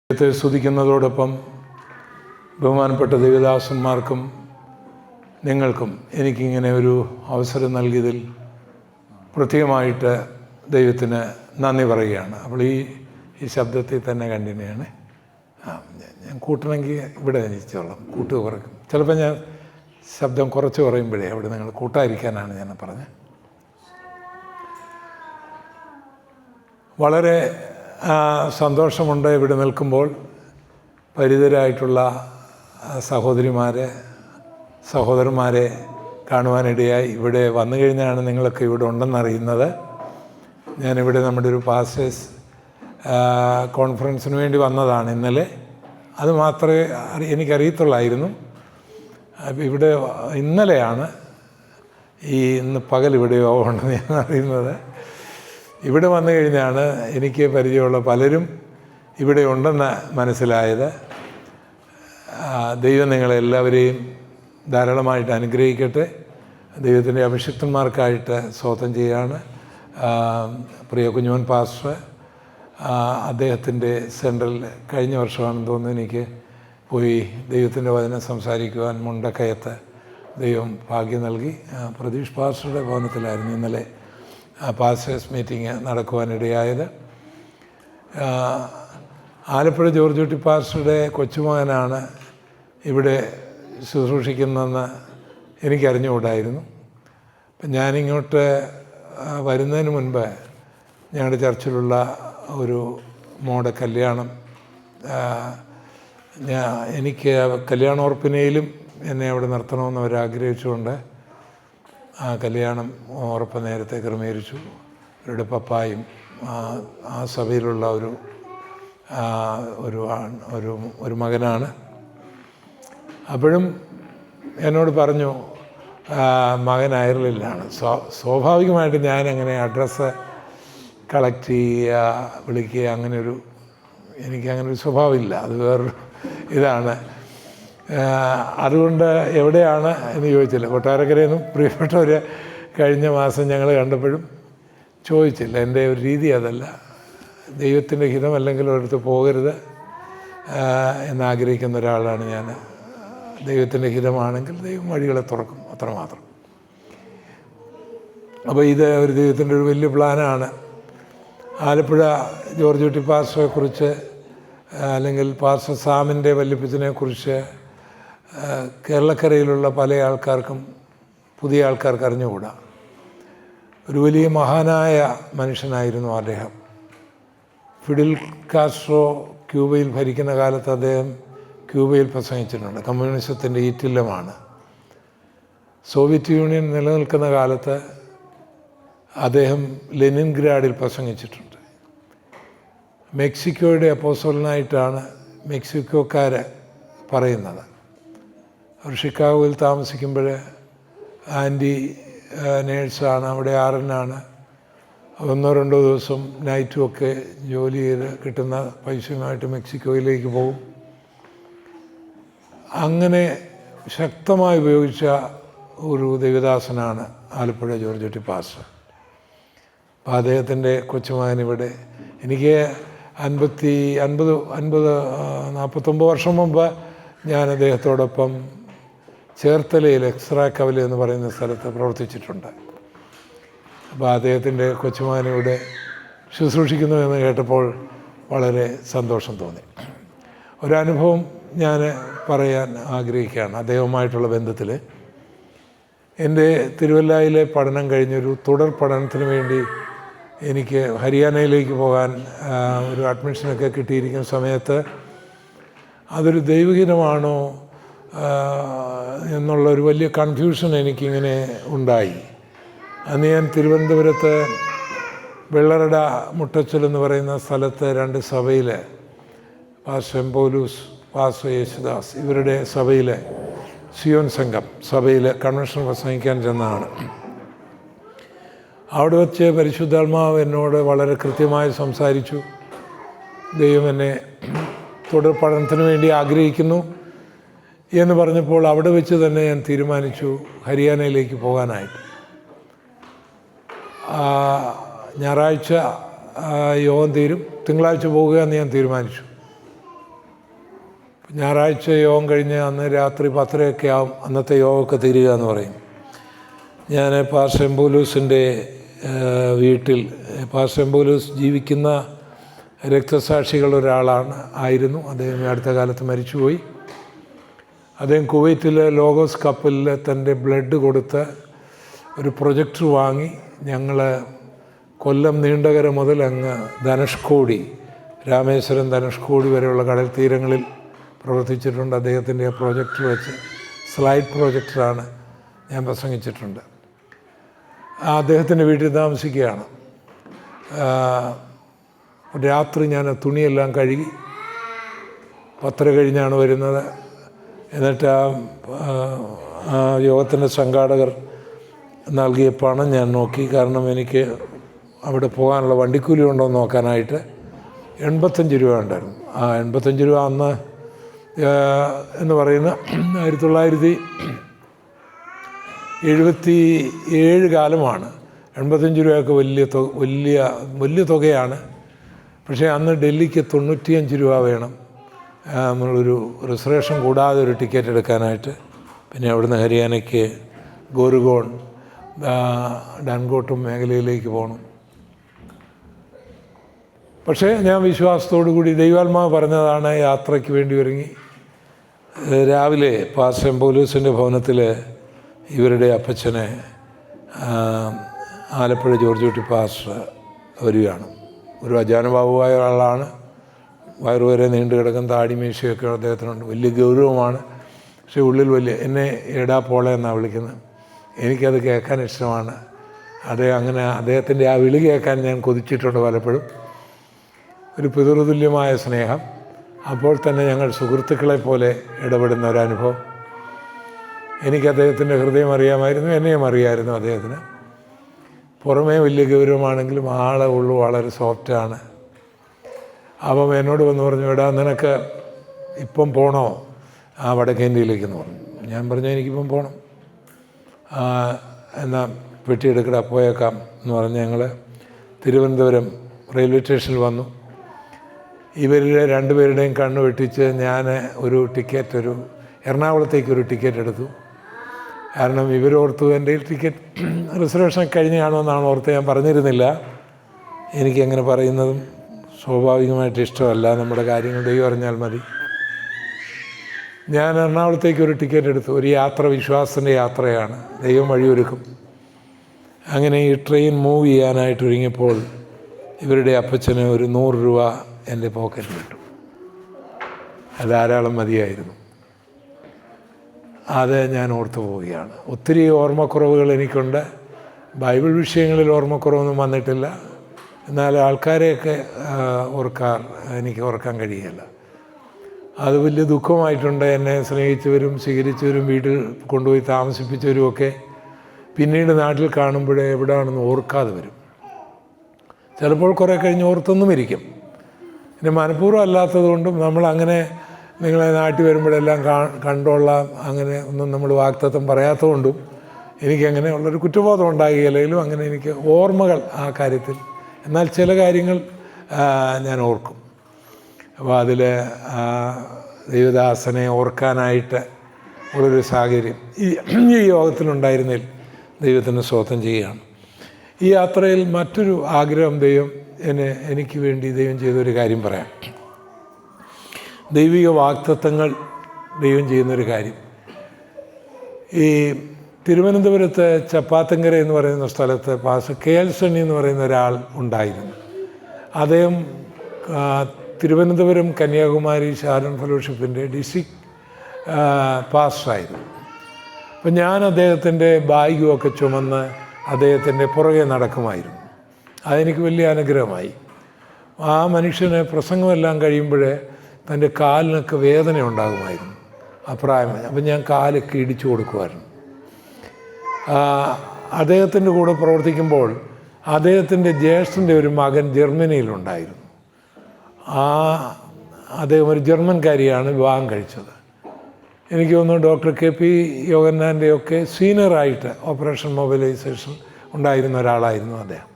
ദൈവത്തെ സ്തുതിക്കുന്നതോടൊപ്പം ബഹുമാനപ്പെട്ട ദൈവദാസന്മാർക്കും നിങ്ങൾക്കും എനിക്കിങ്ങനെ ഒരു അവസരം നൽകിയതിൽ പ്രത്യേകമായിട്ട് ദൈവത്തിന് നന്ദി പറയുകയാണ്. അപ്പോൾ ഈ ശബ്ദത്തിൽ തന്നെ കണ്ടിന്യൂയാണ്. ഞാൻ കൂട്ടണമെങ്കിൽ ഇവിടെ ജനിച്ചോളാം, കൂട്ട് കുറയ്ക്കും. ചിലപ്പോൾ ഞാൻ ശബ്ദം കുറച്ച് കുറയുമ്പോഴേ അവിടെ നിങ്ങൾ കൂട്ടായിരിക്കാനാണ് ഞാൻ പറഞ്ഞത്. വളരെ സന്തോഷമുണ്ട് ഇവിടെ നിൽക്കുമ്പോൾ പരിചിതരായിട്ടുള്ള സഹോദരന്മാരെ കാണുവാനിടയായി. ഇവിടെ വന്നു കഴിഞ്ഞാണ് നിങ്ങളൊക്കെ ഇവിടെ ഉണ്ടെന്നറിയുന്നത്. ഞാനിവിടെ നമ്മുടെ ഒരു പാസ്റ്റേഴ്സ് കോൺഫറൻസിന് വേണ്ടി വന്നതാണ് ഇന്നലെ. അത് മാത്രമേ എനിക്കറിയത്തുള്ളായിരുന്നു. ഇവിടെ ഇന്നലെയാണ് ഇന്ന് പകൽ ഇവിടെയോ ഉണ്ടെന്ന് ഞാൻ അറിയുന്നത്. ഇവിടെ വന്നു കഴിഞ്ഞാണ് എനിക്ക് പരിചയമുള്ള പലരും ഇവിടെ ഉണ്ടെന്ന് മനസ്സിലായത്. ദൈവം നിങ്ങളെല്ലാവരെയും ധാരാളമായിട്ട് അനുഗ്രഹിക്കട്ടെ. ദൈവത്തിൻ്റെ അഭിഷിക്തന്മാർക്കായിട്ട് സ്തോത്രം ചെയ്യുകയാണ്. പ്രിയ കുഞ്ഞുമോൻ പാസ്റ്റർ അദ്ദേഹത്തിൻ്റെ സെൻട്രൽ കഴിഞ്ഞ വർഷമാണെന്ന് തോന്നുന്നു എനിക്ക് പോയി ദൈവത്തിൻ്റെ വചനം സംസാരിക്കുവാൻ മുണ്ടക്കയത്ത് ദൈവം ഭാഗ്യം നൽകി. പ്രതീഷ് പാസ്റ്ററുടെ ഭവനത്തിലായിരുന്നു ഇന്നലെ പാസ്റ്റേഴ്സ് മീറ്റിംഗ് നടക്കുവാനിടയായത്. ആലപ്പുഴ ജോർജ് കുട്ടി പാസ്റ്ററുടെ കൊച്ചുമകനാണ് ഇവിടെ ശുശ്രൂഷിക്കുന്നതെന്ന് എനിക്കറിഞ്ഞുകൂടായിരുന്നു. അപ്പം ഞാനിങ്ങോട്ട് വരുന്നതിന് മുൻപ് ഞങ്ങളുടെ ചർച്ചിലുള്ള ഒരു മോടെ കല്യാണം, എനിക്ക് കല്യാണോർപ്പിനയിലും എന്നെ അവിടെ നിർത്തണമെന്ന് അവരാഗ്രഹിച്ചുകൊണ്ട് ആ കല്യാണം ഉറപ്പ് നേരത്തെ ക്രമീകരിച്ചു. അവരുടെ പപ്പായും ആ സഭയിലുള്ള ഒരു മകനാണ്. അപ്പോഴും എന്നോട് പറഞ്ഞു മകൻ അയർലൻഡിലാണ്. സ്വാഭാവികമായിട്ട് ഞാനങ്ങനെ അഡ്രസ്സ് കളക്ട് ചെയ്യുക, വിളിക്കുക, എനിക്കങ്ങനൊരു സ്വഭാവമില്ല. അത് വേറൊരു ഇതാണ്. അതുകൊണ്ട് എവിടെയാണ് എന്ന് ചോദിച്ചില്ല. കൊട്ടാരക്കരയിൽ നിന്നും പ്രിയപ്പെട്ടവർ കഴിഞ്ഞ മാസം ഞങ്ങൾ കണ്ടപ്പോഴും ചോദിച്ചില്ല. എൻ്റെ ഒരു രീതി അതല്ല. ദൈവത്തിൻ്റെ ഹിതമല്ലെങ്കിൽ ഒരിടത്ത് പോകരുത് എന്നാഗ്രഹിക്കുന്ന ഒരാളാണ് ഞാൻ. ദൈവത്തിൻ്റെ ഹിതമാണെങ്കിൽ ദൈവം വഴികളെ തുറക്കും, അത്രമാത്രം. അപ്പോൾ ഇത് ഒരു ദൈവത്തിൻ്റെ ഒരു വലിയ പ്ലാനാണ്. ആലപ്പുഴ ജോർജ് കുട്ടി പാസ്റ്ററെക്കുറിച്ച് അല്ലെങ്കിൽ പാസ്റ്റർ സാമിൻ്റെ വല്യപ്പച്ചനെക്കുറിച്ച് കേരളക്കരയിലുള്ള പല ആൾക്കാർക്കും പുതിയ ആൾക്കാർക്ക് അറിഞ്ഞുകൂടാ. ഒരു വലിയ മഹാനായ മനുഷ്യനായിരുന്നു അദ്ദേഹം. ഫിഡിൽ കാസ്ട്രോ ക്യൂബയിൽ ഭരിക്കുന്ന കാലത്ത് അദ്ദേഹം ക്യൂബയിൽ പ്രസംഗിച്ചിട്ടുണ്ട്. കമ്മ്യൂണിസത്തിൻ്റെ ഈറ്റില്ലമാണ്. സോവിയറ്റ് യൂണിയൻ നിലനിൽക്കുന്ന കാലത്ത് അദ്ദേഹം ലെനിൻഗ്രാഡിൽ പ്രസംഗിച്ചിട്ടുണ്ട്. മെക്സിക്കോയുടെ അപ്പോസ്തലനായിട്ടാണ് മെക്സിക്കോക്കാർ പറയുന്നത്. അവർ ഷിക്കാഗോയിൽ താമസിക്കുമ്പോൾ ആൻറ്റി നേഴ്സാണ്, അവിടെ ആറനാണ്. 1-2 ദിവസം നൈറ്റും ഒക്കെ ജോലി ചെയ്ത് കിട്ടുന്ന പൈസയുമായിട്ട് മെക്സിക്കോയിലേക്ക് പോകും. അങ്ങനെ ശക്തമായി ഉപയോഗിച്ച ഒരു ദൈവദാസനാണ് ആലപ്പുഴ ജോർജ് കുട്ടി പാസ്റ്റർ. അപ്പോൾ അദ്ദേഹത്തിൻ്റെ കൊച്ചുമകൻ ഇവിടെ എനിക്ക് 49 വർഷം മുമ്പ് ഞാൻ അദ്ദേഹത്തോടൊപ്പം ചേർത്തലയിൽ എക്സ്ട്രാക്കവൽ എന്ന് പറയുന്ന സ്ഥലത്ത് പ്രവർത്തിച്ചിട്ടുണ്ട്. അപ്പോൾ അദ്ദേഹത്തിൻ്റെ കൊച്ചുമകനിവിടെ ശുശ്രൂഷിക്കുന്നു എന്ന് കേട്ടപ്പോൾ വളരെ സന്തോഷം തോന്നി. ഒരനുഭവം ഞാൻ പറയാൻ ആഗ്രഹിക്കുകയാണ്. അദ്ദേഹവുമായിട്ടുള്ള ബന്ധത്തിൽ എൻ്റെ തിരുവല്ലയിലെ പഠനം കഴിഞ്ഞൊരു തുടർ പഠനത്തിന് വേണ്ടി എനിക്ക് ഹരിയാനയിലേക്ക് പോകാൻ ഒരു അഡ്മിഷനൊക്കെ കിട്ടിയിരിക്കുന്ന സമയത്ത് അതൊരു ദൈവഹിതമാണോ എന്നുള്ളൊരു വലിയ കൺഫ്യൂഷൻ എനിക്കിങ്ങനെ ഉണ്ടായി. അന്ന് ഞാൻ തിരുവനന്തപുരത്ത് വെള്ളറട മുട്ടച്ചൽ എന്ന് പറയുന്ന സ്ഥലത്ത് 2 സഭയിൽ പാസ്റ്റർ പൗലൂസ്, പാസ്റ്റർ യേശുദാസ് ഇവരുടെ സഭയിൽ സിയോൻ സംഘം സഭയിൽ കൺവെൻഷൻ പ്രസംഗിക്കാൻ ചെന്നതാണ്. അവിടെ വെച്ച് പരിശുദ്ധാത്മാവ് എന്നോട് വളരെ കൃത്യമായി സംസാരിച്ചു. ദൈവം എന്നെ തുടർ പഠനത്തിന് വേണ്ടി ആഗ്രഹിക്കുന്നു എന്ന് പറഞ്ഞപ്പോൾ അവിടെ വെച്ച് തന്നെ ഞാൻ തീരുമാനിച്ചു ഹരിയാനയിലേക്ക് പോകാനായിട്ട്. ഞായറാഴ്ച യോഗം തീരും, തിങ്കളാഴ്ച പോകുക എന്ന് ഞാൻ തീരുമാനിച്ചു. ഞായറാഴ്ച യോഗം കഴിഞ്ഞ് അന്ന് രാത്രി 10:30 ആവും അന്നത്തെ യോഗമൊക്കെ തീരുക എന്ന് പറയും. ഞാൻ പാസ്റ്റർ എംബോലൂസിൻ്റെ വീട്ടിൽ, പാസ്റ്റർ എംബോലൂസ് ജീവിക്കുന്ന രക്തസാക്ഷികളൊരാളാണ് ആയിരുന്നു. അദ്ദേഹം അടുത്ത കാലത്ത് മരിച്ചുപോയി. അദ്ദേഹം കുവൈറ്റിലെ ലോഗോസ് കപ്പലിൽ തൻ്റെ ബ്ലഡ് കൊടുത്ത് ഒരു പ്രൊജക്ടർ വാങ്ങി ഞങ്ങൾ കൊല്ലം നീണ്ടകര മുതൽ അങ്ങ് ധനുഷ്കോടി, രാമേശ്വരം ധനുഷ്കോടി വരെയുള്ള കടൽ തീരങ്ങളിൽ പ്രവർത്തിച്ചിട്ടുണ്ട്. അദ്ദേഹത്തിൻ്റെ പ്രൊജക്ടർ വെച്ച്, സ്ലൈഡ് പ്രൊജക്ടറാണ്, ഞാൻ പ്രസംഗിച്ചിട്ടുണ്ട്. അദ്ദേഹത്തിൻ്റെ വീട്ടിൽ താമസിക്കുകയാണ്. രാത്രി ഞാൻ തുണിയെല്ലാം കഴുകി 10:30 കഴിഞ്ഞാണ് വരുന്നത്. എന്നിട്ട് ആ യോഗത്തിൻ്റെ സംഘാടകർ നൽകിയ പണം ഞാൻ നോക്കി. കാരണം എനിക്ക് അവിടെ പോകാനുള്ള വണ്ടിക്കൂലി ഉണ്ടോ എന്ന് നോക്കാനായിട്ട് 85 രൂപ ഉണ്ടായിരുന്നു. ആ 85 രൂപ അന്ന് എന്ന് പറയുന്ന 1977 കാലമാണ്. 85 രൂപയൊക്കെ വലിയ തുകയാണ്. പക്ഷേ അന്ന് ഡൽഹിക്ക് 95 രൂപ വേണം നമ്മളൊരു റിസർവേഷൻ കൂടാതെ ഒരു ടിക്കറ്റ് എടുക്കാനായിട്ട്. പിന്നെ അവിടുന്ന് ഹരിയാനയ്ക്ക് ഗോരുഗോൺ, ഡാൻകോട്ടും മേഖലയിലേക്ക് പോകണം. പക്ഷേ ഞാൻ വിശ്വാസത്തോടു കൂടി, ദൈവാത്മാവ് പറഞ്ഞതാണ്, യാത്രയ്ക്ക് വേണ്ടി ഒരുങ്ങി. രാവിലെ പാസ്റ്റർ എംബോലൂസിൻ്റെ ഭവനത്തിൽ ഇവരുടെ അപ്പച്ചനെ ആലപ്പുഴ ജോർജ് കുട്ടി പാസ്റ്റർ വരികയാണ്. ഒരു അജാനുബാബുവായ ആളാണ്. വയറുവരെ നീണ്ടു കിടക്കുന്ന താടിമീശയൊക്കെ അദ്ദേഹത്തിനുണ്ട്. വലിയ ഗൗരവമാണ്. പക്ഷേ ഉള്ളിൽ എന്നെ എടാ പോളെ എന്നാണ് വിളിക്കുന്നത്. എനിക്കത് കേൾക്കാൻ ഇഷ്ടമാണ്. അദ്ദേഹത്തിൻ്റെ ആ വിളി കേൾക്കാൻ ഞാൻ കൊതിച്ചിട്ടുണ്ട് പലപ്പോഴും. ഒരു പിതൃതുല്യമായ സ്നേഹം. അപ്പോൾ തന്നെ ഞങ്ങൾ സുഹൃത്തുക്കളെ പോലെ ഇടപെടുന്ന ഒരനുഭവം. എനിക്ക് അദ്ദേഹത്തിൻ്റെ ഹൃദയം അറിയാമായിരുന്നു, എന്നെയും അറിയാമായിരുന്നു അദ്ദേഹത്തിന്. പുറമേ വലിയ ഗൗരവമാണെങ്കിലും ആളെ ഉള്ളു വളരെ സോഫ്റ്റാണ്. അപ്പം എന്നോട് വന്ന് പറഞ്ഞു, എടാ നിനക്ക് ഇപ്പം പോകണോ ആ വടക്കേന്ത്യയിലേക്കെന്ന് പറഞ്ഞു. ഞാൻ പറഞ്ഞു എനിക്കിപ്പം പോകണം. എന്നാൽ പെട്ടിയെടുക്കടാ പോയേക്കാം എന്ന് പറഞ്ഞ് ഞങ്ങൾ തിരുവനന്തപുരം റെയിൽവേ സ്റ്റേഷനിൽ വന്നു. ഇവരുടെ രണ്ടുപേരുടെയും കണ്ണ് വെട്ടിച്ച് ഞാൻ ഒരു എറണാകുളത്തേക്കൊരു ടിക്കറ്റ് എടുത്തു. കാരണം ഇവരോർത്തു എൻ്റെ ടിക്കറ്റ് റിസർവേഷൻ കഴിഞ്ഞാണോന്നാണ് ഓർത്ത്. ഞാൻ പറഞ്ഞിരുന്നില്ല. എനിക്കങ്ങനെ പറയുന്നതും സ്വാഭാവികമായിട്ട് ഇഷ്ടമല്ല. നമ്മുടെ കാര്യങ്ങൾ ദൈവം അറിഞ്ഞാൽ മതി. ഞാൻ എറണാകുളത്തേക്കൊരു ടിക്കറ്റ് എടുത്തു. ഒരു യാത്ര വിശ്വാസത്തിൻ്റെ യാത്രയാണ്. ദൈവം വഴിയൊരുക്കും. അങ്ങനെ ഈ ട്രെയിൻ മൂവ് ചെയ്യാനായിട്ട് ഒരുങ്ങിയപ്പോൾ ഇവരുടെ അപ്പച്ചന് ഒരു 100 രൂപ എൻ്റെ പോക്കറ്റിൽ ഇട്ടു. അത് ധാരാളം മതിയായിരുന്നു. അത് ഞാൻ ഓർത്തു പോവുകയാണ്. ഒത്തിരി ഓർമ്മക്കുറവുകൾ എനിക്കുണ്ട്. ബൈബിൾ വിഷയങ്ങളിൽ ഓർമ്മക്കുറവൊന്നും വന്നിട്ടില്ല. എന്നാൽ ആൾക്കാരെയൊക്കെ എനിക്ക് ഓർക്കാൻ കഴിയില്ല. അത് വലിയ ദുഃഖമായിട്ടുണ്ട്. എന്നെ സ്നേഹിച്ചവരും സ്വീകരിച്ചവരും വീട്ടിൽ കൊണ്ടുപോയി താമസിപ്പിച്ചവരുമൊക്കെ പിന്നീട് നാട്ടിൽ കാണുമ്പോഴേ എവിടെയാണെന്ന് ഓർക്കാതെ വരും. ചിലപ്പോൾ കുറേ കഴിഞ്ഞ് ഓർത്തൊന്നും ഇരിക്കും. പിന്നെ മനഃപൂർവ്വം അല്ലാത്തതുകൊണ്ടും നമ്മളങ്ങനെ നിങ്ങളെ നാട്ടിൽ വരുമ്പോഴെല്ലാം കണ്ടോളാം അങ്ങനെ ഒന്നും നമ്മൾ വാഗ്ദത്തം പറയാത്തതുകൊണ്ടും എനിക്കങ്ങനെ ഉള്ളൊരു കുറ്റബോധം ഉണ്ടാകില്ലെങ്കിലും അങ്ങനെ എനിക്ക് ഓർമ്മകൾ ആ കാര്യത്തിൽ. എന്നാൽ ചില കാര്യങ്ങൾ ഞാൻ ഓർക്കും. അപ്പോൾ അതിൽ ദൈവദാസനെ ഓർക്കാനായിട്ട് ഉള്ളൊരു സാഹചര്യം ഈ യോഗത്തിലുണ്ടായിരുന്നതിൽ ദൈവത്തിന് സ്തോത്രം ചെയ്യുകയാണ്. ഈ യാത്രയിൽ മറ്റൊരു ആഗ്രഹം എനിക്ക് വേണ്ടി ദൈവം ചെയ്തൊരു കാര്യം പറയാം. ദൈവിക വാഗ്ദത്തങ്ങൾ ദൈവം ചെയ്യുന്നൊരു കാര്യം. ഈ തിരുവനന്തപുരത്ത് ചപ്പാത്തങ്കര എന്ന് പറയുന്ന സ്ഥലത്ത് പാസ്റ്റർ KL സണ്ണി എന്ന് പറയുന്ന ഒരാൾ ഉണ്ടായിരുന്നു. അദ്ദേഹം തിരുവനന്തപുരം കന്യാകുമാരി ഷാരോൺ ഫെലോഷിപ്പിൻ്റെ ഡിസ്ട്രിക്ട് പാസ്റ്ററായിരുന്നു. അപ്പം ഞാൻ അദ്ദേഹത്തിൻ്റെ ബാഗുമൊക്കെ ചുമന്ന് അദ്ദേഹത്തിൻ്റെ പുറകെ നടക്കുമായിരുന്നു. അതെനിക്ക് വലിയ അനുഗ്രഹമായി. ആ മനുഷ്യന് പ്രസംഗമെല്ലാം കഴിയുമ്പോൾ തൻ്റെ കാലിനൊക്കെ വേദന ഉണ്ടാകുമായിരുന്നു. അഭിപ്രായമായി. അപ്പം ഞാൻ കാലൊക്കെ ഇടിച്ചു കൊടുക്കുമായിരുന്നു. അദ്ദേഹത്തിൻ്റെ കൂടെ പ്രവർത്തിക്കുമ്പോൾ അദ്ദേഹത്തിൻ്റെ ജ്യേഷ്ഠൻ്റെ ഒരു മകൻ ജർമ്മനിയിലുണ്ടായിരുന്നു. അദ്ദേഹം ഒരു ജർമ്മൻകാരിയാണ് വിവാഹം കഴിച്ചത്. എനിക്ക് തോന്നുന്നു ഡോക്ടർ KP യോഗന്നാൻ്റെയൊക്കെ സീനിയറായിട്ട് ഓപ്പറേഷൻ മൊബിലൈസേഷൻ ഉണ്ടായിരുന്ന ഒരാളായിരുന്നു അദ്ദേഹം.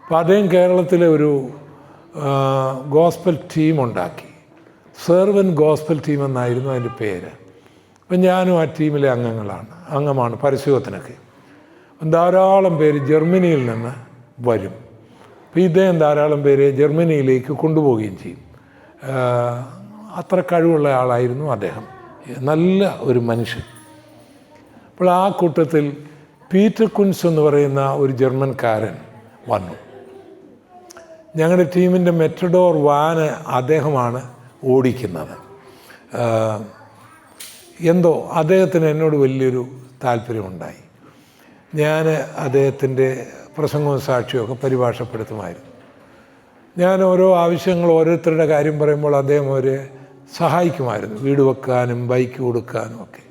അപ്പോൾ അദ്ദേഹം കേരളത്തിലെ ഒരു ഗോസ്പൽ ടീം ഉണ്ടാക്കി. സെർവൻറ്റ് ഗോസ്പൽ ടീം എന്നായിരുന്നു അതിൻ്റെ പേര്. അപ്പം ഞാനും ആ ടീമിലെ അംഗമാണ് പരസ്യത്തിനൊക്കെ. ധാരാളം പേര് ജർമ്മനിയിൽ നിന്ന് വരും. അപ്പോൾ ഇദ്ദേഹം ധാരാളം പേര് ജർമ്മനിയിലേക്ക് കൊണ്ടുപോവുകയും ചെയ്യും. അത്ര കഴിവുള്ള ആളായിരുന്നു അദ്ദേഹം, നല്ല ഒരു മനുഷ്യൻ. അപ്പോൾ ആ കൂട്ടത്തിൽ പീറ്റർ കുൻസ് എന്ന് പറയുന്ന ഒരു ജർമ്മൻകാരൻ വന്നു. ഞങ്ങളുടെ ടീമിൻ്റെ മെറ്റഡോർ വാന് അദ്ദേഹമാണ് ഓടിക്കുന്നത്. എന്തോ അദ്ദേഹത്തിന് എന്നോട് വലിയൊരു താല്പര്യമുണ്ടായി. ഞാൻ അദ്ദേഹത്തിൻ്റെ പ്രസംഗവും സാക്ഷിയൊക്കെ പരിഭാഷപ്പെടുത്തുമായിരുന്നു. ഞാൻ ഓരോ ആവശ്യങ്ങൾ ഓരോരുത്തരുടെ കാര്യം പറയുമ്പോൾ അദ്ദേഹം അവരെ സഹായിക്കുമായിരുന്നു, വീട് വെക്കാനും ബൈക്ക് കൊടുക്കാനും ഒക്കെ.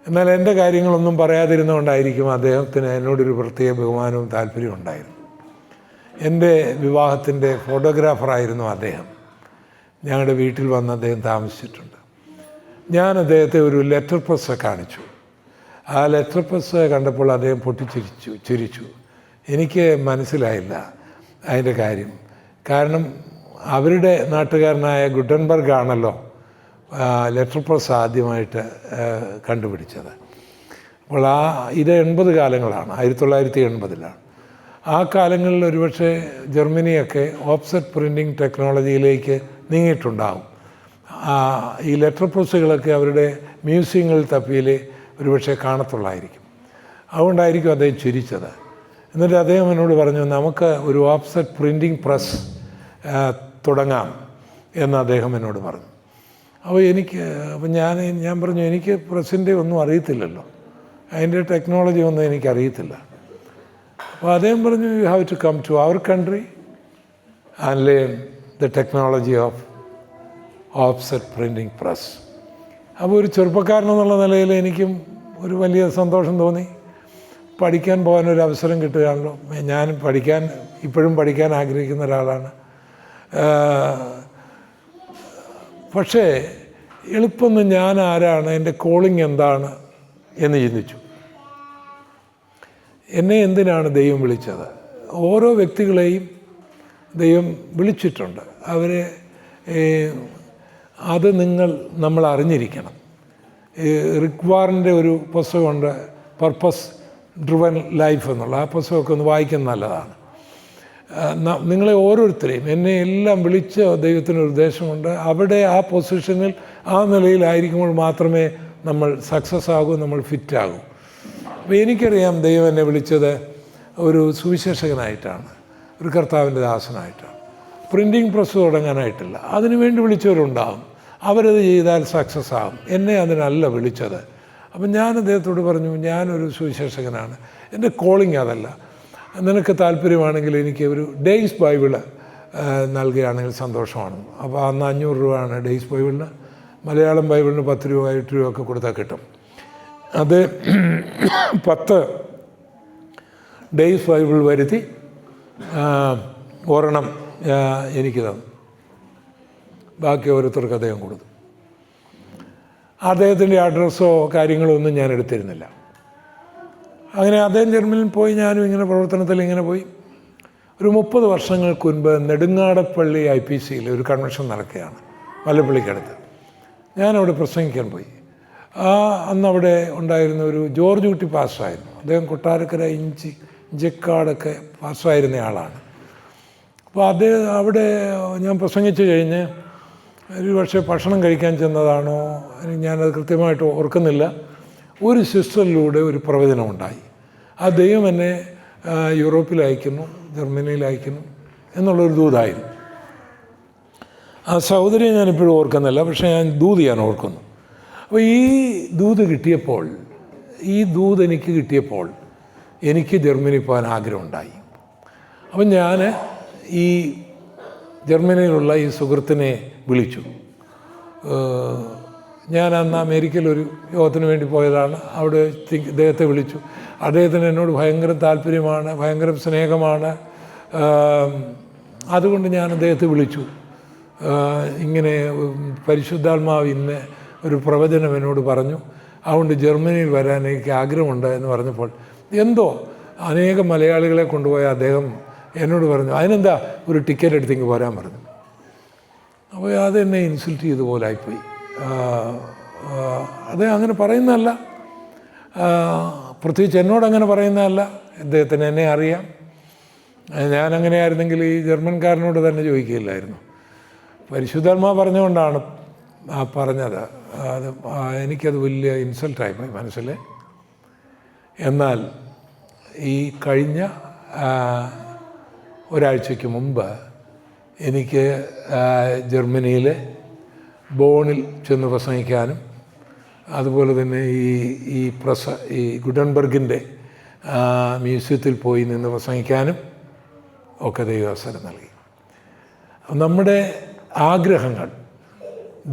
എന്നാൽ എൻ്റെ കാര്യങ്ങളൊന്നും പറയാതിരുന്നുകൊണ്ടായിരിക്കും അദ്ദേഹത്തിന് എന്നോടൊരു പ്രത്യേക ബഹുമാനവും താല്പര്യവും ഉണ്ടായിരുന്നു. എൻ്റെ വിവാഹത്തിൻ്റെ ഫോട്ടോഗ്രാഫറായിരുന്നു അദ്ദേഹം. ഞങ്ങളുടെ വീട്ടിൽ വന്ന് അദ്ദേഹം താമസിച്ചിട്ടുണ്ട്. ഞാൻ അദ്ദേഹത്തെ ഒരു ലെറ്റർ പ്രസ് കാണിച്ചു. ആ ലെറ്റർ പ്രസ് കണ്ടപ്പോൾ അദ്ദേഹം ചിരിച്ചു. എനിക്ക് മനസ്സിലായില്ല അതിൻ്റെ കാര്യം. കാരണം അവരുടെ നാട്ടുകാരനായ ഗുട്ടൻബർഗ് ആണല്ലോ ലെറ്റർ പ്രസ് ആദ്യമായിട്ട് കണ്ടുപിടിച്ചത്. അപ്പോൾ ഇത് 80 കാലങ്ങളാണ്, 1980-ലാണ്. ആ കാലങ്ങളിൽ ഒരുപക്ഷെ ജർമ്മനിയൊക്കെ ഓഫ്സെറ്റ് പ്രിൻറ്റിങ് ടെക്നോളജിയിലേക്ക് നീങ്ങിയിട്ടുണ്ടാകും. ഈ ലെറ്റർ പ്രസ്സുകളൊക്കെ അവരുടെ മ്യൂസിയങ്ങളിൽ തപ്പിയിൽ ഒരുപക്ഷെ കാണത്തുള്ളായിരിക്കും. അതുകൊണ്ടായിരിക്കും അദ്ദേഹം ചിരിച്ചത്. എന്നിട്ട് അദ്ദേഹം എന്നോട് പറഞ്ഞു, നമുക്ക് ഒരു ഓഫ്സെറ്റ് പ്രിൻറ്റിങ് പ്രസ് തുടങ്ങാം എന്ന് അദ്ദേഹം എന്നോട് പറഞ്ഞു. അപ്പോൾ ഞാൻ പറഞ്ഞു, എനിക്ക് പ്രസ്സിൻ്റെ ഒന്നും അറിയത്തില്ലല്ലോ, അതിൻ്റെ ടെക്നോളജി ഒന്നും എനിക്കറിയത്തില്ല. അപ്പോൾ അദ്ദേഹം പറഞ്ഞു, you have to come to our country and learn the technology of offset printing press. അപ്പോൾ ഒരു ചെറുപ്പക്കാരനെന്നുള്ള നിലയിൽ എനിക്കും ഒരു വലിയ സന്തോഷം തോന്നി. പഠിക്കാൻ പോകാനൊരു അവസരം കിട്ടുകയാണല്ലോ. ഞാൻ ഇപ്പോഴും പഠിക്കാൻ ആഗ്രഹിക്കുന്ന ഒരാളാണ്. പക്ഷേ എളുപ്പമൊന്നും ഞാൻ ആരാണ്, എൻ്റെ കോളിംഗ് എന്താണ് എന്ന് ചിന്തിച്ചു. എന്നെ എന്തിനാണ് ദൈവം വിളിച്ചത്? ഓരോ വ്യക്തികളെയും ദൈവം വിളിച്ചിട്ടുണ്ട്. അവരെ അത് നമ്മൾ അറിഞ്ഞിരിക്കണം. റിക് വാറിൻ്റെ ഒരു പുസ്തകമുണ്ട്, പർപ്പസ് ഡ്രിവൻ ലൈഫ് എന്നുള്ള. ആ പുസ്തകമൊക്കെ ഒന്ന് വായിക്കുന്നത് നല്ലതാണ്. നിങ്ങളെ ഓരോരുത്തരെയും, എന്നെ എല്ലാം വിളിച്ച ദൈവത്തിനൊരു ഉദ്ദേശമുണ്ട്. അവിടെ ആ പൊസിഷനിൽ ആ നിലയിലായിരിക്കുമ്പോൾ മാത്രമേ നമ്മൾ സക്സസ് ആകൂ, നമ്മൾ ഫിറ്റാകൂ. അപ്പോൾ എനിക്കറിയാം ദൈവം എന്നെ വിളിച്ചത് ഒരു സുവിശേഷകനായിട്ടാണ്, ഒരു കർത്താവിൻ്റെ ദാസനായിട്ടാണ്. Printing press തുടങ്ങാനായിട്ടില്ല. അതിനുവേണ്ടി വിളിച്ചവരുണ്ടാകും, അവരത് ചെയ്താൽ സക്സസ് ആകും. എന്നെ അതിനല്ല വിളിച്ചത്. അപ്പം ഞാൻ അദ്ദേഹത്തോട് പറഞ്ഞു, ഞാനൊരു സുവിശേഷകനാണ്, എൻ്റെ കോളിംഗ് അതല്ല. നിനക്ക് താല്പര്യമാണെങ്കിൽ എനിക്ക് ഒരു ഡേയ്സ് ബൈബിള് നൽകുകയാണെങ്കിൽ സന്തോഷമാണ്. അപ്പോൾ അന്ന് 500 രൂപയാണ് ഡേയ്സ് ബൈബിളിന്. മലയാളം ബൈബിളിന് 10 രൂപ 8 രൂപ ഒക്കെ കൊടുത്താൽ കിട്ടും. അത് 10 ഡേയ്സ് ബൈബിൾ വരുത്തി ഒരെണ്ണം എനിക്ക് തന്നു. ബാക്കി ഓരോരുത്തർക്ക് അദ്ദേഹം കൊടുത്തു. അദ്ദേഹത്തിൻ്റെ അഡ്രസ്സോ കാര്യങ്ങളോ ഒന്നും ഞാൻ എടുത്തിരുന്നില്ല. അങ്ങനെ അദ്ദേഹം ജർമ്മനിയിൽ പോയി, ഞാനും ഇങ്ങനെ പ്രവർത്തനത്തിൽ ഇങ്ങനെ പോയി. ഒരു 30 വർഷങ്ങൾക്ക് മുൻപ് നെടുങ്ങാടപ്പള്ളി IPCയിൽ ഒരു കൺവെൻഷൻ നടക്കുകയാണ്, വല്ലപ്പള്ളിക്കടുത്ത്. ഞാനവിടെ പ്രസംഗിക്കാൻ പോയി. അന്നവിടെ ഉണ്ടായിരുന്ന ഒരു ജോർജ് കുട്ടി പാസ്റ്ററായിരുന്നു. അദ്ദേഹം കൊട്ടാരക്കര ഇഞ്ചക്കാടൊക്കെ പാസ്റ്ററായിരുന്ന ആളാണ്. അപ്പോൾ അവിടെ ഞാൻ പ്രസംഗിച്ച് കഴിഞ്ഞ് ഒരു പക്ഷേ ഭക്ഷണം കഴിക്കാൻ ചെന്നതാണോ ഞാനത് കൃത്യമായിട്ട് ഓർക്കുന്നില്ല. ഒരു സിസ്റ്ററിലൂടെ ഒരു പ്രവചനമുണ്ടായി. ആ ദൈവം എന്നെ യൂറോപ്പിൽ അയക്കുന്നു, ജർമ്മനിയിൽ അയക്കുന്നു എന്നുള്ളൊരു ദൂതായിരുന്നു. ആ സഹോദരിയെ ഞാനിപ്പോഴും ഓർക്കുന്നില്ല, പക്ഷേ ഞാൻ ദൂത് ഞാൻ ഓർക്കുന്നു. അപ്പോൾ ഈ ദൂത് എനിക്ക് കിട്ടിയപ്പോൾ എനിക്ക് ജർമ്മനി പോകാൻ ആഗ്രഹമുണ്ടായി. അപ്പം ഞാൻ ഈ ജർമ്മനിയിലുള്ള ഈ സുഹൃത്തിനെ വിളിച്ചു. ഞാൻ അന്ന് അമേരിക്കയിൽ ഒരു യോഗത്തിന് വേണ്ടി പോയതാണ്. അവിടെ ഇദ്ദേഹത്തെ വിളിച്ചു. അദ്ദേഹത്തിന് എന്നോട് ഭയങ്കര താല്പര്യമാണ്, ഭയങ്കര സ്നേഹമാണ്. അതുകൊണ്ട് ഞാൻ അദ്ദേഹത്തെ വിളിച്ചു. ഇങ്ങനെ പരിശുദ്ധാത്മാവ് ഇന്ന് ഒരു പ്രവചനം എന്നോട് പറഞ്ഞു, അതുകൊണ്ട് ജർമ്മനിയിൽ വരാൻ എനിക്ക് ആഗ്രഹമുണ്ട് എന്ന് പറഞ്ഞപ്പോൾ എന്തോ അനേകം മലയാളികളെ കൊണ്ടുപോയ അദ്ദേഹം എന്നോട് പറഞ്ഞു, അതിനെന്താ ഒരു ടിക്കറ്റ് എടുത്തേക്ക് പോരാൻ പറഞ്ഞു. അപ്പോൾ അതെന്നെ ഇൻസൾട്ട് ചെയ്ത പോലെ ആയിപ്പോയി. അത് അങ്ങനെ പറയുന്നതല്ല, പ്രത്യേകിച്ച് എന്നോടങ്ങനെ പറയുന്നതല്ല. അദ്ദേഹത്തിന് എന്നെ അറിയാം. ഞാനങ്ങനെയായിരുന്നെങ്കിൽ ഈ ജർമ്മൻകാരനോട് തന്നെ ചോദിക്കില്ലായിരുന്നു. പരിശുദ്ധാത്മാ പറഞ്ഞുകൊണ്ടാണ് പറഞ്ഞത്. അത് എനിക്കത് വലിയ ഇൻസൾട്ടായിപ്പോയി മനസ്സിൽ. എന്നാൽ ഈ കഴിഞ്ഞ ഒരാഴ്ചയ്ക്ക് മുമ്പ് എനിക്ക് ജർമ്മനിയിൽ ബോണിൽ ചെന്ന് പ്രസംഗിക്കാനും അതുപോലെ തന്നെ ഈ ഗുഡൻബർഗിൻ്റെ മ്യൂസിയത്തിൽ പോയി നിന്ന് പ്രസംഗിക്കാനും ഒക്കെ ദൈവം അവസരം നൽകി. നമ്മുടെ ആഗ്രഹങ്ങൾ,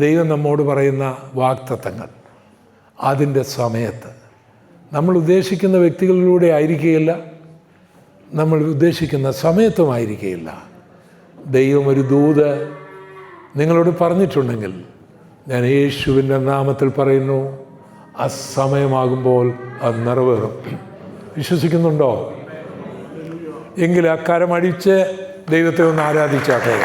ദൈവം നമ്മോട് പറയുന്ന വാഗ്ദത്തങ്ങൾ അതിൻ്റെ സമയത്ത് നമ്മൾ ഉദ്ദേശിക്കുന്ന വ്യക്തികളിലൂടെ ആയിരിക്കുകയില്ല, നമ്മൾ ഉദ്ദേശിക്കുന്ന സമയത്തുമായിരിക്കുകയില്ല. ദൈവം ഒരു ദൂത് നിങ്ങളോട് പറഞ്ഞിട്ടുണ്ടെങ്കിൽ ഞാൻ യേശുവിൻ്റെ നാമത്തിൽ പറയുന്നു, അസമയമാകുമ്പോൾ അത് നിറവേറും. വിശ്വസിക്കുന്നുണ്ടോ? എങ്കിൽ ആ കരമടിച്ച് ദൈവത്തെ ഒന്ന് ആരാധിച്ചാട്ടെ.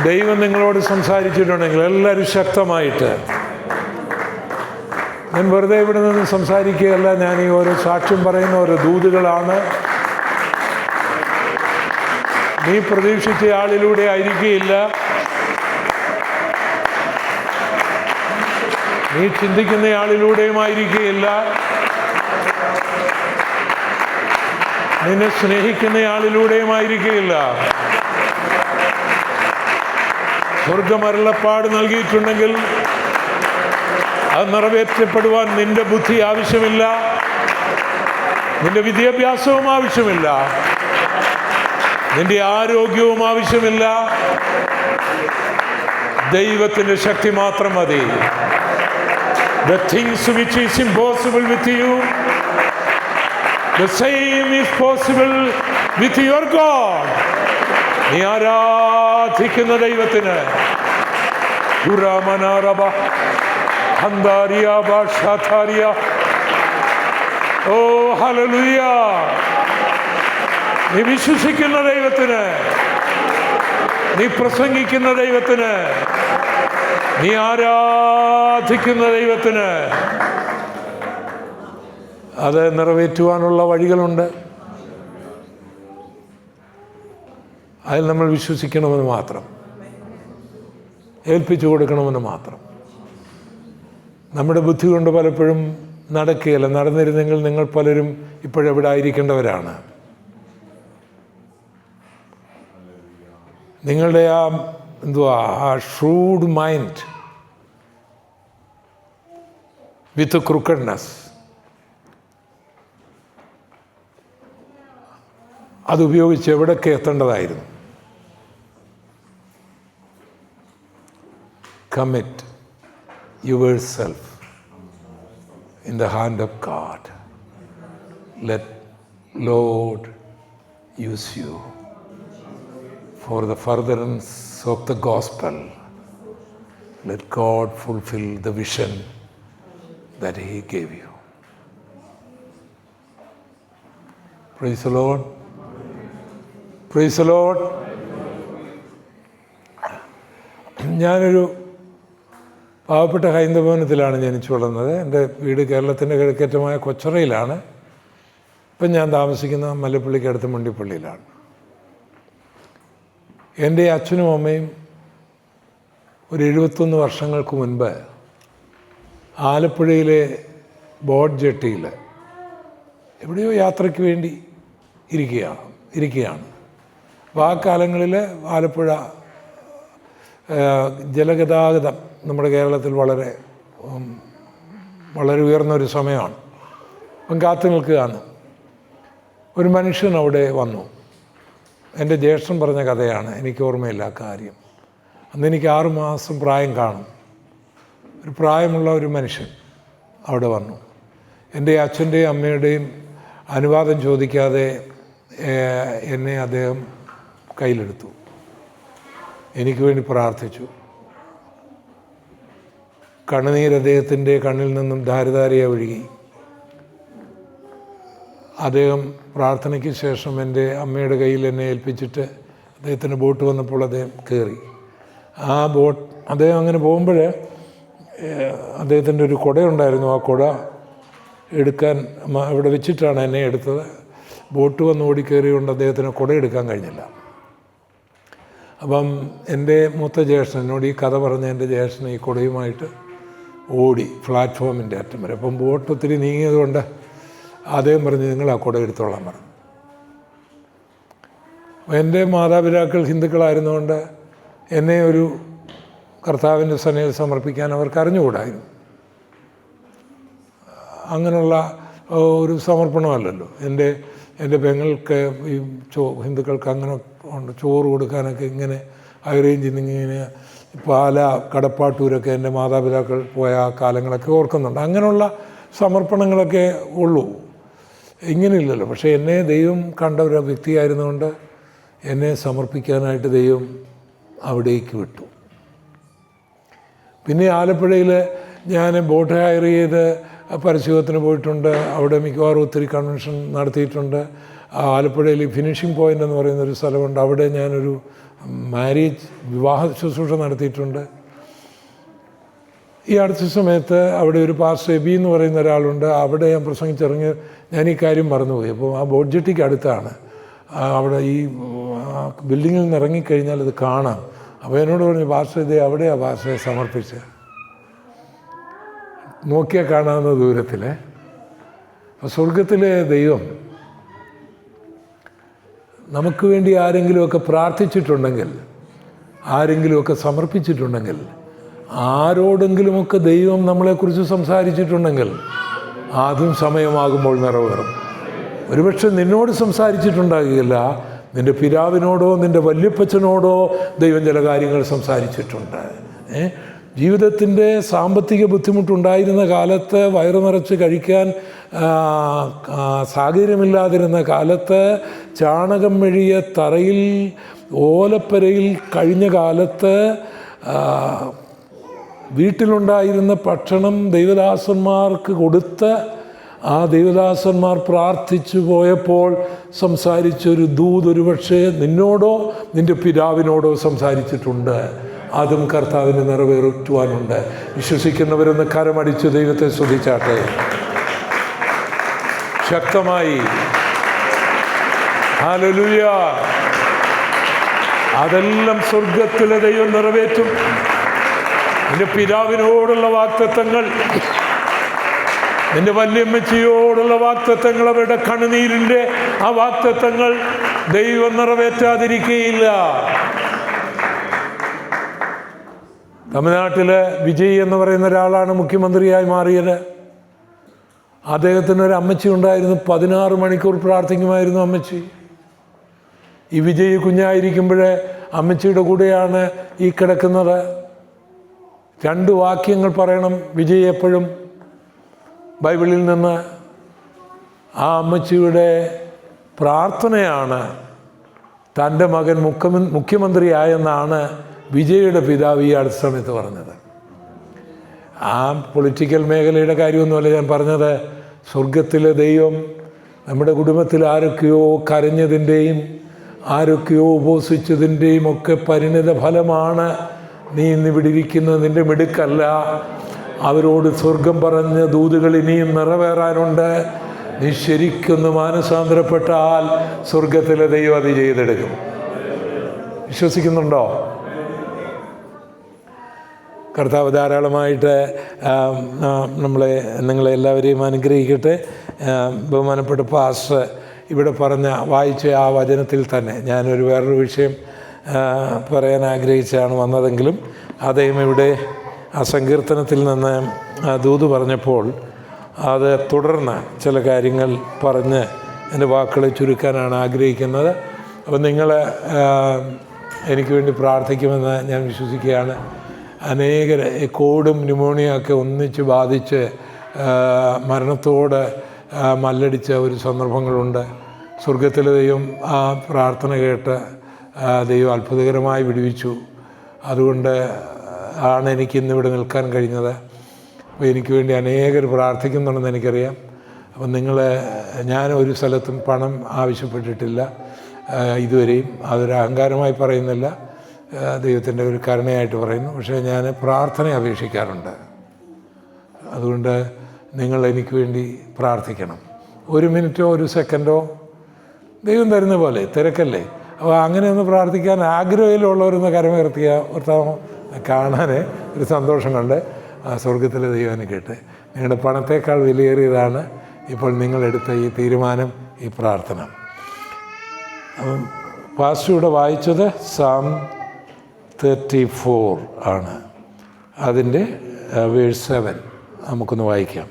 ദൈവം നിങ്ങളോട് സംസാരിച്ചിട്ടുണ്ടെങ്കിൽ എല്ലാവരും ശക്തമായിട്ട്, ഞാൻ വെറുതെ ഇവിടെ നിന്ന് സംസാരിക്കുകയല്ല, ഞാൻ ഈ ഓരോ സാക്ഷ്യം പറയുന്ന ഓരോ ദൂതുകളാണ്. നീ പ്രതീക്ഷിച്ച ആളിലൂടെ ആയിരിക്കുകയില്ല, നീ ചിന്തിക്കുന്ന ആളിലൂടെയും ആയിരിക്കുകയില്ല, നിന്നെ സ്നേഹിക്കുന്ന ആളിലൂടെയും ആയിരിക്കുകയില്ല. സ്വർഗമരുളപ്പാട് നൽകിയിട്ടുണ്ടെങ്കിൽ അത് നിറവേറ്റപ്പെടുവാൻ നിന്റെ ബുദ്ധി ആവശ്യമില്ല, നിന്റെ വിദ്യാഭ്യാസവും ആവശ്യമില്ല, നിന്റെ ആരോഗ്യവും ആവശ്യമില്ല. ദൈവത്തിൻ്റെ ശക്തി മാത്രം മതി. The things which is impossible with you, the same is possible with your God. നീ ആരാധിക്കുന്ന ദൈവത്തിന് ഓ ഹല്ലേലൂയ. നീ വിശ്വസിക്കുന്ന ദൈവത്തിന്, നീ പ്രസംഗിക്കുന്ന ദൈവത്തിന്, നീ ആരാധിക്കുന്ന ദൈവത്തിന് അത് നിറവേറ്റുവാനുള്ള വഴികളുണ്ട്. അതിൽ നമ്മൾ വിശ്വസിക്കണമെന്ന് മാത്രം, ഏൽപ്പിച്ചു കൊടുക്കണമെന്ന് മാത്രം. നമ്മുടെ ബുദ്ധി കൊണ്ട് പലപ്പോഴും നടക്കുകയില്ല. നടന്നിരുന്നെങ്കിൽ നിങ്ങൾ പലരും ഇപ്പോഴെവിടെ ആയിരിക്കേണ്ടവരാണ്. നിങ്ങളുടെ ആ ഷ്രൂഡ് മൈൻഡ് വിത്ത് ക്രൂക്കഡ്നെസ്, അതുപയോഗിച്ച് എവിടൊക്കെ എത്തേണ്ടതായിരുന്നു. Commit yourself in the hand of God. Let Lord use you for the furtherance of the gospel. Let God fulfill the vision that He gave you. Praise the Lord. Praise the Lord. ഞാനൊരു പാവപ്പെട്ട ഹൈന്ദവ ഭവനത്തിലാണ് ജനിച്ചു വളർന്നത്. എൻ്റെ വീട് കേരളത്തിൻ്റെ കിഴക്കേറ്റമായ കൊച്ചറയിലാണ്. ഇപ്പം ഞാൻ താമസിക്കുന്ന മല്ലപ്പള്ളിക്കടുത്ത് മുണ്ടിപ്പള്ളിയിലാണ്. എൻ്റെ അച്ഛനും അമ്മയും ഒരു 71 വർഷങ്ങൾക്ക് മുൻപ് ആലപ്പുഴയിലെ ബോട്ട് ജെട്ടിയിൽ എവിടെയോ യാത്രയ്ക്ക് വേണ്ടി ഇരിക്കുകയാണ്. അപ്പോൾ ആ കാലങ്ങളിൽ ആലപ്പുഴ ജലഗതാഗതം നമ്മുടെ കേരളത്തിൽ വളരെ ഉയർന്നൊരു സമയമാണ്. അപ്പം കാത്തു നിൽക്കുകയാണ്. ഒരു മനുഷ്യൻ അവിടെ വന്നു. എൻ്റെ ജ്യേഷ്ഠൻ പറഞ്ഞ കഥയാണ്, എനിക്ക് ഓർമ്മയില്ല ആ കാര്യം. അന്ന് എനിക്ക് 6 മാസം പ്രായം കാണും. ഒരു പ്രായമുള്ള ഒരു മനുഷ്യൻ അവിടെ വന്നു. എൻ്റെ അച്ഛൻ്റെയും അമ്മയുടെയും അനുവാദം ചോദിക്കാതെ എന്നെ അദ്ദേഹം കയ്യിലെടുത്തു. എനിക്ക് വേണ്ടി പ്രാർത്ഥിച്ചു. കണ്ണുനീര് അദ്ദേഹത്തിൻ്റെ കണ്ണിൽ നിന്നും ധാരധാരയായി ഒഴുകി. അദ്ദേഹം പ്രാർത്ഥനയ്ക്ക് ശേഷം എൻ്റെ അമ്മയുടെ കയ്യിൽ എന്നെ ഏൽപ്പിച്ചിട്ട് അദ്ദേഹത്തിൻ്റെ ബോട്ട് വന്നപ്പോൾ അദ്ദേഹം കയറി. ആ ബോട്ട് അദ്ദേഹം അങ്ങനെ പോകുമ്പോൾ അദ്ദേഹത്തിൻ്റെ ഒരു കുടയുണ്ടായിരുന്നു. ആ കുട എടുക്കാൻ ഇവിടെ വെച്ചിട്ടാണ് എന്നെ എടുത്തത്. ബോട്ട് വന്ന് ഓടിക്കയറിയുകൊണ്ട് അദ്ദേഹത്തിന് കുട എടുക്കാൻ കഴിഞ്ഞില്ല. അപ്പം എൻ്റെ മൂത്ത ജ്യേഷ്ഠൻ എന്നോട് ഈ കഥ പറഞ്ഞ എൻ്റെ ജ്യേഷ്ഠൻ ഈ കുടയുമായിട്ട് ഓടി പ്ലാറ്റ്ഫോമിൻ്റെ അറ്റം വരെ. അപ്പം ബോട്ട് ഒത്തിരി നീങ്ങിയതുകൊണ്ട് അദ്ദേഹം പറഞ്ഞ് നിങ്ങൾ ആ കുട എടുത്തോളാൻ പറഞ്ഞു. എൻ്റെ മാതാപിതാക്കൾ ഹിന്ദുക്കളായിരുന്നുകൊണ്ട് എന്നെ ഒരു കർത്താവിൻ്റെ സന്നിധിയിൽ സമർപ്പിക്കാൻ അവർക്ക് അറിഞ്ഞുകൂടായിരുന്നു. അങ്ങനെയുള്ള ഒരു സമർപ്പണമല്ലല്ലോ. എൻ്റെ പെങ്ങൾക്ക് ഈ ഹിന്ദുക്കൾക്ക് അങ്ങനെ ഉണ്ട്. ചോറ് കൊടുക്കാനൊക്കെ ഇങ്ങനെ അറേഞ്ച് ഇങ്ങനെ പാല കടപ്പാട്ടൂരൊക്കെ എൻ്റെ മാതാപിതാക്കൾ പോയ ആ കാലങ്ങളൊക്കെ ഓർക്കുന്നുണ്ട്. അങ്ങനെയുള്ള സമർപ്പണങ്ങളൊക്കെ ഉള്ളൂ, ഇങ്ങനെയില്ലല്ലോ. പക്ഷേ എന്നെ ദൈവം കണ്ട ഒരു വ്യക്തിയായിരുന്നുകൊണ്ട് എന്നെ സമർപ്പിക്കാനായിട്ട് ദൈവം അവിടേക്ക് വിട്ടു. പിന്നെ ആലപ്പുഴയിൽ ഞാൻ ബോട്ട് ഹയർ ചെയ്ത് പരിശീലനത്തിന് പോയിട്ടുണ്ട്. അവിടെ മിക്കവാറും ഒത്തിരി കൺവെൻഷൻ നടത്തിയിട്ടുണ്ട്. ആലപ്പുഴയിൽ ഫിനിഷിംഗ് പോയിൻ്റ് എന്ന് പറയുന്നൊരു സ്ഥലമുണ്ട്. അവിടെ ഞാനൊരു വിവാഹ ശുശ്രൂഷ നടത്തിയിട്ടുണ്ട്. ഈ അടുത്ത സമയത്ത് അവിടെ ഒരു പാസ്റ്റർ എബി എന്ന് പറയുന്ന ഒരാളുണ്ട്. അവിടെ ഞാൻ പ്രസംഗിച്ചിറങ്ങി ഞാൻ ഈ കാര്യം മറന്നുപോയി. അപ്പോൾ ആ ബോട്ട് ജെട്ടിക്ക് അടുത്താണ്. അവിടെ ഈ ബിൽഡിങ്ങിൽ നിന്ന് ഇറങ്ങിക്കഴിഞ്ഞാൽ അത് കാണാം. അപ്പോൾ എന്നോട് പറഞ്ഞു, പാസ്റ്റർ ഇതേ അവിടെയാണ് പാസ്റ്ററെ സമർപ്പിച്ച്. നോക്കിയാൽ കാണാവുന്ന ദൂരത്തിൽ. സ്വർഗത്തിലെ ദൈവം നമുക്ക് വേണ്ടി ആരെങ്കിലുമൊക്കെ പ്രാർത്ഥിച്ചിട്ടുണ്ടെങ്കിൽ, ആരെങ്കിലുമൊക്കെ സമർപ്പിച്ചിട്ടുണ്ടെങ്കിൽ, ആരോടെങ്കിലുമൊക്കെ ദൈവം നമ്മളെക്കുറിച്ച് സംസാരിച്ചിട്ടുണ്ടെങ്കിൽ അതും സമയമാകുമ്പോൾ നിറവേറും. ഒരുപക്ഷെ നിന്നോട് സംസാരിച്ചിട്ടുണ്ടാകില്ല, നിൻ്റെ പിതാവിനോടോ നിൻ്റെ വല്യപ്പച്ചനോടോ ദൈവം ചില കാര്യങ്ങൾ സംസാരിച്ചിട്ടുണ്ട്. ജീവിതത്തിൻ്റെ സാമ്പത്തിക ബുദ്ധിമുട്ടുണ്ടായിരുന്ന കാലത്ത്, വയറു നിറച്ച് കഴിക്കാൻ സാഹചര്യമില്ലാതിരുന്ന കാലത്ത്, ചാണകം മെഴിയ തറയിൽ ഓലപ്പരയിൽ കഴിഞ്ഞ കാലത്ത് വീട്ടിലുണ്ടായിരുന്ന ഭക്ഷണം ദൈവദാസന്മാർക്ക് കൊടുത്ത് ആ ദൈവദാസന്മാർ പ്രാർത്ഥിച്ചു പോയപ്പോൾ സംസാരിച്ചൊരു ദൂത് ഒരുപക്ഷെ നിന്നോടോ നിൻ്റെ പിതാവിനോടോ സംസാരിച്ചിട്ടുണ്ട്. അതും കർത്താവിന് നിറവേറുവാനുണ്ട്. വിശ്വസിക്കുന്നവരൊന്ന് കരമടിച്ച് ദൈവത്തെ സ്തുതിച്ചാട്ടെ ശക്തമായി. ഹല്ലേലൂയ. അതെല്ലാം സ്വർഗത്തിലെ ദൈവം നിറവേറ്റും. നിന്റെ പിതാവിനോടുള്ള വാഗ്ദത്തങ്ങൾ, നിന്റെ വല്യമ്മച്ചിയോടുള്ള വാഗ്ദത്തങ്ങൾ, അവരുടെ കണ്ണുനീരിൻ്റെ ആ വാഗ്ദത്തങ്ങൾ ദൈവം നിറവേറ്റാതിരിക്കുകയില്ല. തമിഴ്നാട്ടിൽ വിജയ് എന്ന് പറയുന്ന ഒരാളാണ് മുഖ്യമന്ത്രിയായി മാറിയത്. അദ്ദേഹത്തിനൊരു അമ്മച്ചി ഉണ്ടായിരുന്നു. 16 മണിക്കൂർ പ്രാർത്ഥിക്കുമായിരുന്നു അമ്മച്ചി. ഈ വിജയ് കുഞ്ഞായിരിക്കുമ്പോൾ അമ്മച്ചിയുടെ കൂടെയാണ് ഈ കിടക്കുന്നത്. 2 വാക്യങ്ങൾ പറയണം വിജയ് എപ്പോഴും ബൈബിളിൽ നിന്ന്. ആ അമ്മച്ചിയുടെ പ്രാർത്ഥനയാണ് തൻ്റെ മകൻ മുഖ്യമന്ത്രിയായെന്നാണ് വിജയുടെ പിതാവ് ഈ അടുത്ത സമയത്ത് പറഞ്ഞത്. ആ പൊളിറ്റിക്കൽ മേഖലയുടെ കാര്യമൊന്നുമല്ല ഞാൻ പറഞ്ഞത്. സ്വർഗത്തിലെ ദൈവം നമ്മുടെ കുടുംബത്തിൽ ആരൊക്കെയോ കരഞ്ഞതിൻ്റെയും ആരൊക്കെയോ ഉപവസിച്ചതിൻ്റെയും ഒക്കെ പരിണിത ഫലമാണ് നീ ഇന്നിവിടെ ഇരിക്കുന്നത്. നിൻ്റെ മിടുക്കല്ല. അവരോട് സ്വർഗം പറഞ്ഞ ദൂതുകൾ ഇനിയും നിറവേറാനുണ്ട്. നീ ശരിക്കൊന്ന് മാനസാന്തരപ്പെട്ടാൽ സ്വർഗത്തിലെ ദൈവം അത് ചെയ്തെടുക്കും. വിശ്വസിക്കുന്നുണ്ടോ? കർത്താവ് ധാരാളമായിട്ട് നിങ്ങളെ എല്ലാവരെയും അനുഗ്രഹിക്കട്ടെ. ബഹുമാനപ്പെട്ട പാസ്റ്റർ ഇവിടെ വായിച്ച ആ വചനത്തിൽ തന്നെ ഞാനൊരു വേറൊരു വിഷയം പറയാൻ ആഗ്രഹിച്ചാണ് വന്നതെങ്കിലും അദ്ദേഹം ഇവിടെ ആ സങ്കീർത്തനത്തിൽ നിന്ന് ദൂത് പറഞ്ഞപ്പോൾ അത് തുടർന്ന് ചില കാര്യങ്ങൾ പറഞ്ഞ് എൻ്റെ വാക്കുകളെ ചുരുക്കാനാണ് ആഗ്രഹിക്കുന്നത്. അപ്പോൾ നിങ്ങൾ എനിക്ക് വേണ്ടി പ്രാർത്ഥിക്കുമെന്ന് ഞാൻ വിശ്വസിക്കുകയാണ്. അനേകർ കോവിഡും ന്യൂമോണിയൊക്കെ ഒന്നിച്ച് ബാധിച്ച് മരണത്തോട് മല്ലടിച്ച ഒരു സന്ദർഭങ്ങളുണ്ട്. സ്വർഗത്തിലെ ദൈവം ആ പ്രാർത്ഥന കേട്ട് ദൈവം അത്ഭുതകരമായി വിടുവിച്ചു. അതുകൊണ്ട് ആണ് എനിക്കിന്നിവിടെ നിൽക്കാൻ കഴിഞ്ഞത്. അപ്പോൾ എനിക്ക് വേണ്ടി അനേകർ പ്രാർത്ഥിക്കുന്നുണ്ടെന്ന് എനിക്കറിയാം. അപ്പം ഞാൻ ഒരു സ്ഥലത്തും പണം ആവശ്യപ്പെട്ടിട്ടില്ല. ഇതുവരെയും. അതൊരു അഹങ്കാരമായി പറയുന്നില്ല, ദൈവത്തിൻ്റെ ഒരു കരുണയായിട്ട് പറയുന്നു. പക്ഷേ ഞാൻ പ്രാർത്ഥന അപേക്ഷിക്കാറുണ്ട്. അതുകൊണ്ട് നിങ്ങൾ എനിക്ക് വേണ്ടി പ്രാർത്ഥിക്കണം. 1 മിനിറ്റോ 1 സെക്കൻഡോ ദൈവം തരുന്ന പോലെ, തിരക്കല്ലേ. അപ്പോൾ അങ്ങനെ ഒന്ന് പ്രാർത്ഥിക്കാൻ ആഗ്രഹമുള്ളവരൊന്ന് കരമുയർത്തിയ കാണാൻ ഒരു സന്തോഷം കൊണ്ട് സ്വർഗത്തിലെ ദൈവം കേട്ട്. നിങ്ങളുടെ പണത്തേക്കാൾ വിലയേറിയതാണ് ഇപ്പോൾ നിങ്ങളെടുത്ത ഈ തീരുമാനം, ഈ പ്രാർത്ഥന. അപ്പം പാസ്റ്റർ വായിച്ചത് Psalm 34 ആണ്. അതിൻ്റെ വേഴ്സ് 7 നമുക്കൊന്ന് വായിക്കാം.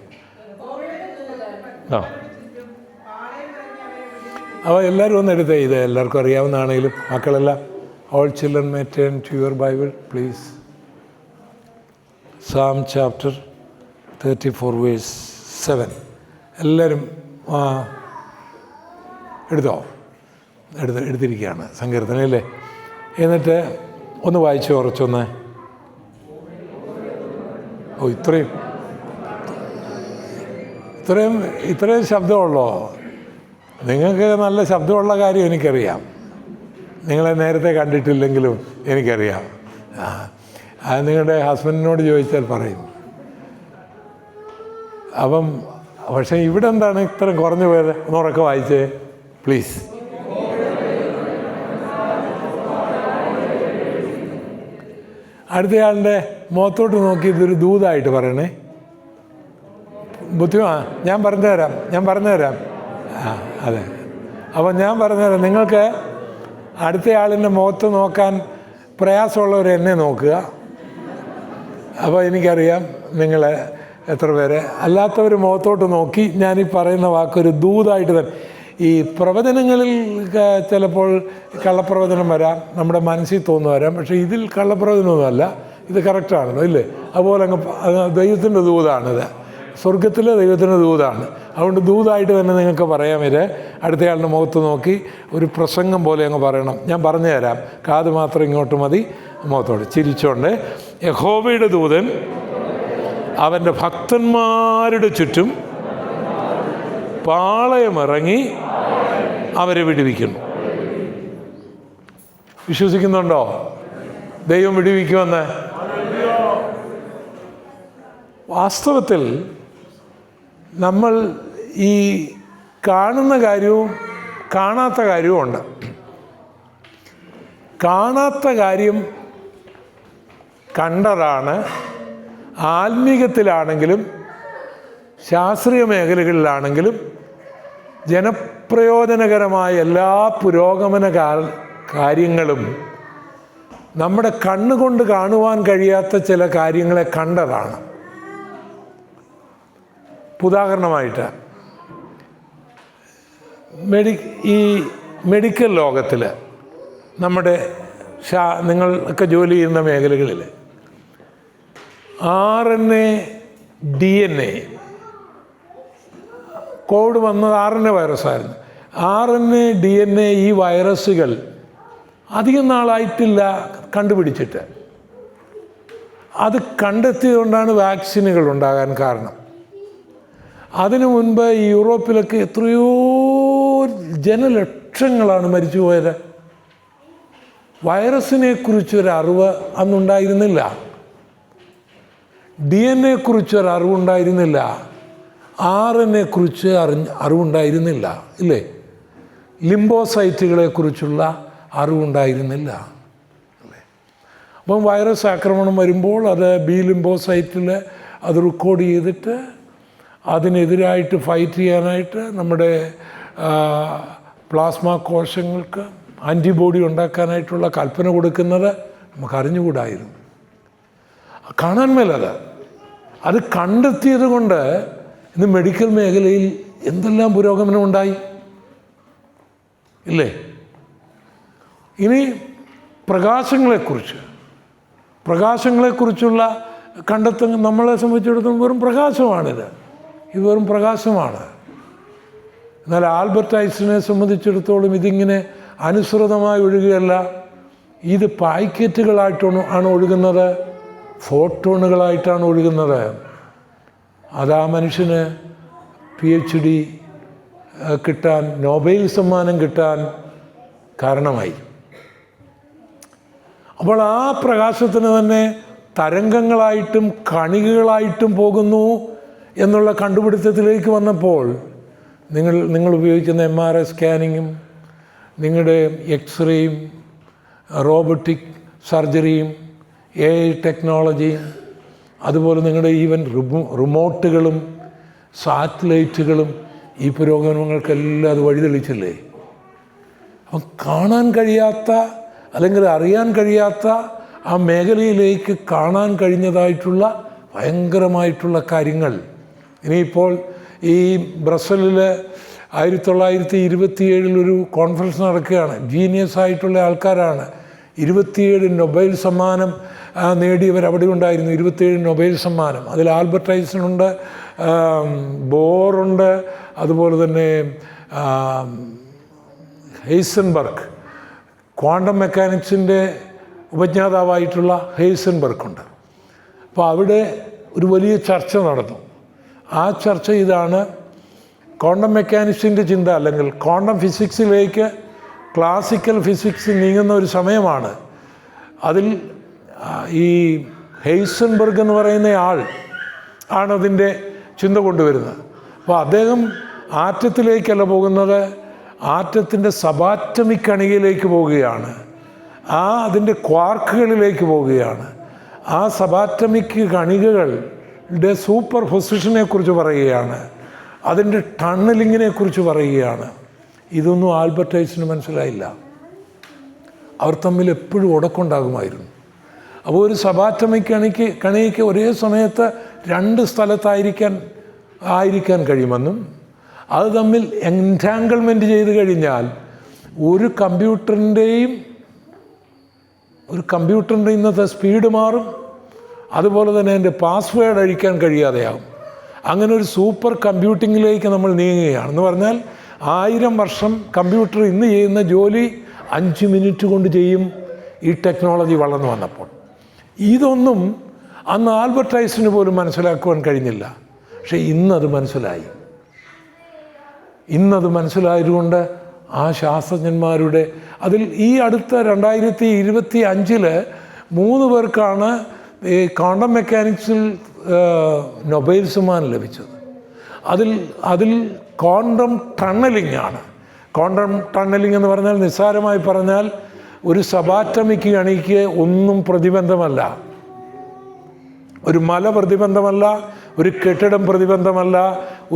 അപ്പോൾ എല്ലാവരും ഒന്ന് എടുത്തേ. ഇത് എല്ലാവർക്കും അറിയാവുന്നതാണെങ്കിലും മക്കളെല്ലാം, all children may turn to your Bible please. Psalm chapter 34 verse 7. എല്ലാവരും എടുത്തിരിക്കുകയാണ് സങ്കീർത്തനല്ലേ. എന്നിട്ട് ഒന്ന് വായിച്ച് ഉറച്ചൊന്ന്. ഇത്രയും ശബ്ദമുള്ളോ? നിങ്ങൾക്ക് നല്ല ശബ്ദമുള്ള കാര്യം എനിക്കറിയാം. നിങ്ങളെ നേരത്തെ കണ്ടിട്ടില്ലെങ്കിലും എനിക്കറിയാം. അത് നിങ്ങളുടെ ഹസ്ബൻഡിനോട് ചോദിച്ചാൽ പറയും. അപ്പം പക്ഷേ ഇവിടെ എന്താണ് ഇത്ര കുറഞ്ഞു പോയത്? ഒന്ന് ഉറക്കെ വായിച്ചേ പ്ലീസ്. അടുത്തയാളുടെ മുഖത്തോട്ട് നോക്കി ഇതൊരു ദൂതായിട്ട് പറയണേ. ഞാൻ പറഞ്ഞു തരാം. അതെ, അപ്പം ഞാൻ പറഞ്ഞുതരാം. നിങ്ങൾക്ക് അടുത്തയാളിൻ്റെ മുഖത്ത് നോക്കാൻ പ്രയാസമുള്ളവർ എന്നെ നോക്കുക. അപ്പോൾ എനിക്കറിയാം നിങ്ങൾ എത്ര പേര്. അല്ലാത്തവർ മുഖത്തോട്ട് നോക്കി ഞാനീ പറയുന്ന വാക്കൊരു ദൂതായിട്ട് തന്നെ. ഈ പ്രവചനങ്ങളിൽ ചിലപ്പോൾ കള്ളപ്രവചനം വരാം, നമ്മുടെ മനസ്സിൽ തോന്നു വരാം. പക്ഷേ ഇതിൽ കള്ളപ്രവചനമൊന്നുമല്ല, ഇത് കറക്റ്റാണല്ലോ ഇല്ലേ? അതുപോലെ അങ്ങ് ദൈവത്തിൻ്റെ ദൂതാണിത്, സ്വർഗത്തിലെ ദൈവത്തിൻ്റെ ദൂതാണ്. അതുകൊണ്ട് ദൂതായിട്ട് തന്നെ നിങ്ങൾക്ക് പറയാൻ വരെ അടുത്തയാളുടെ മുഖത്ത് നോക്കി ഒരു പ്രസംഗം പോലെ അങ്ങ് പറയണം. ഞാൻ പറഞ്ഞു തരാം, കാത് മാത്രം ഇങ്ങോട്ട് മതി, മുഖത്തോട് ചിരിച്ചോണ്ട്. യഹോവയുടെ ദൂതൻ അവൻ്റെ ഭക്തന്മാരുടെ ചുറ്റും പാളയമിറങ്ങി അവരെ വിടുവിക്കുന്നു. വിശ്വസിക്കുന്നുണ്ടോ ദൈവം വിടുവിക്കുമെന്ന്? വാസ്തവത്തിൽ നമ്മൾ ഈ കാണുന്ന കാര്യവും കാണാത്ത കാര്യവും ഉണ്ട്. കാണാത്ത കാര്യം കണ്ടതാണ് ആത്മീകത്തിലാണെങ്കിലും ശാസ്ത്രീയ മേഖലകളിലാണെങ്കിലും ജനപ്രയോജനകരമായ എല്ലാ പുരോഗമന കാര്യങ്ങളും നമ്മുടെ കണ്ണുകൊണ്ട് കാണുവാൻ കഴിയാത്ത ചില കാര്യങ്ങളെ കണ്ടതാണ്. ഉദാഹരണമായിട്ട് ഈ മെഡിക്കൽ ലോകത്തിൽ നമ്മുടെ നിങ്ങളൊക്കെ ജോലി ചെയ്യുന്ന മേഖലകളിൽ RNA DNA കോവിഡ് വന്നത് RNA വൈറസായിരുന്നു. RNA DNA ഈ വൈറസുകൾ അധികം നാളായിട്ടില്ല കണ്ടുപിടിച്ചിട്ട്. അത് കണ്ടെത്തിയതുകൊണ്ടാണ് വാക്സിനുകൾ ഉണ്ടാകാൻ കാരണം. അതിനു മുൻപ് യൂറോപ്പിലൊക്കെ എത്രയോ ജനലക്ഷങ്ങളാണ് മരിച്ചുപോയത്. വൈറസിനെക്കുറിച്ചൊരു അറിവ് അന്നുണ്ടായിരുന്നില്ല, DNA കുറിച്ചൊരു അറിവുണ്ടായിരുന്നില്ല, RNA കുറിച്ച് അറിവുണ്ടായിരുന്നില്ല, ഇല്ലേ? ലിംബോസൈറ്റുകളെ കുറിച്ചുള്ള അറിവുണ്ടായിരുന്നില്ല, അല്ലേ? അപ്പം വൈറസ് ആക്രമണം വരുമ്പോൾ അത് ബി ലിംബോസൈറ്റിൽ അത് റെക്കോർഡ് ചെയ്തിട്ട് അതിനെതിരായിട്ട് ഫൈറ്റ് ചെയ്യാനായിട്ട് നമ്മുടെ പ്ലാസ്മ കോശങ്ങൾക്ക് ആൻറ്റിബോഡി ഉണ്ടാക്കാനായിട്ടുള്ള കൽപ്പന കൊടുക്കുന്നത് നമുക്കറിഞ്ഞുകൂടായിരുന്നു. കാണാൻ മേലത്. അത് കണ്ടെത്തിയത് കൊണ്ട് ഇന്ന് മെഡിക്കൽ മേഖലയിൽ എന്തെല്ലാം പുരോഗമനം ഉണ്ടായി, ഇല്ലേ? ഇനി പ്രകാശങ്ങളെക്കുറിച്ചുള്ള കണ്ടെത്തൽ നമ്മളെ സംബന്ധിച്ചിടത്തോളം വെറും പ്രകാശമാണിത്. ഇത് വെറും പ്രകാശമാണ്. എന്നാൽ ആൽബർട്ട് ഐൻസ്റ്റീനെ സംബന്ധിച്ചിടത്തോളം ഇതിങ്ങനെ അനുസൃതമായി ഒഴുകുകയല്ല. ഇത് പായ്ക്കറ്റുകളായിട്ടാണ് ഒഴുകുന്നത്, ഫോട്ടോണുകളായിട്ടാണ് ഒഴുകുന്നത്. അതാ മനുഷ്യന് PhD കിട്ടാൻ, നൊബേൽ സമ്മാനം കിട്ടാൻ കാരണമായി. അപ്പോൾ ആ പ്രകാശത്തിന് തന്നെ തരംഗങ്ങളായിട്ടും കണികകളായിട്ടും പോകുന്നു എന്നുള്ള കണ്ടുപിടുത്തത്തിലേക്ക് വന്നപ്പോൾ നിങ്ങൾ ഉപയോഗിക്കുന്ന MRI സ്കാനിങ്ങും നിങ്ങളുടെ എക്സ്റേയും റോബോട്ടിക് സർജറിയും AI ടെക്നോളജിയും അതുപോലെ നിങ്ങളുടെ ഈവൻ റിമോട്ടുകളും സാറ്റലൈറ്റുകളും ഈ പുരോഗമനങ്ങൾക്കെല്ലാം അത് വഴിതെളിച്ചില്ലേ? അപ്പം കാണാൻ കഴിയാത്ത അല്ലെങ്കിൽ അറിയാൻ കഴിയാത്ത ആ മേഖലയിലേക്ക് കാണാൻ കഴിഞ്ഞതായിട്ടുള്ള ഭയങ്കരമായിട്ടുള്ള കാര്യങ്ങൾ ഇനിയിപ്പോൾ ഈ ബ്രസലിൽ 1927 ഒരു കോൺഫറൻസ് നടക്കുകയാണ്. ജീനിയസ് ആയിട്ടുള്ള ആൾക്കാരാണ്. 27 നൊബേൽ സമ്മാനം നേടിയവർ അവിടെ ഉണ്ടായിരുന്നു. 27 നൊബേൽ സമ്മാനം. അതിൽ ആൽബർട്ട് ഐൻസ്റ്റൈൻ ഉണ്ട്, ബോറുണ്ട്, അതുപോലെ തന്നെ ഹെയ്സൻബർഗ്, ക്വാണ്ടം മെക്കാനിക്സിൻ്റെ ഉപജ്ഞാതാവായിട്ടുള്ള ഹെയ്സൻബർഗ് ഉണ്ട്. അപ്പോൾ അവിടെ ഒരു വലിയ ചർച്ച നടന്നു. ആ ചർച്ച ഇതാണ്: ക്വാണ്ടം മെക്കാനിക്സിൻ്റെ ചിന്ത അല്ലെങ്കിൽ ക്വാണ്ടം ഫിസിക്സിലേക്ക് ക്ലാസിക്കൽ ഫിസിക്സ് നീങ്ങുന്ന ഒരു സമയമാണ്. അതിൽ ഈ ഹെയ്സൻബർഗ് എന്ന് പറയുന്ന ആൾ ആണതിൻ്റെ ചിന്ത കൊണ്ടുവരുന്നത്. അപ്പോൾ അദ്ദേഹം ആറ്റത്തിലേക്കല്ല പോകുന്നത്, ആറ്റത്തിൻ്റെ സബാറ്റമിക് കണികയിലേക്ക് പോവുകയാണ്. അതിൻ്റെ ക്വാർക്കുകളിലേക്ക് പോവുകയാണ്. ആ സബാറ്റമിക് കണികകളുടെ സൂപ്പർ പൊസിഷനെ കുറിച്ച് പറയുകയാണ്, അതിൻ്റെ ടണ്ണലിങ്ങിനെ കുറിച്ച് പറയുകയാണ്. ഇതൊന്നും ആൽബർട്ട് ഐൻസ്റ്റൈന് മനസ്സിലായില്ല. അവർ തമ്മിൽ എപ്പോഴും ഉടക്കുണ്ടാകുമായിരുന്നു. അപ്പോൾ ഒരു സബാറ്റമിക് കണിക്ക് ഒരേ സമയത്ത് 2 സ്ഥലത്തായിരിക്കാൻ കഴിയുമെന്നും അത് തമ്മിൽ എൻറ്റാങ്കിൾമെൻറ്റ് ചെയ്ത് കഴിഞ്ഞാൽ ഒരു കമ്പ്യൂട്ടറിൻ്റെ ഇന്നത്തെ സ്പീഡ് മാറും, അതുപോലെ തന്നെ അതിൻ്റെ പാസ്വേഡ് അഴിക്കാൻ കഴിയാതെയാകും. അങ്ങനെ ഒരു സൂപ്പർ കമ്പ്യൂട്ടിങ്ങിലേക്ക് നമ്മൾ നീങ്ങുകയാണ്. എന്ന് പറഞ്ഞാൽ 1000 വർഷം കമ്പ്യൂട്ടർ ഇന്ന് ചെയ്യുന്ന ജോലി 5 മിനിറ്റ് കൊണ്ട് ചെയ്യും ഈ ടെക്നോളജി വളർന്നു വന്നപ്പോൾ. ഇതൊന്നും അന്ന് ആൽബർട്ട് ഐൻസ്റ്റൈന് പോലും മനസ്സിലാക്കുവാൻ കഴിഞ്ഞില്ല. പക്ഷേ ഇന്നത് മനസ്സിലായതുകൊണ്ട് ആ ശാസ്ത്രജ്ഞന്മാരുടെ അതിൽ ഈ അടുത്ത 2025 3 പേർക്കാണ് ഈ ക്വാണ്ടം മെക്കാനിക്സിൽ നൊബേൽ സമ്മാനം ലഭിച്ചത്. അതിൽ ക്വാണ്ടം ടണ്ണലിംഗ് ആണ്. ക്വാണ്ടം ടണ്ണലിംഗ് എന്ന് പറഞ്ഞാൽ നിസ്സാരമായി പറഞ്ഞാൽ ഒരു സബാറ്റമിക് കണിക്ക് ഒന്നും പ്രതിബന്ധമല്ല. ഒരു മല പ്രതിബന്ധമല്ല, ഒരു കെട്ടിടം പ്രതിബന്ധമല്ല,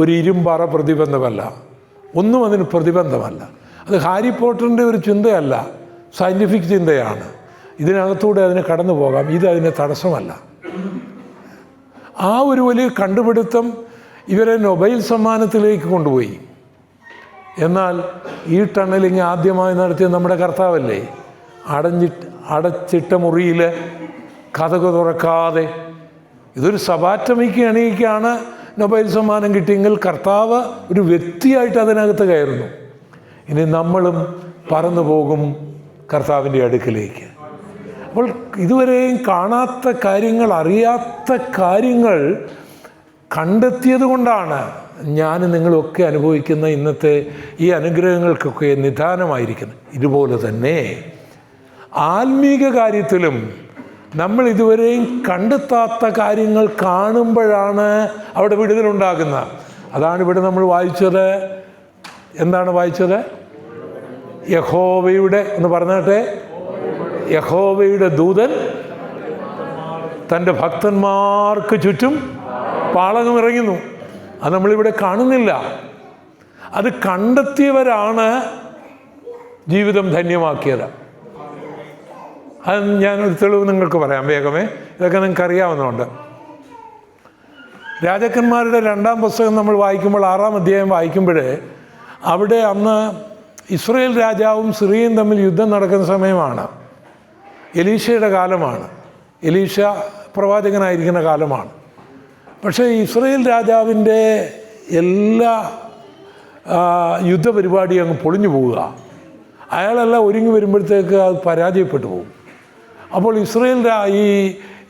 ഒരു ഇരുമ്പാറ പ്രതിബന്ധമല്ല, ഒന്നും അതിന് പ്രതിബന്ധമല്ല. അത് ഹാരി പോട്ടറിൻ്റെ ഒരു ചിന്തയല്ല, സയൻറ്റിഫിക് ചിന്തയാണ്. ഇതിനകത്തൂടെ അതിന് കടന്നു പോകാം, ഇത് അതിന് തടസ്സമല്ല. ആ ഒരു വലിയ കണ്ടുപിടുത്തം ഇവരെ നൊബേൽ സമ്മാനത്തിലേക്ക് കൊണ്ടുപോയി. എന്നാൽ ഈ ടണലിങ് ആദ്യമായി നടത്തിയ നമ്മുടെ കർത്താവല്ലേ? അടച്ചിട്ട മുറിയിൽ കതക് തുറക്കാതെ, ഇതൊരു സബാറ്റമിക് കണിക്കാണ് നൊബേൽ സമ്മാനം കിട്ടിയെങ്കിൽ കർത്താവ് ഒരു വ്യക്തിയായിട്ട് അതിനകത്ത് കയറുന്നു. ഇനി നമ്മളും പറന്നു പോകും കർത്താവിൻ്റെ അടുക്കിലേക്ക്. അപ്പോൾ ഇതുവരെയും കാണാത്ത കാര്യങ്ങൾ, അറിയാത്ത കാര്യങ്ങൾ കണ്ടെത്തിയത് കൊണ്ടാണ് ഞാൻ നിങ്ങളൊക്കെ അനുഭവിക്കുന്ന ഇന്നത്തെ ഈ അനുഗ്രഹങ്ങൾക്കൊക്കെ നിദാനമായിരിക്കുന്നത്. ഇതുപോലെ തന്നെ ആത്മീക കാര്യത്തിലും നമ്മൾ ഇതുവരെയും കണ്ടെത്താത്ത കാര്യങ്ങൾ കാണുമ്പോഴാണ് അവിടെ വിടുതലുണ്ടാകുന്നത്. അതാണ് ഇവിടെ നമ്മൾ വായിച്ചത്. എന്താണ് വായിച്ചത്? യഹോവയുടെ എന്ന് പറഞ്ഞാട്ടെ, യഹോവയുടെ ദൂതൻ തൻ്റെ ഭക്തന്മാർക്ക് ചുറ്റും പാളകം ഇറങ്ങുന്നു. അത് നമ്മളിവിടെ കാണുന്നില്ല. അത് കണ്ടെത്തിയവരാണ് ജീവിതം ധന്യമാക്കിയത്. അത് ഞാനൊരു തെളിവ് നിങ്ങൾക്ക് പറയാം വേഗമേ. ഇതൊക്കെ നിങ്ങൾക്ക് അറിയാവുന്നതുകൊണ്ട്. രാജാക്കന്മാരുടെ 2-ാം പുസ്തകം നമ്മൾ വായിക്കുമ്പോൾ 6-ാം അധ്യായം വായിക്കുമ്പോൾ അവിടെ അന്ന് ഇസ്രായേൽ രാജാവും സിറിയയും തമ്മിൽ യുദ്ധം നടക്കുന്ന സമയമാണ്. എലീശയുടെ കാലമാണ്. എലീശ പ്രവാചകനായിരിക്കുന്ന കാലമാണ്. പക്ഷേ ഇസ്രായേൽ രാജാവിൻ്റെ എല്ലാ യുദ്ധപരിപാടിയും അങ്ങ് പൊളിഞ്ഞു പോവുക. അയാളെല്ലാം ഒരുങ്ങി വരുമ്പോഴത്തേക്ക് അത് പരാജയപ്പെട്ടു പോകും. അപ്പോൾ ഇസ്രായേൽ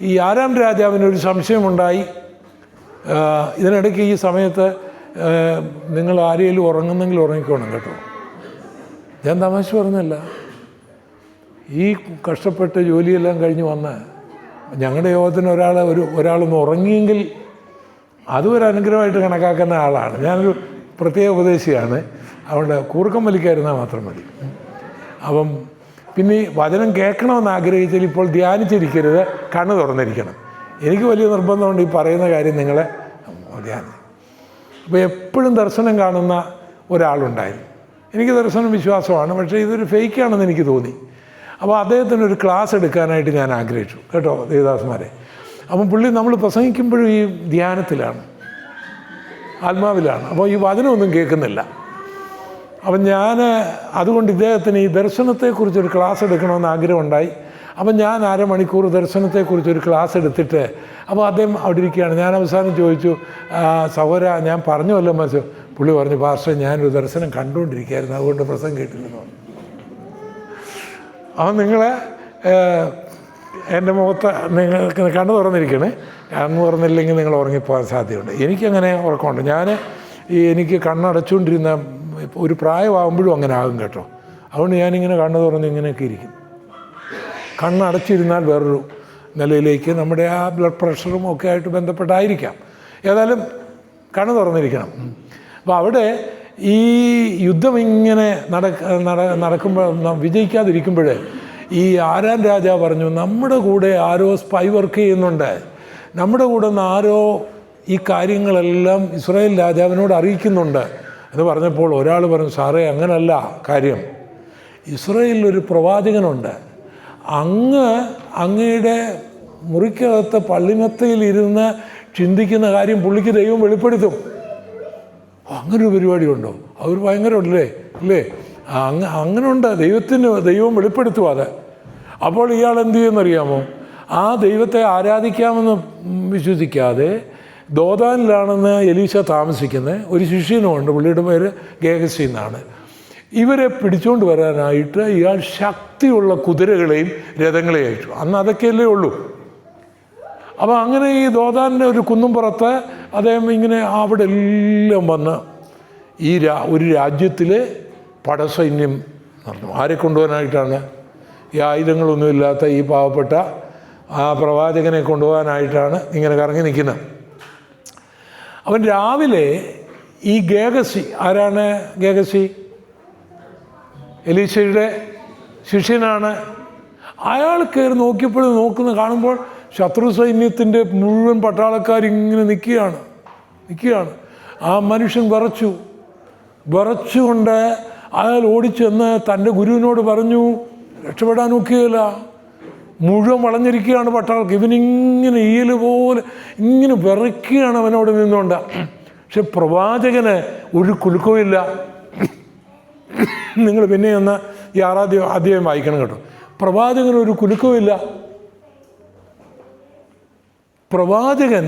ഈ 6-ാം രാജാവിനൊരു സംശയമുണ്ടായി. ഇതിനിടയ്ക്ക് ഈ സമയത്ത് നിങ്ങൾ ആരെങ്കിലും ഉറങ്ങുന്നെങ്കിൽ ഉറങ്ങിക്കോണം കേട്ടോ. ഞാൻ തമാശ പറഞ്ഞല്ല. ഈ കഷ്ടപ്പെട്ട് ജോലിയെല്ലാം കഴിഞ്ഞ് വന്ന് ഞങ്ങളുടെ യോഗത്തിന് ഒരാളൊന്ന് ഉറങ്ങിയെങ്കിൽ അതും ഒരു അനുഗ്രഹമായിട്ട് കണക്കാക്കുന്ന ആളാണ്. ഞാനൊരു പ്രത്യേക ഉപദേശിയാണ്. അതുകൊണ്ട് കൂർക്കം വലിക്കാതിരുന്നാൽ മാത്രം മതി. അപ്പം പിന്നെ ഈ വചനം കേൾക്കണമെന്ന് ആഗ്രഹിച്ചാൽ ഇപ്പോൾ ധ്യാനിച്ചിരിക്കരുത്, കണ്ണ് തുറന്നിരിക്കണം. എനിക്ക് വലിയ നിർബന്ധമുണ്ട് ഈ പറയുന്ന കാര്യം നിങ്ങളെ ധ്യാനം. അപ്പോൾ എപ്പോഴും ദർശനം കാണുന്ന ഒരാളുണ്ടായിരുന്നു. എനിക്ക് ദർശനം വിശ്വാസമാണ്, പക്ഷേ ഇതൊരു ഫേക്കാണെന്ന് എനിക്ക് തോന്നി. അപ്പോൾ അദ്ദേഹത്തിന് ഒരു ക്ലാസ് എടുക്കാനായിട്ട് ഞാൻ ആഗ്രഹിച്ചു കേട്ടോ, ദേവദാസന്മാരെ. അപ്പം പുള്ളി നമ്മൾ പ്രസംഗിക്കുമ്പോഴും ഈ ധ്യാനത്തിലാണ്, ആത്മാവിലാണ്. അപ്പോൾ ഈ വചനമൊന്നും കേൾക്കുന്നില്ല. അപ്പം ഞാൻ അതുകൊണ്ട് ഇദ്ദേഹത്തിന് ഈ ദർശനത്തെക്കുറിച്ചൊരു ക്ലാസ് എടുക്കണമെന്ന് ആഗ്രഹമുണ്ടായി. അപ്പം ഞാൻ അരമണിക്കൂർ ദർശനത്തെക്കുറിച്ചൊരു ക്ലാസ് എടുത്തിട്ട്, അപ്പോൾ അദ്ദേഹം അവിടെ ഇരിക്കുകയാണ്. ഞാൻ അവസാനം ചോദിച്ചു, സഹോദര ഞാൻ പറഞ്ഞു വല്ലോ മനസ്സ്. പുള്ളി പറഞ്ഞു, പാസ്റ്റർ ഞാനൊരു ദർശനം കണ്ടുകൊണ്ടിരിക്കുകയായിരുന്നു, അതുകൊണ്ട് പ്രസംഗം കേട്ടില്ലെന്ന് പറഞ്ഞു. അപ്പം നിങ്ങൾ എൻ്റെ മുഖത്ത് നിങ്ങൾക്ക് കണ്ണ് തുറന്നിരിക്കണേ. കണ്ണ് തുറന്നില്ലെങ്കിൽ നിങ്ങൾ ഉറങ്ങിപ്പോകാൻ സാധ്യതയുണ്ട്. എനിക്കങ്ങനെ ഉറക്കമുണ്ട്. എനിക്ക് കണ്ണടച്ചുകൊണ്ടിരുന്ന ഒരു പ്രായമാകുമ്പോഴും അങ്ങനെ ആകും കേട്ടോ. അതുകൊണ്ട് ഞാനിങ്ങനെ കണ്ണ് തുറന്ന് ഇങ്ങനെയൊക്കെ ഇരിക്കും. കണ്ണടച്ചിരുന്നാൽ വേറൊരു നിലയിലേക്ക് നമ്മുടെ ആ ബ്ലഡ് പ്രഷറും ഒക്കെ ആയിട്ട് ബന്ധപ്പെട്ടായിരിക്കാം. ഏതായാലും കണ്ണ് തുറന്നിരിക്കണം. അപ്പോൾ അവിടെ ഈ യുദ്ധം ഇങ്ങനെ നടക്കുമ്പോൾ വിജയിക്കാതിരിക്കുമ്പോൾ ഈ ആരാൻ രാജാവ് പറഞ്ഞു, നമ്മുടെ കൂടെ ആരോ സ്പൈ വർക്ക് ചെയ്യുന്നുണ്ട്, നമ്മുടെ കൂടെ നിന്ന് ആരോ ഈ കാര്യങ്ങളെല്ലാം ഇസ്രായേൽ രാജാവിനോട് അറിയിക്കുന്നുണ്ട് എന്ന് പറഞ്ഞപ്പോൾ ഒരാൾ പറഞ്ഞു, സാറേ അങ്ങനല്ല കാര്യം, ഇസ്രായേലിലൊരു പ്രവാചകനുണ്ട്, അങ്ങയുടെ മുറിക്കകത്ത് പള്ളിമത്തയിലിരുന്ന് ചിന്തിക്കുന്ന കാര്യം പുള്ളിക്ക് ദൈവം വെളിപ്പെടുത്തും. അങ്ങനൊരു പരിപാടിയുണ്ടോ? അവർ ഭയങ്കരമല്ലേ അല്ലേ? അങ്ങനെ ഉണ്ട്, ദൈവം വെളിപ്പെടുത്തും അത്. അപ്പോൾ ഇയാൾ എന്ത് ചെയ്യുമെന്നറിയാമോ? ആ ദൈവത്തെ ആരാധിക്കാമെന്ന് വിശ്വസിക്കാതെ ദോതാനിലാണെന്ന് എലീശ താമസിക്കുന്നത് ഒരു ശിഷ്യനുമുണ്ട്, പുള്ളിയുടെ പേര് ഗേഹസി എന്നാണ്. ഇവരെ പിടിച്ചുകൊണ്ട് വരാനായിട്ട് ഇയാൾ ശക്തിയുള്ള കുതിരകളെയും രഥങ്ങളെയും അയച്ചു. അന്ന് അതൊക്കെയല്ലേ ഉള്ളൂ. അപ്പോൾ അങ്ങനെ ഈ ദോതാൻ്റെ ഒരു കുന്നുംപുറത്ത് അദ്ദേഹം ഇങ്ങനെ അവിടെ എല്ലാം വന്ന് ഒരു രാജ്യത്തിലെ പടസൈന്യം നടന്നു. ആരെ കൊണ്ടുപോകാനായിട്ടാണ്? ഈ ആയുധങ്ങളൊന്നുമില്ലാത്ത ഈ പാവപ്പെട്ട ആ പ്രവാചകനെ കൊണ്ടുപോകാനായിട്ടാണ് ഇങ്ങനെ കറങ്ങി നിൽക്കുന്നത്. അവൻ രാവിലെ ഈ ഗേഹസി, ആരാണ് ഗേഹസി? എലീശയുടെ ശിഷ്യനാണ്. അയാൾ കയറി നോക്കിയപ്പോൾ കാണുമ്പോൾ ശത്രു സൈന്യത്തിൻ്റെ മുഴുവൻ പട്ടാളക്കാരിങ്ങനെ നിൽക്കുകയാണ്. ആ മനുഷ്യൻ വിറച്ചുകൊണ്ട് അയാൾ ഓടിച്ചെന്ന് തൻ്റെ ഗുരുവിനോട് പറഞ്ഞു, രക്ഷപ്പെടാൻ നോക്കിയല്ല, മുഴുവൻ വളഞ്ഞിരിക്കുകയാണ് പട്ടാൾക്ക്. ഇവനിങ്ങനെ ഈയൽ പോലെ ഇങ്ങനെ വിറയ്ക്കുകയാണ് അവനോട് നിന്നുകൊണ്ട്. പക്ഷെ പ്രവാചകന് ഒരു കുലുക്കവുമില്ല. നിങ്ങൾ പിന്നെ ഒന്ന് ഈ 6 അധ്യായം വായിക്കണം കേട്ടോ. പ്രവാചകന് ഒരു കുലുക്കവുമില്ല. പ്രവാചകൻ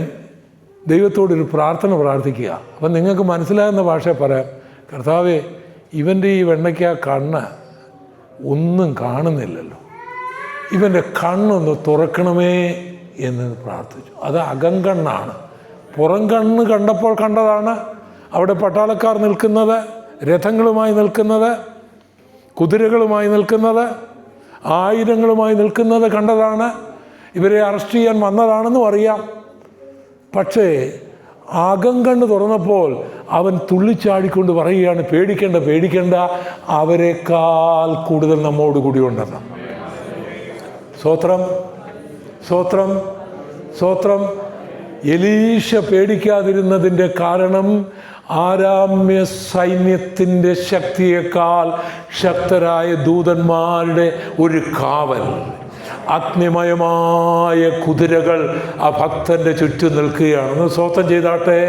ദൈവത്തോടൊരു പ്രാർത്ഥന പ്രാർത്ഥിക്കുക. അപ്പം നിങ്ങൾക്ക് മനസ്സിലാകുന്ന ഭാഷ പറയാം, കർത്താവേ ഇവൻ്റെ ഈ വെണ്ണയ്ക്ക കണ്ണ് ഒന്നും കാണുന്നില്ലല്ലോ, ഇവൻ്റെ കണ്ണൊന്ന് തുറക്കണമേ എന്ന് പ്രാർത്ഥിച്ചു. അത് അകങ്കണ്ണാണ്. പുറം കണ്ണ് കണ്ടപ്പോൾ കണ്ടതാണ്. അവിടെ പട്ടാളക്കാർ നിൽക്കുന്നത്, രഥങ്ങളുമായി നിൽക്കുന്നത്, കുതിരകളുമായി നിൽക്കുന്നത്, ആയുധങ്ങളുമായി നിൽക്കുന്നത് കണ്ടതാണ്. ഇവരെ അറസ്റ്റ് ചെയ്യാൻ വന്നതാണെന്നും അറിയാം. പക്ഷേ അകങ്കണ്ണ് തുറന്നപ്പോൾ അവൻ തുള്ളിച്ചാടിക്കൊണ്ട് പറയുകയാണ്, പേടിക്കണ്ട, അവരെക്കാൾ കൂടുതൽ നമ്മോട് കൂടി ഉണ്ടെന്ന്. സ്തോത്രം. എലീശ പേടിക്കാതിരുന്നതിൻ്റെ കാരണം ആരാമ്യ സൈന്യത്തിൻ്റെ ശക്തിയേക്കാൾ ശക്തരായ ദൂതന്മാരുടെ ഒരു കാവൽ, അഗ്നിമയമായ കുതിരകൾ ആ ഭക്തൻ്റെ ചുറ്റും നിൽക്കുകയാണ്. ഒന്ന് സ്വസ്ഥം ചെയ്താട്ടെ,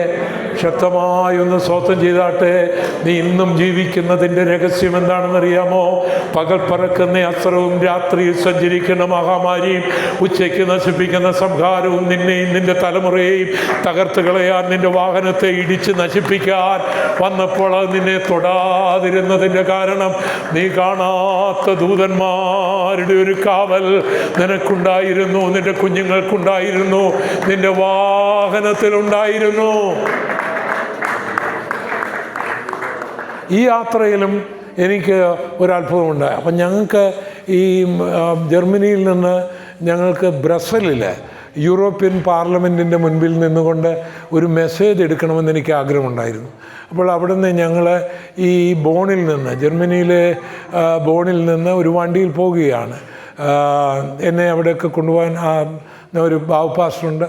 ശക്തമായൊന്ന് സ്വസ്ഥം ചെയ്താട്ടെ. നീ ഇന്നും ജീവിക്കുന്നതിൻ്റെ രഹസ്യം എന്താണെന്നറിയാമോ? പകൽ പറക്കുന്ന അസ്ത്രവും രാത്രിയിൽ സഞ്ചരിക്കുന്ന മഹാമാരിയും ഉച്ചയ്ക്ക് നശിപ്പിക്കുന്ന സംഹാരവും നിന്നെയും നിന്റെ തലമുറയെയും തകർത്ത് കളയാൻ, നിന്റെ വാഹനത്തെ ഇടിച്ച് നശിപ്പിക്കാൻ വന്നപ്പോൾ അത് നിന്നെ തൊടാതിരുന്നതിൻ്റെ കാരണം നീ കാണാത്ത ദൂതന്മാരുടെ ഒരു കാവൽ നിനക്കുണ്ടായിരുന്നു, നിന്റെ കുഞ്ഞുങ്ങൾക്കുണ്ടായിരുന്നു, നിന്റെ വാഹനത്തിലുണ്ടായിരുന്നു. ഈ യാത്രയിലും എനിക്ക് ഒരത്ഭുതമുണ്ടായി. അപ്പം ഞങ്ങൾക്ക് ഈ ജർമ്മനിയിൽ നിന്ന് ഞങ്ങൾക്ക് ബ്രസലിൽ യൂറോപ്യൻ പാർലമെൻറ്റിൻ്റെ മുൻപിൽ നിന്നുകൊണ്ട് ഒരു മെസ്സേജ് എടുക്കണമെന്ന് എനിക്ക് ആഗ്രഹമുണ്ടായിരുന്നു. അപ്പോൾ അവിടെ നിന്ന് ഞങ്ങൾ ഈ ബോണിൽ നിന്ന്, ജർമ്മനിയിലെ ബോണിൽ നിന്ന് ഒരു വണ്ടിയിൽ പോവുകയാണ്. എന്നെ അവിടെയൊക്കെ കൊണ്ടുപോകാൻ ഒരു ബാബു പാസ്റ്ററുണ്ട്.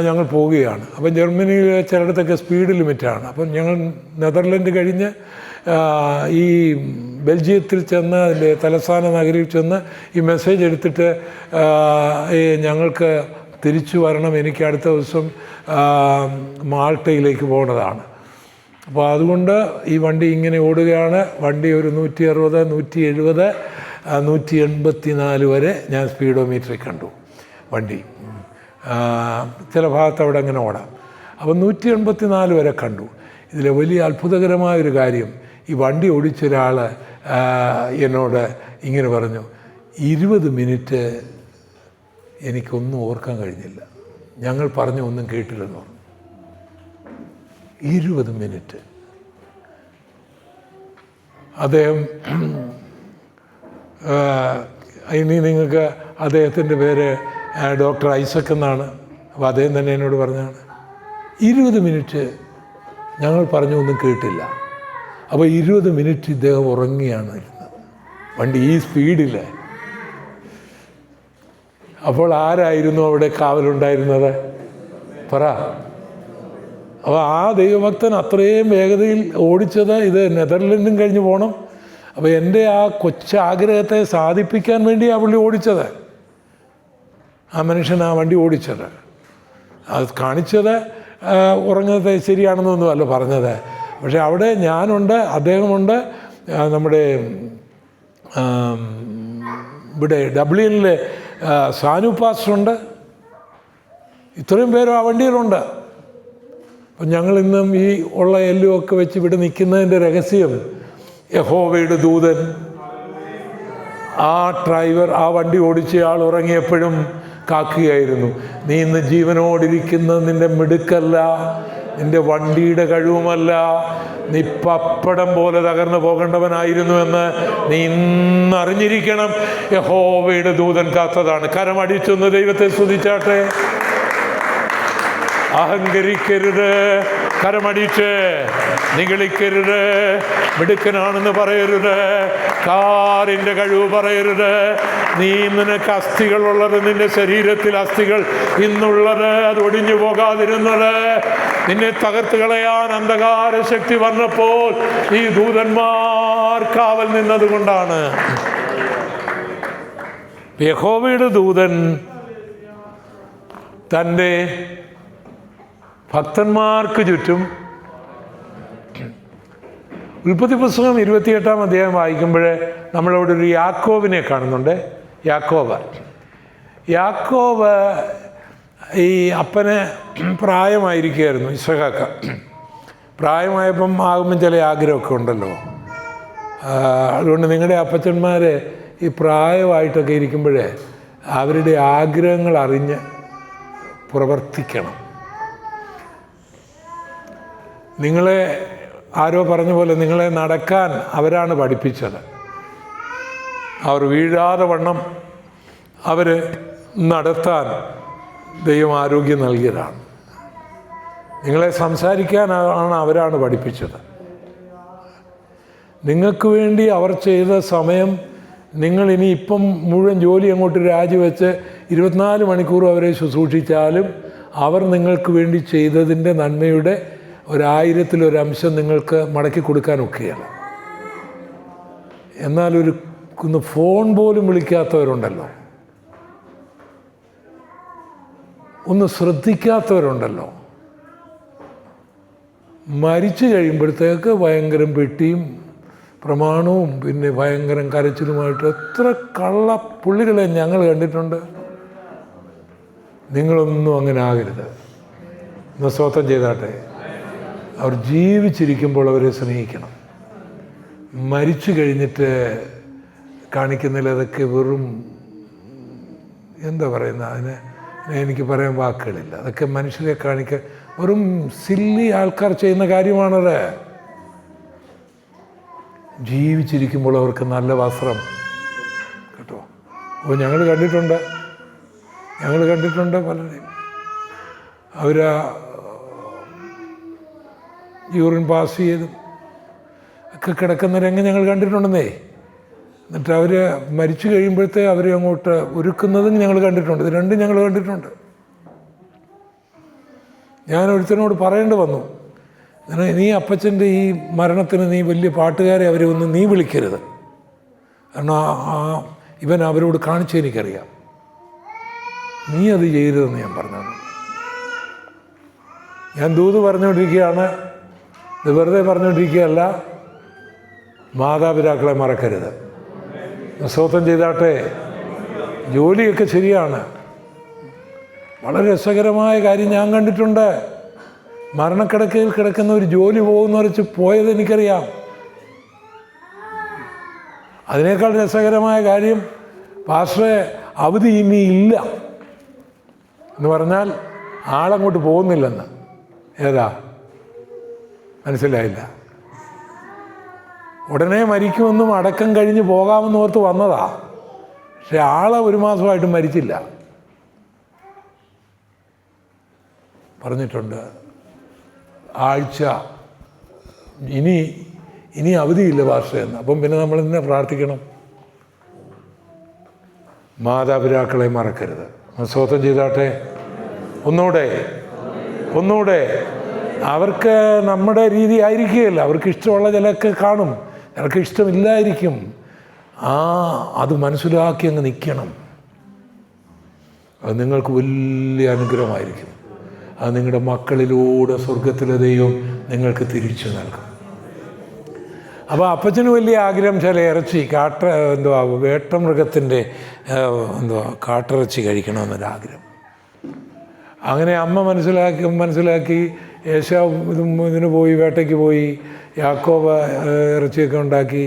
ഞങ്ങൾ പോവുകയാണ്. അപ്പം ജർമ്മനിയിൽ ചിലയിടത്തൊക്കെ സ്പീഡ് ലിമിറ്റാണ്. അപ്പം ഞങ്ങൾ നെതർലൻഡ് കഴിഞ്ഞ് ഈ ബെൽജിയത്തിൽ ചെന്ന് അതിൻ്റെ തലസ്ഥാന നഗരിയിൽ ചെന്ന് ഈ മെസ്സേജ് എടുത്തിട്ട് ഞങ്ങൾക്ക് തിരിച്ചു വരണം. എനിക്ക് അടുത്ത ദിവസം മാൾട്ടയിലേക്ക് പോകേണ്ടതാണ്. അപ്പോൾ അതുകൊണ്ട് ഈ വണ്ടി ഇങ്ങനെ ഓടുകയാണ്. വണ്ടി ഒരു 160, 170, 184 വരെ ഞാൻ സ്പീഡോമീറ്ററിൽ കണ്ടു വണ്ടി. ചില ഭാഗത്ത് അവിടെ അങ്ങനെ ഓടാം. അപ്പോൾ 184 വരെ കണ്ടു. ഇതിലെ വലിയ അത്ഭുതകരമായൊരു കാര്യം, ഈ വണ്ടി ഓടിച്ച ഒരാൾ എന്നോട് ഇങ്ങനെ പറഞ്ഞു, 20 മിനിറ്റ് എനിക്കൊന്നും ഓർക്കാൻ കഴിഞ്ഞില്ല, ഞങ്ങൾ പറഞ്ഞ ഒന്നും കേട്ടില്ലെന്ന് പറഞ്ഞു. 20 മിനിറ്റ്. അദ്ദേഹം ഇനി നിങ്ങൾക്ക് അദ്ദേഹത്തിൻ്റെ പേര് ഡോക്ടർ ഐസക് എന്നാണ്. അപ്പോൾ അദ്ദേഹം തന്നെ എന്നോട് പറഞ്ഞാണ് 20 മിനിറ്റ് ഞങ്ങൾ പറഞ്ഞൊന്നും കേട്ടില്ല. അപ്പോൾ 20 മിനിറ്റ് ഇദ്ദേഹം ഉറങ്ങിയാണ് ഇരുന്നത് വണ്ടി ഈ സ്പീഡിൽ. അപ്പോൾ ആരായിരുന്നു അവിടെ കാവലുണ്ടായിരുന്നത്? പറ. അപ്പോൾ ആ ദൈവഭക്തൻ അത്രയും വേഗതയിൽ ഓടിച്ചത്, ഇത് നെതർലൻഡും കഴിഞ്ഞ് പോകണം. അപ്പോൾ എൻ്റെ ആ കൊച്ചാഗ്രഹത്തെ സാധിപ്പിക്കാൻ വേണ്ടിയാണ് പുള്ളി ഓടിച്ചത്. ആ മനുഷ്യൻ ആ വണ്ടി ഓടിച്ചത്, അത് കാണിച്ചത് ഉറങ്ങുന്നത് ശരിയാണെന്നൊന്നുമല്ല പറഞ്ഞത്. പക്ഷെ അവിടെ ഞാനുണ്ട്, അദ്ദേഹമുണ്ട്, നമ്മുടെ ഇവിടെ ഡബ്ലിനിൽ സാനു പാസ്റ്ററുണ്ട്. ഇത്രയും പേരും ആ വണ്ടിയിലുണ്ട്. അപ്പം ഞങ്ങളിന്നും ഈ ഉള്ള എല്ലുമൊക്കെ വെച്ച് ഇവിടെ നിൽക്കുന്നതിൻ്റെ രഹസ്യം, യഹോവയുടെ ദൂതൻ, ആ ഡ്രൈവർ, ആ വണ്ടി ഓടിച്ചയാൾ ഉറങ്ങിയപ്പോഴും കാക്കുകയായിരുന്നു. നീ ഇന്ന് ജീവനോടിരിക്കുന്നത് നിൻ്റെ മിടുക്കല്ല, നിൻ്റെ വണ്ടിയുടെ കഴിവുമല്ല, നീ പപ്പടം പോലെ തകർന്നു പോകേണ്ടവനായിരുന്നുവെന്ന് നീ ഇന്ന് അറിഞ്ഞിരിക്കണം. യഹോവയുടെ ദൂതൻ കാത്തതാണ്. കരമടിച്ചൊന്ന് ദൈവത്തെ സ്തുതിച്ചാട്ടെ. അഹങ്കരിക്കരുത്, കരമടിച്ച് നിഗളിക്കരുത്, മിടുക്കനാണെന്ന് പറയരുത്, കാറിൻ്റെ കഴിവ് പറയരുത്. നിനക്ക് അസ്ഥികളുള്ളത്, നിന്റെ ശരീരത്തിൽ അസ്ഥികൾ ഇന്നുള്ളത്, അത് ഒടിഞ്ഞു പോകാതിരുന്നത്, നിന്നെ തകർത്ത് കളയാൻ അന്ധകാര ശക്തി വന്നപ്പോൾ ഈ ദൂതന്മാർ കാവൽ നിന്നതുകൊണ്ടാണ്. യഹോവയുടെ ദൂതൻ തൻ്റെ ഭക്തന്മാർക്ക് ചുറ്റും. ഉൽപ്പത്തി പുസ്തകം 28-ാം അധ്യായം വായിക്കുമ്പോൾ നമ്മളവിടെ ഒരു യാക്കോബിനെ കാണുന്നുണ്ട്. യാക്കോബ് ഈ അപ്പന് പ്രായമായിരിക്കുകയായിരുന്നു. ഇസ്ഹാക്ക് പ്രായമായപ്പം ആകുമ്പം ചില ആഗ്രഹമൊക്കെ ഉണ്ടല്ലോ. അതുകൊണ്ട് നിങ്ങളുടെ അപ്പച്ചന്മാർ ഈ പ്രായമായിട്ടൊക്കെ ഇരിക്കുമ്പോഴേ അവരുടെ ആഗ്രഹങ്ങൾ അറിഞ്ഞ് പ്രവർത്തിക്കണം. നിങ്ങളെ ആരോ പറഞ്ഞ പോലെ നിങ്ങളെ നടക്കാൻ അവരാണ് പഠിപ്പിച്ചത്. അവർ വീഴാതെ വണ്ണം അവർ നടത്താൻ ദൈവം ആരോഗ്യം നൽകിയതാണ്. നിങ്ങളെ സംസാരിക്കാനാണ് അവരാണ് പഠിപ്പിച്ചത്. നിങ്ങൾക്ക് വേണ്ടി അവർ ചെയ്ത സമയം നിങ്ങൾ ഇനി ഇപ്പം മുഴുവൻ ജോലി അങ്ങോട്ട് രാജിവെച്ച് 24 മണിക്കൂറും അവരെ ശുശ്രൂഷിച്ചാലും അവർ നിങ്ങൾക്ക് വേണ്ടി ചെയ്തതിൻ്റെ നന്മയുടെ 1000-ൽ 1 നിങ്ങൾക്ക് മടക്കി കൊടുക്കാനൊക്കെയാണ്. എന്നാൽ ഒന്ന് ഫോൺ പോലും വിളിക്കാത്തവരുണ്ടല്ലോ, ഒന്ന് ശ്രദ്ധിക്കാത്തവരുണ്ടല്ലോ. മരിച്ചു കഴിയുമ്പോഴത്തേക്ക് ഭയങ്കരം പെട്ടിയും പ്രമാണവും പിന്നെ ഭയങ്കരം കരച്ചിലുമായിട്ട് എത്ര കള്ള പുള്ളികളെ ഞങ്ങൾ കണ്ടിട്ടുണ്ട്. നിങ്ങളൊന്നും അങ്ങനെ ആകരുത്. ഒന്ന് സ്വതം ചെയ്താട്ടെ. അവർ ജീവിച്ചിരിക്കുമ്പോൾ അവരെ സ്നേഹിക്കണം. മരിച്ചു കഴിഞ്ഞിട്ട് കാണിക്കുന്നതിൽ അതൊക്കെ വെറും എന്താ പറയുന്നത്, അതിന് എനിക്ക് പറയാൻ വാക്കുകളില്ല. അതൊക്കെ മനുഷ്യരെ കാണിക്കാൻ വെറും സില്ലി ആൾക്കാർ ചെയ്യുന്ന കാര്യമാണത്. ജീവിച്ചിരിക്കുമ്പോൾ അവർക്ക് നല്ല വസ്ത്രം കേട്ടോ. അപ്പോൾ ഞങ്ങൾ കണ്ടിട്ടുണ്ട് പലരെയും. അവർ യൂറിൻ പാസ് ചെയ്തും ഒക്കെ കിടക്കുന്ന രംഗം ഞങ്ങൾ കണ്ടിട്ടുണ്ടെന്നേ. എന്നിട്ട് അവർ മരിച്ചു കഴിയുമ്പോഴത്തെ അവരെ അങ്ങോട്ട് ഒരുക്കുന്നതും ഞങ്ങൾ കണ്ടിട്ടുണ്ട്. ഇത് രണ്ടും ഞങ്ങൾ കണ്ടിട്ടുണ്ട്. ഞാൻ ഒരുത്തനോട് പറയേണ്ടി വന്നു, നീ അപ്പച്ചൻ്റെ ഈ മരണത്തിന് നീ വലിയ പാട്ടുകാരെ അവരെ ഒന്നും നീ വിളിക്കരുത്, കാരണം ഇവൻ അവരോട് കാണിച്ചെനിക്കറിയാം, നീ അത് ചെയ്യരുതെന്ന് ഞാൻ പറഞ്ഞു. ഞാൻ ദൂത് പറഞ്ഞുകൊണ്ടിരിക്കുകയാണ്, ഇത് വെറുതെ പറഞ്ഞുകൊണ്ടിരിക്കുകയല്ല. മാതാപിതാക്കളെ മറക്കരുത്. സ്വതം ചെയ്താട്ടെ. ജോലിയൊക്കെ ശരിയാണ്. വളരെ രസകരമായ കാര്യം ഞാൻ കണ്ടിട്ടുണ്ട്. മരണക്കിടക്കയിൽ കിടക്കുന്ന ഒരു ജോലി പോകുന്നവരച്ച് പോയത് എനിക്കറിയാം. അതിനേക്കാൾ രസകരമായ കാര്യം, പാസ്റ്ററെ അവധി ഇനി ഇല്ല എന്ന് പറഞ്ഞാൽ ആളങ്ങോട്ട് പോകുന്നില്ലെന്ന്. ഏതാ മനസ്സിലായില്ല. ഉടനെ മരിക്കുമെന്നും അടക്കം കഴിഞ്ഞ് പോകാമെന്ന് ഓർത്ത് വന്നതാ. പക്ഷെ ആളെ 1 മാസമായിട്ട് മരിച്ചില്ല. പറഞ്ഞിട്ടുണ്ട് ആഴ്ച ഇനി അവധിയില്ല പാസ്റ്ററെന്ന്. അപ്പം പിന്നെ നമ്മൾ ഇന്നെ പ്രാർത്ഥിക്കണം. മാതാപിതാക്കളെ മറക്കരുത്. സ്വതം ചെയ്താട്ടെ. ഒന്നുകൂടെ അവർക്ക് നമ്മുടെ രീതി ആയിരിക്കുകയില്ല. അവർക്ക് ഇഷ്ടമുള്ള ചിലക്ക് കാണും, ചിലർക്ക് ഇഷ്ടമില്ലായിരിക്കും. അത് മനസ്സിലാക്കി അങ്ങ് നിൽക്കണം. അത് നിങ്ങൾക്ക് വലിയ അനുഗ്രഹമായിരിക്കും. അത് നിങ്ങളുടെ മക്കളിലൂടെ സ്വർഗത്തിലെ ദൈവം നിങ്ങൾക്ക് തിരിച്ചു നൽകും. അപ്പോൾ അപ്പച്ചന് വലിയ ആഗ്രഹം ചില ഇറച്ചി വേട്ടമൃഗത്തിൻ്റെ കാട്ടിറച്ചി കഴിക്കണമെന്നൊരാഗ്രഹം. അങ്ങനെ അമ്മ മനസ്സിലാക്കി ഏശാവ് ഇതിന് പോയി, വേട്ടയ്ക്ക് പോയി. യാക്കോബ് ഇറച്ചിയൊക്കെ ഉണ്ടാക്കി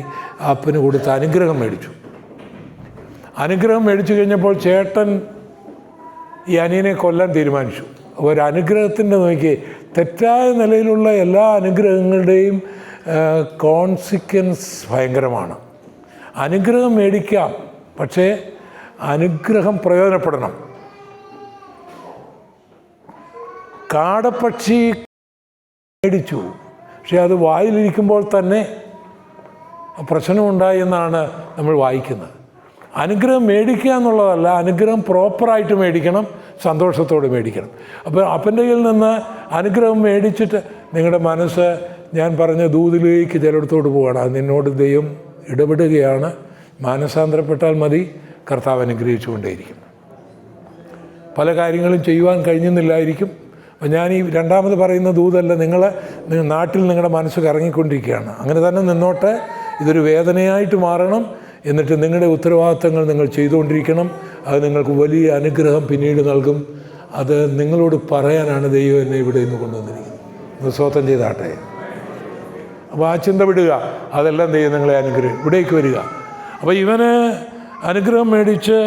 അപ്പന് കൊടുത്ത് അനുഗ്രഹം മേടിച്ചു. അനുഗ്രഹം മേടിച്ചു കഴിഞ്ഞപ്പോൾ ചേട്ടൻ ഈ അനിയനെ കൊല്ലാൻ തീരുമാനിച്ചു. ഒരു അനുഗ്രഹത്തിൻ്റെ നോക്കി തെറ്റായ നിലയിലുള്ള എല്ലാ അനുഗ്രഹങ്ങളുടെയും കോൺസിക്വൻസ് ഭയങ്കരമാണ്. അനുഗ്രഹം മേടിക്കാം, പക്ഷേ അനുഗ്രഹം പ്രയോജനപ്പെടണം. കാടപ്പക്ഷി മേടിച്ചു, പക്ഷെ അത് വായിലിരിക്കുമ്പോൾ തന്നെ പ്രശ്നമുണ്ടായി എന്നാണ് നമ്മൾ വായിക്കുന്നത്. അനുഗ്രഹം മേടിക്കുക എന്നുള്ളതല്ല, അനുഗ്രഹം പ്രോപ്പറായിട്ട് മേടിക്കണം, സന്തോഷത്തോടെ മേടിക്കണം. അപ്പോൾ അപ്പൻ്റെ കയ്യിൽ നിന്ന് അനുഗ്രഹം മേടിച്ചിട്ട് നിങ്ങളുടെ മനസ്സ് ഞാൻ പറഞ്ഞ ദൂതിലേക്ക് ചിലയിടത്തോട് പോവുകയാണ്. അത് നിന്നോട് ദൈവം ഇടപെടുകയാണ്. മാനസാന്തരപ്പെട്ടാൽ മതി, കർത്താവ് അനുഗ്രഹിച്ചുകൊണ്ടേയിരിക്കും. പല കാര്യങ്ങളും ചെയ്യുവാൻ കഴിഞ്ഞെന്നില്ലായിരിക്കും. അപ്പം ഞാൻ ഈ രണ്ടാമത് പറയുന്ന ദൂതല്ല, നാട്ടിൽ നിങ്ങളുടെ മനസ്സ് കറങ്ങിക്കൊണ്ടിരിക്കുകയാണ്. അങ്ങനെ തന്നെ നിന്നോട്ടെ. ഇതൊരു വേദനയായിട്ട് മാറണം. എന്നിട്ട് നിങ്ങളുടെ ഉത്തരവാദിത്തങ്ങൾ നിങ്ങൾ ചെയ്തുകൊണ്ടിരിക്കണം. അത് നിങ്ങൾക്ക് വലിയ അനുഗ്രഹം പിന്നീട് നൽകും. അത് നിങ്ങളോട് പറയാനാണ് ദൈവം എന്നെ ഇവിടെ നിന്ന് കൊണ്ടുവന്നിരിക്കുന്നത്. സ്വതം ചെയ്താട്ടെ. അപ്പോൾ ആ ചിന്ത വിടുക. അതെല്ലാം ദൈവം നിങ്ങളെ അനുഗ്രഹം ഇവിടേക്ക് വരിക. അപ്പോൾ ഇവന് അനുഗ്രഹം മേടിച്ച്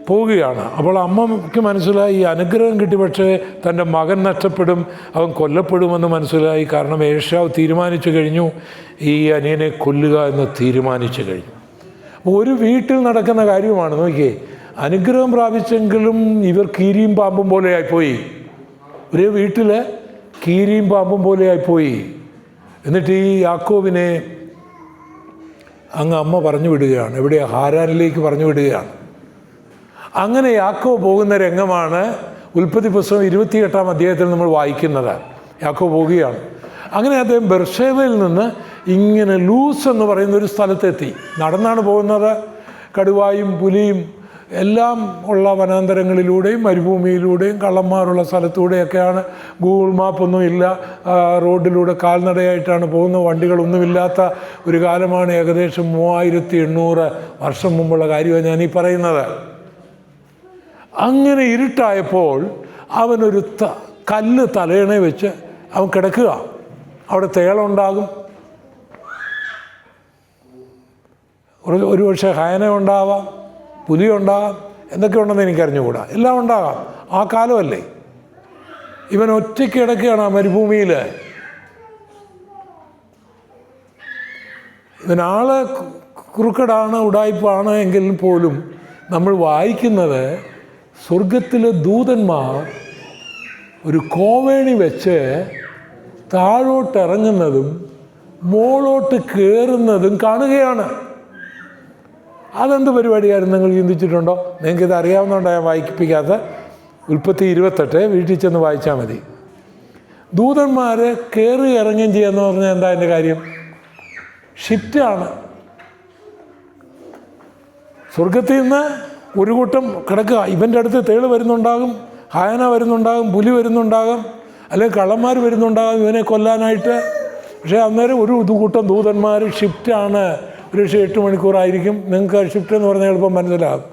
പോവുകയാണ്. അപ്പോൾ അമ്മയ്ക്ക് മനസ്സിലായി ഈ അനുഗ്രഹം കിട്ടി, പക്ഷേ തൻ്റെ മകൻ നഷ്ടപ്പെടും, അവൻ കൊല്ലപ്പെടുമെന്ന് മനസ്സിലായി. കാരണം ഏശാവ് തീരുമാനിച്ചു കഴിഞ്ഞു, ഈ അനിയനെ കൊല്ലുക എന്ന് തീരുമാനിച്ചു കഴിഞ്ഞു. അപ്പോൾ ഒരു വീട്ടിൽ നടക്കുന്ന കാര്യമാണ്. നോക്കിയേ, അനുഗ്രഹം പ്രാപിച്ചെങ്കിലും ഇവർ കീരിയും പാമ്പും പോലെ ആയിപ്പോയി. ഒരേ വീട്ടിൽ കീരിയും പാമ്പും പോലെ ആയിപ്പോയി. എന്നിട്ട് ഈ യാക്കോബിനെ അങ്ങ് അമ്മ പറഞ്ഞു വിടുകയാണ്. എവിടെയാണ്? ഹാരാനിലേക്ക് പറഞ്ഞു വിടുകയാണ്. അങ്ങനെ യാക്കോബ് പോകുന്ന രംഗമാണ് ഉൽപ്പത്തി പുസ്തകം 28-ാം അധ്യായത്തിൽ നമ്മൾ വായിക്കുന്നത്. യാക്കോബ് പോവുകയാണ്. അങ്ങനെ അദ്ദേഹം ബെർശേബയിൽ നിന്ന് ഇങ്ങനെ ലൂസ് എന്ന് പറയുന്ന ഒരു സ്ഥലത്തെത്തി. നടന്നാണ് പോകുന്നത്. കടുവായും പുലിയും എല്ലാം ഉള്ള വനാന്തരങ്ങളിലൂടെയും മരുഭൂമിയിലൂടെയും കള്ളന്മാരുള്ള സ്ഥലത്തൂടെയൊക്കെയാണ്. ഗൂഗിൾ മാപ്പൊന്നും ഇല്ല. റോഡിലൂടെ കാൽനടയായിട്ടാണ് പോകുന്നത്. വണ്ടികളൊന്നുമില്ലാത്ത ഒരു കാലമാണ്. ഏകദേശം 3800 വർഷം മുമ്പുള്ള കാര്യമാണ് ഞാനീ പറയുന്നത്. അങ്ങനെ ഇരുട്ടായപ്പോൾ അവനൊരു കല്ല് തലയണ വെച്ച് അവൻ കിടക്കുക. അവിടെ തേളുണ്ടാകും, ഒരുപക്ഷെ ഹയന ഉണ്ടാവാം, പുലി ഉണ്ടാകാം, എന്തൊക്കെ ഉണ്ടെന്ന് എനിക്കറിഞ്ഞുകൂടാ. എല്ലാം ഉണ്ടാകാം. ആ കാലമല്ലേ. ഇവൻ ഒറ്റയ്ക്ക് കിടക്കുകയാണ് ആ മരുഭൂമിയിൽ. ഇവനാള് കുറുക്കടാണ്, ഉടായ്പാണ് എങ്കിൽ പോലും നമ്മൾ വായിക്കുന്നത് സ്വർഗത്തിലെ ദൂതന്മാർ ഒരു കോവേണി വെച്ച് താഴോട്ടിറങ്ങുന്നതും മോളോട്ട് കയറുന്നതും കാണുകയാണ്. അതെന്ത് പരിപാടിയായിരുന്നു നിങ്ങൾ ചിന്തിച്ചിട്ടുണ്ടോ? നിങ്ങൾക്കിത് അറിയാവുന്നതുകൊണ്ടാണ് ഞാൻ വായിപ്പിക്കാത്ത. ഉൽപ്പത്തി 28 വീട്ടിൽ ചെന്ന് വായിച്ചാൽ മതി. ദൂതന്മാർ കയറി ഇറങ്ങുകയും ചെയ്യാന്ന് പറഞ്ഞാൽ എന്താ അതിൻ്റെ കാര്യം? ഷിഫ്റ്റാണ്. സ്വർഗത്തിൽ നിന്ന് ഒരു കൂട്ടം കിടക്കുക, ഇവൻ്റെ അടുത്ത് തേള് വരുന്നുണ്ടാകും, ഹയന വരുന്നുണ്ടാകും, പുലി വരുന്നുണ്ടാകും, അല്ലെങ്കിൽ കള്ളന്മാർ വരുന്നുണ്ടാകും ഇവനെ കൊല്ലാനായിട്ട്. പക്ഷേ അന്നേരം ഒരു കൂട്ടം ദൂതന്മാർ ഷിഫ്റ്റാണ്. ഒരു 8 മണിക്കൂറായിരിക്കും. നിങ്ങൾക്ക് ഷിഫ്റ്റ് എന്ന് പറഞ്ഞാൽ എളുപ്പം മനസ്സിലാകും.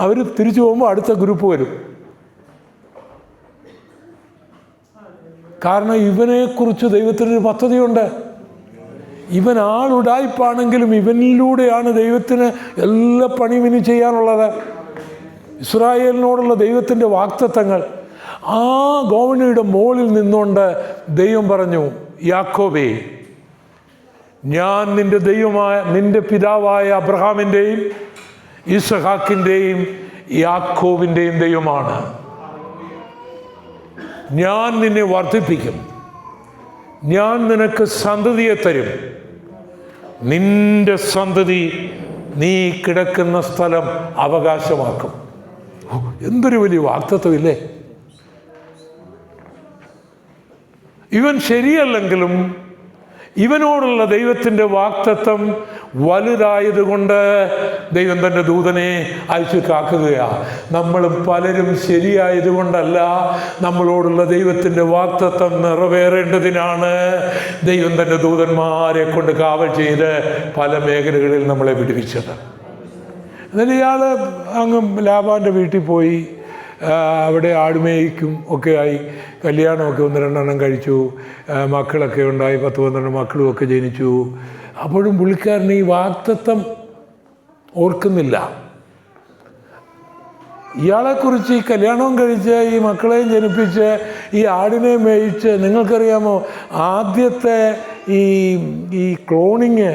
അവർ തിരിച്ചു പോകുമ്പോൾ അടുത്ത ഗ്രൂപ്പ് വരും. കാരണം ഇവനെക്കുറിച്ച് ദൈവത്തിനൊരു പദ്ധതിയുണ്ട്. ഇവൻ ആളുടായ്പാണെങ്കിലും ഇവനിലൂടെയാണ് ദൈവത്തിന് എല്ലാ പണിയും ഇനി ചെയ്യാനുള്ളത്. ഇസ്രായേലിനോടുള്ള ദൈവത്തിൻ്റെ വാഗ്ദത്തങ്ങൾ. ആ ഗോവണിയുടെ മുകളിൽ നിന്നുകൊണ്ട് ദൈവം പറഞ്ഞു, യാക്കോബേ, ഞാൻ നിൻ്റെ ദൈവമായ നിൻ്റെ പിതാവായ അബ്രഹാമിൻ്റെയും ഇസഹാക്കിൻ്റെയും യാക്കോബിൻ്റെയും ദൈവമാണ്. ഞാൻ നിന്നെ വർദ്ധിപ്പിക്കും, ഞാൻ നിനക്ക് സന്തതിയെ തരും, നിന്റെ സന്തതി നീ കിടക്കുന്ന സ്ഥലം അവകാശമാക്കും. എന്തൊരു വലിയ വാഗ്ദത്തമില്ലേ! ഇവൻ ശരിയല്ലെങ്കിലും ഇവനോടുള്ള ദൈവത്തിൻ്റെ വാഗ്ദത്തം വലുതായതുകൊണ്ട് ദൈവം തൻ്റെ ദൂതനെ അയച്ചു കാക്കുകയാണ്. നമ്മളും പലരും ശരിയായതുകൊണ്ടല്ല, നമ്മളോടുള്ള ദൈവത്തിൻ്റെ വാഗ്ദത്തം നിറവേറേണ്ടതിനാണ് ദൈവം തൻ്റെ ദൂതന്മാരെ കൊണ്ട് കാവൽ ചെയ്ത് പല മേഖലകളിൽ നമ്മളെ വിടുവിച്ചത്. എന്നിട്ട് ഇയാൾ അങ്ങ് ലാബാൻ്റെ വീട്ടിൽ പോയി അവിടെ ആടുമേയ്ക്കും ഒക്കെ ആയി. കല്യാണമൊക്കെ 1-2 കഴിച്ചു, മക്കളൊക്കെ ഉണ്ടായി, 10-12 മക്കളുമൊക്കെ ജനിച്ചു. അപ്പോഴും പുള്ളിക്കാരൻ ഈ വാഗ്ദത്തം ഓർക്കുന്നില്ല. ഇയാളെക്കുറിച്ച് ഈ കല്യാണവും കഴിച്ച് ഈ മക്കളെയും ജനിപ്പിച്ച് ഈ ആടിനെ മേയിച്ച്, നിങ്ങൾക്കറിയാമോ ആദ്യത്തെ ഈ ക്ലോണിങ്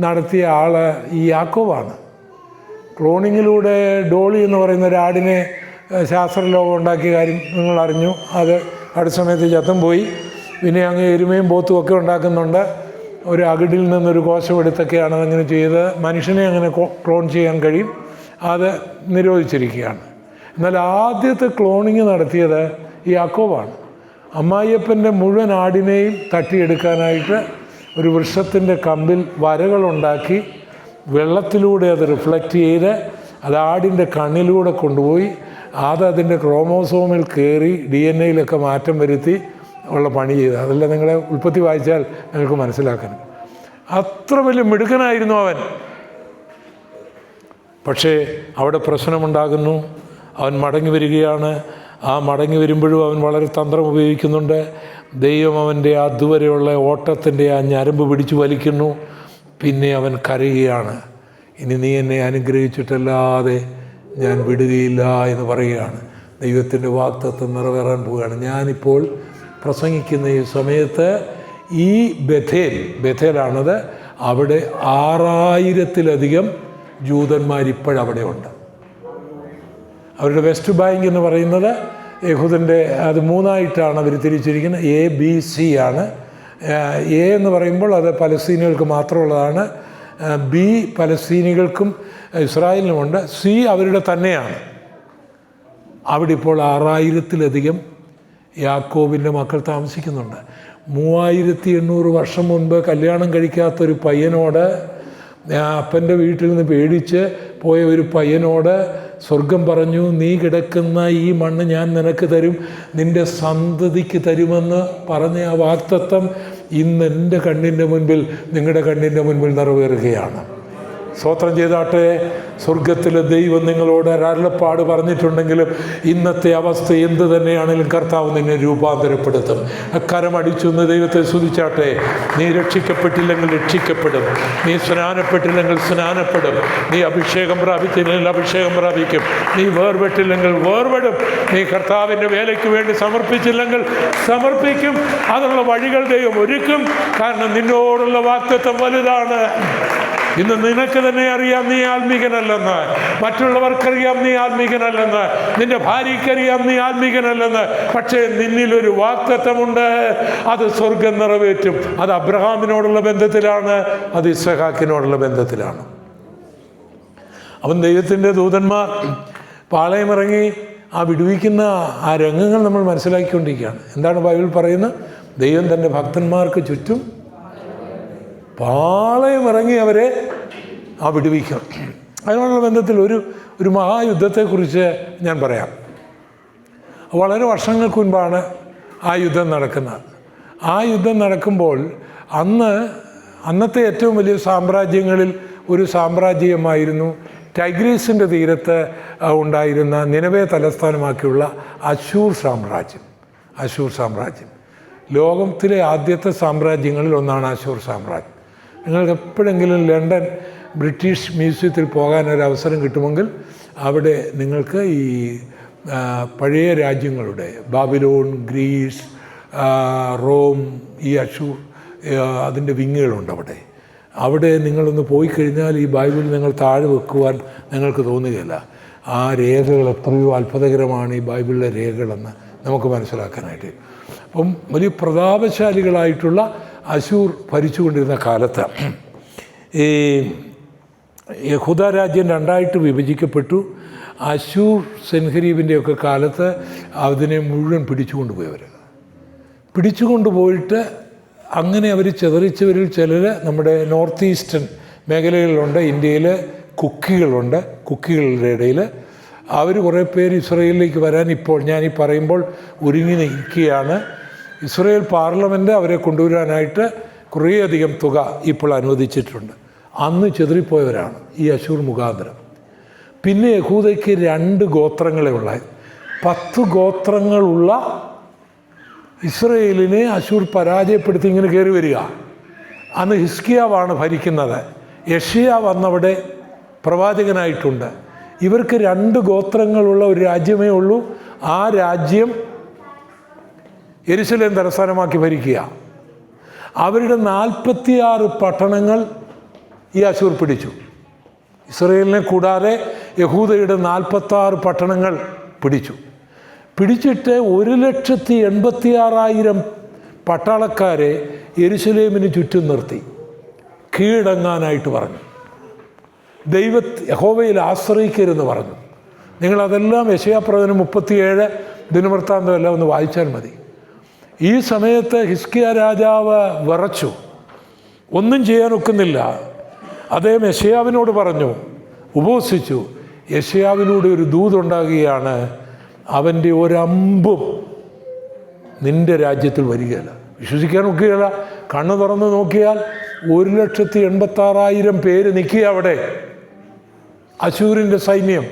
നടത്തിയ ആൾ ഈ യാക്കോബാണ്. ക്ലോണിങ്ങിലൂടെ ഡോളി എന്ന് പറയുന്ന ഒരു ആടിനെ ശാസ്ത്രലോകം ഉണ്ടാക്കിയ കാര്യം നിങ്ങൾ അറിഞ്ഞു. അത് അടുത്ത സമയത്ത് ചത്തും പോയി. പിന്നെ അങ്ങ് എരുമയും പോത്തും ഒക്കെ ഉണ്ടാക്കുന്നുണ്ട്. ഒരു അകിടിൽ നിന്നൊരു കോശം എടുത്തൊക്കെയാണ് അതങ്ങനെ ചെയ്ത്. മനുഷ്യനെ അങ്ങനെ ക്ലോൺ ചെയ്യാൻ കഴിയും, അത് നിരോധിച്ചിരിക്കുകയാണ്. എന്നാൽ ആദ്യത്തെ ക്ലോണിങ് നടത്തിയത് ഈ യാക്കോബാണ്. അമ്മായിയപ്പൻ്റെ മുഴുവൻ ആടിനെയും തട്ടിയെടുക്കാനായിട്ട് ഒരു വൃക്ഷത്തിൻ്റെ കമ്പിൽ വരകളുണ്ടാക്കി വെള്ളത്തിലൂടെ അത് റിഫ്ലക്റ്റ് ചെയ്ത് അത് ആടിൻ്റെ കണ്ണിലൂടെ കൊണ്ടുപോയി അതിൻ്റെ ക്രോമോസോമിൽ കയറി DNA മാറ്റം വരുത്തി ഉള്ള പണി ചെയ്ത്. അതെല്ലാം നിങ്ങളെ ഉൽപ്പത്തി വായിച്ചാൽ നിങ്ങൾക്ക് മനസ്സിലാക്കണം. അത്ര വലിയ മിടുക്കനായിരുന്നു അവൻ. പക്ഷേ അവിടെ പ്രശ്നമുണ്ടാകുന്നു. അവൻ മടങ്ങി വരികയാണ്. ആ മടങ്ങി വരുമ്പോഴും അവൻ വളരെ തന്ത്രം ഉപയോഗിക്കുന്നുണ്ട്. ദൈവം അവൻ്റെ അതുവരെയുള്ള ഓട്ടത്തിൻ്റെ ആ ഞരമ്പ് പിടിച്ചു വലിക്കുന്നു. പിന്നെ അവൻ കരയുകയാണ്, ഇനി നീ എന്നെ അനുഗ്രഹിച്ചിട്ടല്ലാതെ ഞാൻ വിടുകയില്ല എന്ന് പറയുകയാണ്. ദൈവത്തിൻ്റെ വാഗ്ദത്തം നിറവേറാൻ പോവുകയാണ്. ഞാനിപ്പോൾ പ്രസംഗിക്കുന്ന ഈ സമയത്ത് ഈ ബഥേലാണത്. അവിടെ 6000-ലധികം ജൂതന്മാരിപ്പോഴവിടെ ഉണ്ട്. അവരുടെ വെസ്റ്റ് ബാങ്ക് എന്ന് പറയുന്നത് യഹൂദൻ്റെ അത് 3ആയിട്ടാണ് അവർ തിരിച്ചിരിക്കുന്നത്. ABC ആണ്. A എന്ന് പറയുമ്പോൾ അത് പലസ്തീനികൾക്ക് മാത്രമുള്ളതാണ്. B പലസ്തീനികൾക്കും ഇസ്രായേലിനുമുണ്ട്. C അവരുടെ തന്നെയാണ്. അവിടെ ഇപ്പോൾ 6000-ലധികം യാക്കോബിൻ്റെ മക്കൾ താമസിക്കുന്നുണ്ട്. 3800 വർഷം മുൻപ് കല്യാണം കഴിക്കാത്തൊരു പയ്യനോട്, അപ്പൻ്റെ വീട്ടിൽ നിന്ന് പേടിച്ച് പോയ ഒരു പയ്യനോട് സ്വർഗം പറഞ്ഞു, നീ കിടക്കുന്ന ഈ മണ്ണ് ഞാൻ നിനക്ക് തരും, നിൻ്റെ സന്തതിക്ക് തരുമെന്ന് പറഞ്ഞ ആ വാഗ്ദത്തം ഇന്ന് എൻ്റെ കണ്ണിൻ്റെ മുൻപിൽ, നിങ്ങളുടെ കണ്ണിൻ്റെ മുൻപിൽ നിറവേറുകയാണ്. സ്തോത്രം ചെയ്താട്ടെ. സ്വർഗത്തിലെ ദൈവം നിങ്ങളോട് അരുളപ്പാട് പറഞ്ഞിട്ടുണ്ടെങ്കിലും ഇന്നത്തെ അവസ്ഥ എന്ത് തന്നെയാണെങ്കിലും കർത്താവ് നിന്നെ രൂപാന്തരപ്പെടുത്തും. കരമടിച്ചു എന്ന് ദൈവത്തെ സ്തുതിച്ചാട്ടെ. നീ രക്ഷിക്കപ്പെട്ടില്ലെങ്കിൽ രക്ഷിക്കപ്പെടും, നീ സ്നാനപ്പെട്ടില്ലെങ്കിൽ സ്നാനപ്പെടും, നീ അഭിഷേകം പ്രാപിച്ചില്ലെങ്കിൽ അഭിഷേകം പ്രാപിക്കും, നീ വേർപെട്ടില്ലെങ്കിൽ വേർപെടും, നീ കർത്താവിൻ്റെ വേലയ്ക്ക് വേണ്ടി സമർപ്പിച്ചില്ലെങ്കിൽ സമർപ്പിക്കും. അതിനുള്ള വഴികൾ ദൈവം ഒരുക്കും. കാരണം നിന്നോടുള്ള വാഗ്ദത്തം വലുതാണ്. ഇന്ന് നിനക്ക് തന്നെ അറിയാം നീ ആത്മീകനല്ലെന്ന്, മറ്റുള്ളവർക്കറിയാം നീ ആത്മീകനല്ലെന്ന്, നിന്റെ ഭാര്യയ്ക്കറിയാം നീ ആത്മീകനല്ലെന്ന്. പക്ഷേ നിന്നിലൊരു വാഗ്ദത്തമുണ്ട്, അത് സ്വർഗം നിറവേറ്റും. അത് അബ്രഹാമിനോടുള്ള ബന്ധത്തിലാണ്, അത് ഇസ്ഹാക്കിനോടുള്ള ബന്ധത്തിലാണ്. അവൻ ദൈവത്തിൻ്റെ ദൂതന്മാർ പാളയമിറങ്ങി ആ വിടുവിക്കുന്ന ആ രംഗങ്ങൾ നമ്മൾ മനസ്സിലാക്കിക്കൊണ്ടിരിക്കുകയാണ്. എന്താണ് ബൈബിൾ പറയുന്നത്? ദൈവം തൻ്റെ ഭക്തന്മാർക്ക് ചുറ്റും പാളയമിറങ്ങി അവരെ ആ വിടുവിക്കും. അതിനോടുള്ള ബന്ധത്തിൽ ഒരു മഹായുദ്ധത്തെക്കുറിച്ച് ഞാൻ പറയാം. വളരെ വർഷങ്ങൾക്ക് മുൻപാണ് ആ യുദ്ധം നടക്കുന്നത്. ആ യുദ്ധം നടക്കുമ്പോൾ അന്നത്തെ ഏറ്റവും വലിയ സാമ്രാജ്യങ്ങളിൽ ഒരു സാമ്രാജ്യമായിരുന്നു ടൈഗ്രീസിൻ്റെ തീരത്ത് ഉണ്ടായിരുന്ന നിനവെ തലസ്ഥാനമാക്കിയുള്ള അശൂർ സാമ്രാജ്യം. അശൂർ സാമ്രാജ്യം ലോകത്തിലെ ആദ്യത്തെ സാമ്രാജ്യങ്ങളിൽ ഒന്നാണ് അശൂർ സാമ്രാജ്യം. നിങ്ങൾക്ക് എപ്പോഴെങ്കിലും ലണ്ടൻ ബ്രിട്ടീഷ് മ്യൂസിയത്തിൽ പോകാനൊരു അവസരം കിട്ടുമെങ്കിൽ അവിടെ നിങ്ങൾക്ക് ഈ പഴയ രാജ്യങ്ങളുടെ ബാബിലോൺ, ഗ്രീസ്, റോം, ഈ അശൂർ അതിൻ്റെ വിങ്ങുകളുണ്ട് അവിടെ നിങ്ങളൊന്ന് പോയി കഴിഞ്ഞാൽ ഈ ബൈബിൾ നിങ്ങൾ താഴെ വെക്കുവാൻ നിങ്ങൾക്ക് തോന്നുകയില്ല. ആ രേഖകൾ എത്രയോ അത്ഭുതകരമാണ് ഈ ബൈബിളിലെ രേഖകളെന്ന് നമുക്ക് മനസ്സിലാക്കാനായിട്ട്. അപ്പം വലിയ പ്രതാപശാലികളായിട്ടുള്ള അശൂർ ഭരിച്ചുകൊണ്ടിരുന്ന കാലത്ത് ഈ യഹൂദ രാജ്യം രണ്ടായിട്ട് വിഭജിക്കപ്പെട്ടു. അശൂർ സെൻഹരീബിൻ്റെയൊക്കെ കാലത്ത് അതിനെ മുഴുവൻ പിടിച്ചുകൊണ്ടുപോയിട്ട് അങ്ങനെ അവർ ചിതറിച്ചവരിൽ ചിലർ നമ്മുടെ നോർത്ത് ഈസ്റ്റേൺ മേഖലകളിലുണ്ട്. ഇന്ത്യയിൽ കുക്കികളുടെ ഇടയിൽ അവർ കുറേ പേര് ഇസ്രയേലിലേക്ക് വരാൻ ഇപ്പോൾ ഞാനീ പറയുമ്പോൾ ഒരുങ്ങി നിൽക്കുകയാണ്. ഇസ്രയേൽ പാർലമെൻറ്റ് അവരെ കൊണ്ടുവരാനായിട്ട് കുറേയധികം തുക ഇപ്പോൾ അനുവദിച്ചിട്ടുണ്ട്. അന്ന് ചെതറിപ്പോയവരാണ് ഈ അശൂർ മുഖാന്തരം. പിന്നെ യഹൂദയ്ക്ക് 2 ഗോത്രങ്ങളെ ഉള്ളത്. 10 ഗോത്രങ്ങളുള്ള ഇസ്രയേലിനെ അശൂർ പരാജയപ്പെടുത്തി ഇങ്ങനെ കയറി വരിക. അന്ന് ഹിസ്കിയാവാണ് ഭരിക്കുന്നത്. യെശയ്യാവ് അന്നവിടെ പ്രവാചകനായിട്ടുണ്ട്. ഇവർക്ക് 2 ഗോത്രങ്ങളുള്ള ഒരു രാജ്യമേ ഉള്ളൂ. ആ രാജ്യം യെരുശലേം തലസ്ഥാനമാക്കി ഭരിക്കുക. അവരുടെ 46 പട്ടണങ്ങൾ ഈ അശൂർ പിടിച്ചു. ഇസ്രയേലിനെ കൂടാതെ യഹൂദയുടെ 46 പട്ടണങ്ങൾ പിടിച്ചിട്ട് 1,86,000 പട്ടാളക്കാരെ യെരുശലേമിന് ചുറ്റും നിർത്തി കീഴടങ്ങാനായിട്ട് പറഞ്ഞു. യഹോവയിൽ ആശ്രയിക്കരുതെന്ന് പറഞ്ഞു. നിങ്ങളതെല്ലാം യെശയ്യാപ്രവചനം 37 ദിനവൃത്താന്തം എല്ലാം ഒന്ന് വായിച്ചാൽ മതി. ഈ സമയത്ത് ഹിസ്കിയ രാജാവ് വിറച്ചു, ഒന്നും ചെയ്യാൻ ഒക്കുന്നില്ല. അദ്ദേഹം യെശയ്യാവിനോട് പറഞ്ഞു, ഉപവസിച്ചു. യെശയ്യാവിലൂടെ ഒരു ദൂതുണ്ടാകുകയാണ്, അവൻ്റെ ഒരമ്പും നിൻ്റെ രാജ്യത്തിൽ വരികയില്ല. വിശ്വസിക്കാൻ ഒക്കുകയില്ല. കണ്ണ് തുറന്ന് നോക്കിയാൽ 1,86,000 പേര് നിൽക്കുക അവിടെ. അശൂരിൻ്റെ സൈന്യം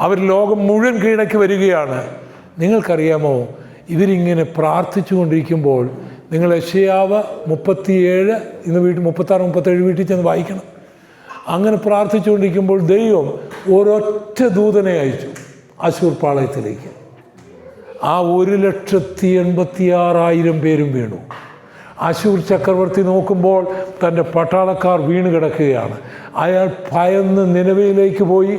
അവർ ലോകം മുഴുവൻ കീഴടക്കി വരികയാണ്. നിങ്ങൾക്കറിയാമോ, ഇവരിങ്ങനെ പ്രാർത്ഥിച്ചു കൊണ്ടിരിക്കുമ്പോൾ നിങ്ങൾ യെശയ്യാവ് 37 ഇന്ന് 36-37 വീട്ടിൽ ചെന്ന് വായിക്കണം. അങ്ങനെ പ്രാർത്ഥിച്ചുകൊണ്ടിരിക്കുമ്പോൾ ദൈവം ഒരൊറ്റ ദൂതനെ അയച്ചു അശൂർ പാളയത്തിലേക്ക്. ആ 1,86,000 പേരും വീണു. അശൂർ ചക്രവർത്തി നോക്കുമ്പോൾ തൻ്റെ പട്ടാളക്കാർ വീണ് കിടക്കുകയാണ്. അയാൾ ഭയന്ന് നിനവയിലേക്ക് പോയി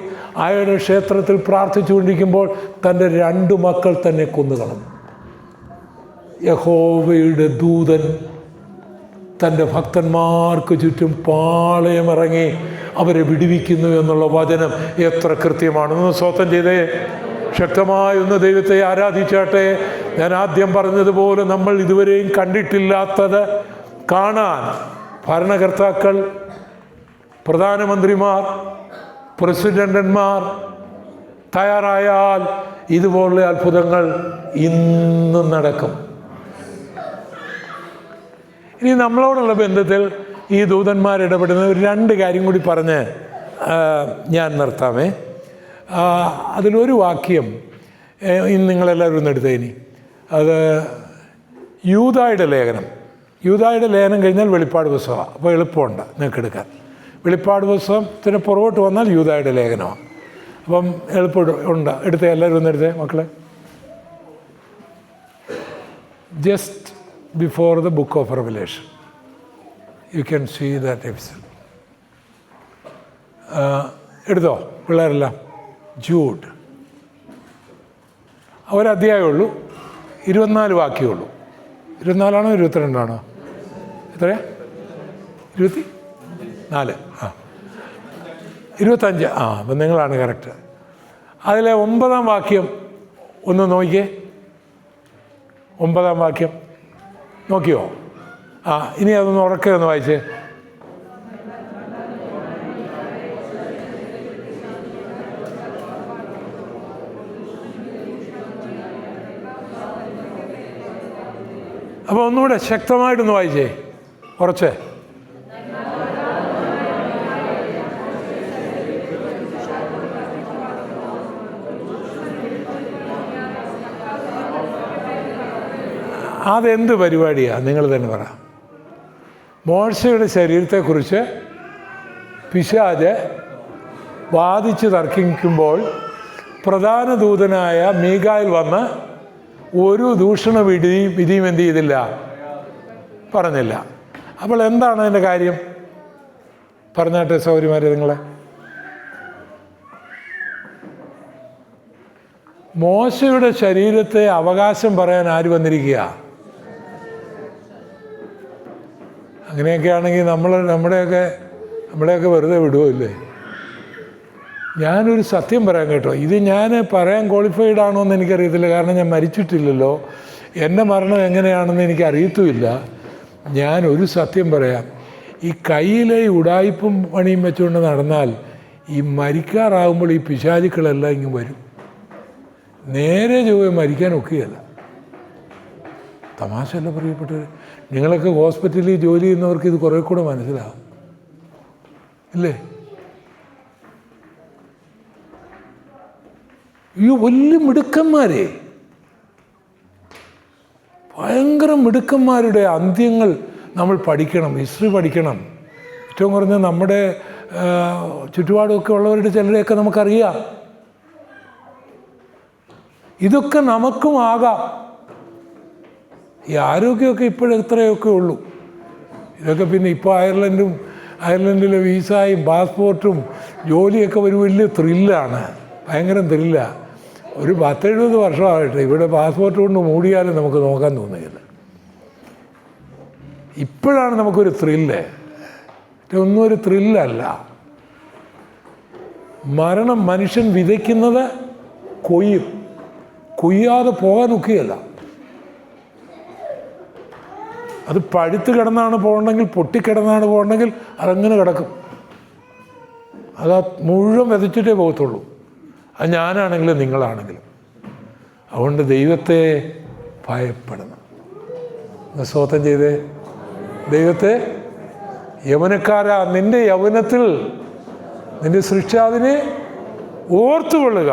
അയാളുടെ ക്ഷേത്രത്തിൽ പ്രാർത്ഥിച്ചുകൊണ്ടിരിക്കുമ്പോൾ തൻ്റെ 2 മക്കൾ തന്നെ കൊന്നുകളഞ്ഞു. യഹോവയുടെ ദൂതൻ തൻ്റെ ഭക്തന്മാർക്ക് ചുറ്റും പാളയമിറങ്ങി അവരെ വിടുവിക്കുന്നു എന്നുള്ള വചനം എത്ര കൃത്യമാണെന്ന് സ്വന്തം ചെയ്തേ. ശക്തമായൊന്ന് ദൈവത്തെ ആരാധിച്ചാട്ടെ. ഞാൻ ആദ്യം പറഞ്ഞതുപോലെ നമ്മൾ ഇതുവരെയും കണ്ടിട്ടില്ലാത്തത് കാണാൻ ഭരണകർത്താക്കൾ, പ്രധാനമന്ത്രിമാർ, പ്രസിഡന്റന്മാർ തയ്യാറായാൽ ഇതുപോലുള്ള അത്ഭുതങ്ങൾ ഇന്നും നടക്കും. ഇനി നമ്മളോടുള്ള ബന്ധത്തിൽ ഈ ദൂതന്മാർ ഇടപെടുന്ന ഒരു 2 കാര്യം കൂടി പറഞ്ഞ് ഞാൻ നിർത്താമേ. അതിലൊരു വാക്യം ഇന്ന് നിങ്ങളെല്ലാവരും ഒന്ന് എടുത്തേനി. അത് യൂദായുടെ ലേഖനം. യൂദായുടെ ലേഖനം കഴിഞ്ഞാൽ വെളിപ്പാട് പുസ്തകമാണ്. അപ്പോൾ എളുപ്പമുണ്ട് നിങ്ങൾക്ക് എടുക്കാൻ. വെളിപ്പാട് പുസ്തകത്തിന് പുറകോട്ട് വന്നാൽ യൂദായുടെ ലേഖനമാണ്. അപ്പം എളുപ്പം ഉണ്ട്. എടുത്തേ, എല്ലാവരും ഒന്ന് എടുത്തേ മക്കളെ. Just before the book of revelation you can see that episode. എടുത്തോ പിള്ളേരെല്ലാം. ജൂഡ് ഒരധ്യായമേ ഉള്ളൂ, 24 വാക്യമേ ഉള്ളൂ. 24ആണോ 22ആണോ? എത്രയാ? 24. 25. അപ്പം നിങ്ങളാണ് കറക്റ്റ്. അതിലെ 9-ാം വാക്യം ഒന്ന് നോക്കിയേ. 9-ാം വാക്യം നോക്കിയോ? ഇനി അതൊന്ന് ഉറക്കെ ഒന്ന് വായിച്ചേ. അപ്പോൾ ഒന്നുകൂടെ ശക്തമായിട്ടൊന്ന് വായിച്ചേ, കുറച്ച്. അതെന്ത് പരിപാടിയാണ് നിങ്ങൾ തന്നെ പറ. മോശയുടെ ശരീരത്തെക്കുറിച്ച് പിശാച് വാദിച്ച് തർക്കിക്കുമ്പോൾ പ്രധാന ദൂതനായ മീഖായേൽ വന്ന് ഒരു ദൂഷണ വിധിയും എന്ത് ചെയ്തില്ല, പറഞ്ഞില്ല. അപ്പോൾ എന്താണ് അതിൻ്റെ കാര്യം? പറഞ്ഞാട്ടെ സൗകര്യമാരെ നിങ്ങളെ. മോശയുടെ ശരീരത്തെ അവകാശം പറയാൻ ആര് വന്നിരിക്കുക? അങ്ങനെയൊക്കെ ആണെങ്കിൽ നമ്മളെയൊക്കെ വെറുതെ വിടുമല്ലേ? ഞാനൊരു സത്യം പറയാൻ കേട്ടോ, ഇത് ഞാൻ പറയാൻ ക്വാളിഫൈഡ് ആണോ എന്ന് എനിക്കറിയത്തില്ല. കാരണം ഞാൻ മരിച്ചിട്ടില്ലല്ലോ, എൻ്റെ മരണം എങ്ങനെയാണെന്ന് എനിക്കറിയത്തുമില്ല. ഞാനൊരു സത്യം പറയാം. ഈ കയ്യിലെ ഉടായിപ്പും പണിയും വെച്ചുകൊണ്ട് നടന്നാൽ ഈ മരിക്കാറാകുമ്പോൾ ഈ പിശാചുക്കളെല്ലാം ഇങ്ങ് വരും. നേരെ ചൊവ്വേ മരിക്കാൻ ഒക്കുകയല്ല. തമാശയല്ല പ്രിയപ്പെട്ടവർ. നിങ്ങളൊക്കെ ഹോസ്പിറ്റലിൽ ജോലി ചെയ്യുന്നവർക്ക് ഇത് കുറേ കൂടെ മനസ്സിലാവും ഇല്ലേ? ഈ വലിയ മിടുക്കന്മാരെ, ഭയങ്കര മിടുക്കന്മാരുടെ അന്ത്യങ്ങൾ നമ്മൾ പഠിക്കണം, ഹിസ്റ്ററി പഠിക്കണം. ഏറ്റവും കുറഞ്ഞ നമ്മുടെ ചുറ്റുപാടുമൊക്കെ ഉള്ളവരുടെ ചിലരെയൊക്കെ നമുക്കറിയാം. ഇതൊക്കെ നമുക്കും ആകാം. ഈ ആരോഗ്യമൊക്കെ ഇപ്പോഴെത്രയൊക്കെ ഉള്ളൂ. ഇതൊക്കെ പിന്നെ ഇപ്പോൾ അയർലൻഡിലെ വിസയും പാസ്പോർട്ടും ജോലിയൊക്കെ ഒരു വലിയ ത്രില്ലാണ്, ഭയങ്കര ത്രില്ലാണ്. ഒരു 10-70 വർഷമാകട്ടെ ഇവിടെ പാസ്പോർട്ട് കൊണ്ട് മൂടിയാലും നമുക്ക് നോക്കാൻ തോന്നുകയില്ല. ഇപ്പോഴാണ് നമുക്കൊരു ത്രില്ല്. ഒന്നും ഒരു ത്രില്ലല്ല. മരണം മനുഷ്യൻ വിതയ്ക്കുന്നത് കൊയ്യാതെ പോകാനൊക്കെയല്ല. അത് പഴുത്ത് കിടന്നാണ് പോകണമെങ്കിൽ, പൊട്ടിക്കിടന്നാണ് പോകണമെങ്കിൽ അതങ്ങനെ കിടക്കും. അത് മുഴുവൻ വിതച്ചിട്ടേ പോകത്തുള്ളൂ. അത് ഞാനാണെങ്കിലും നിങ്ങളാണെങ്കിലും. അതുകൊണ്ട് ദൈവത്തെ ഭയപ്പെടണം. സ്തോത്രം ചെയ്തേ. ദൈവത്തെ, യൗവനക്കാരാ, നിൻ്റെ യൗവനത്തിൽ നിൻ്റെ സൃഷ്ടാവിനെ ഓർത്തുകൊള്ളുക.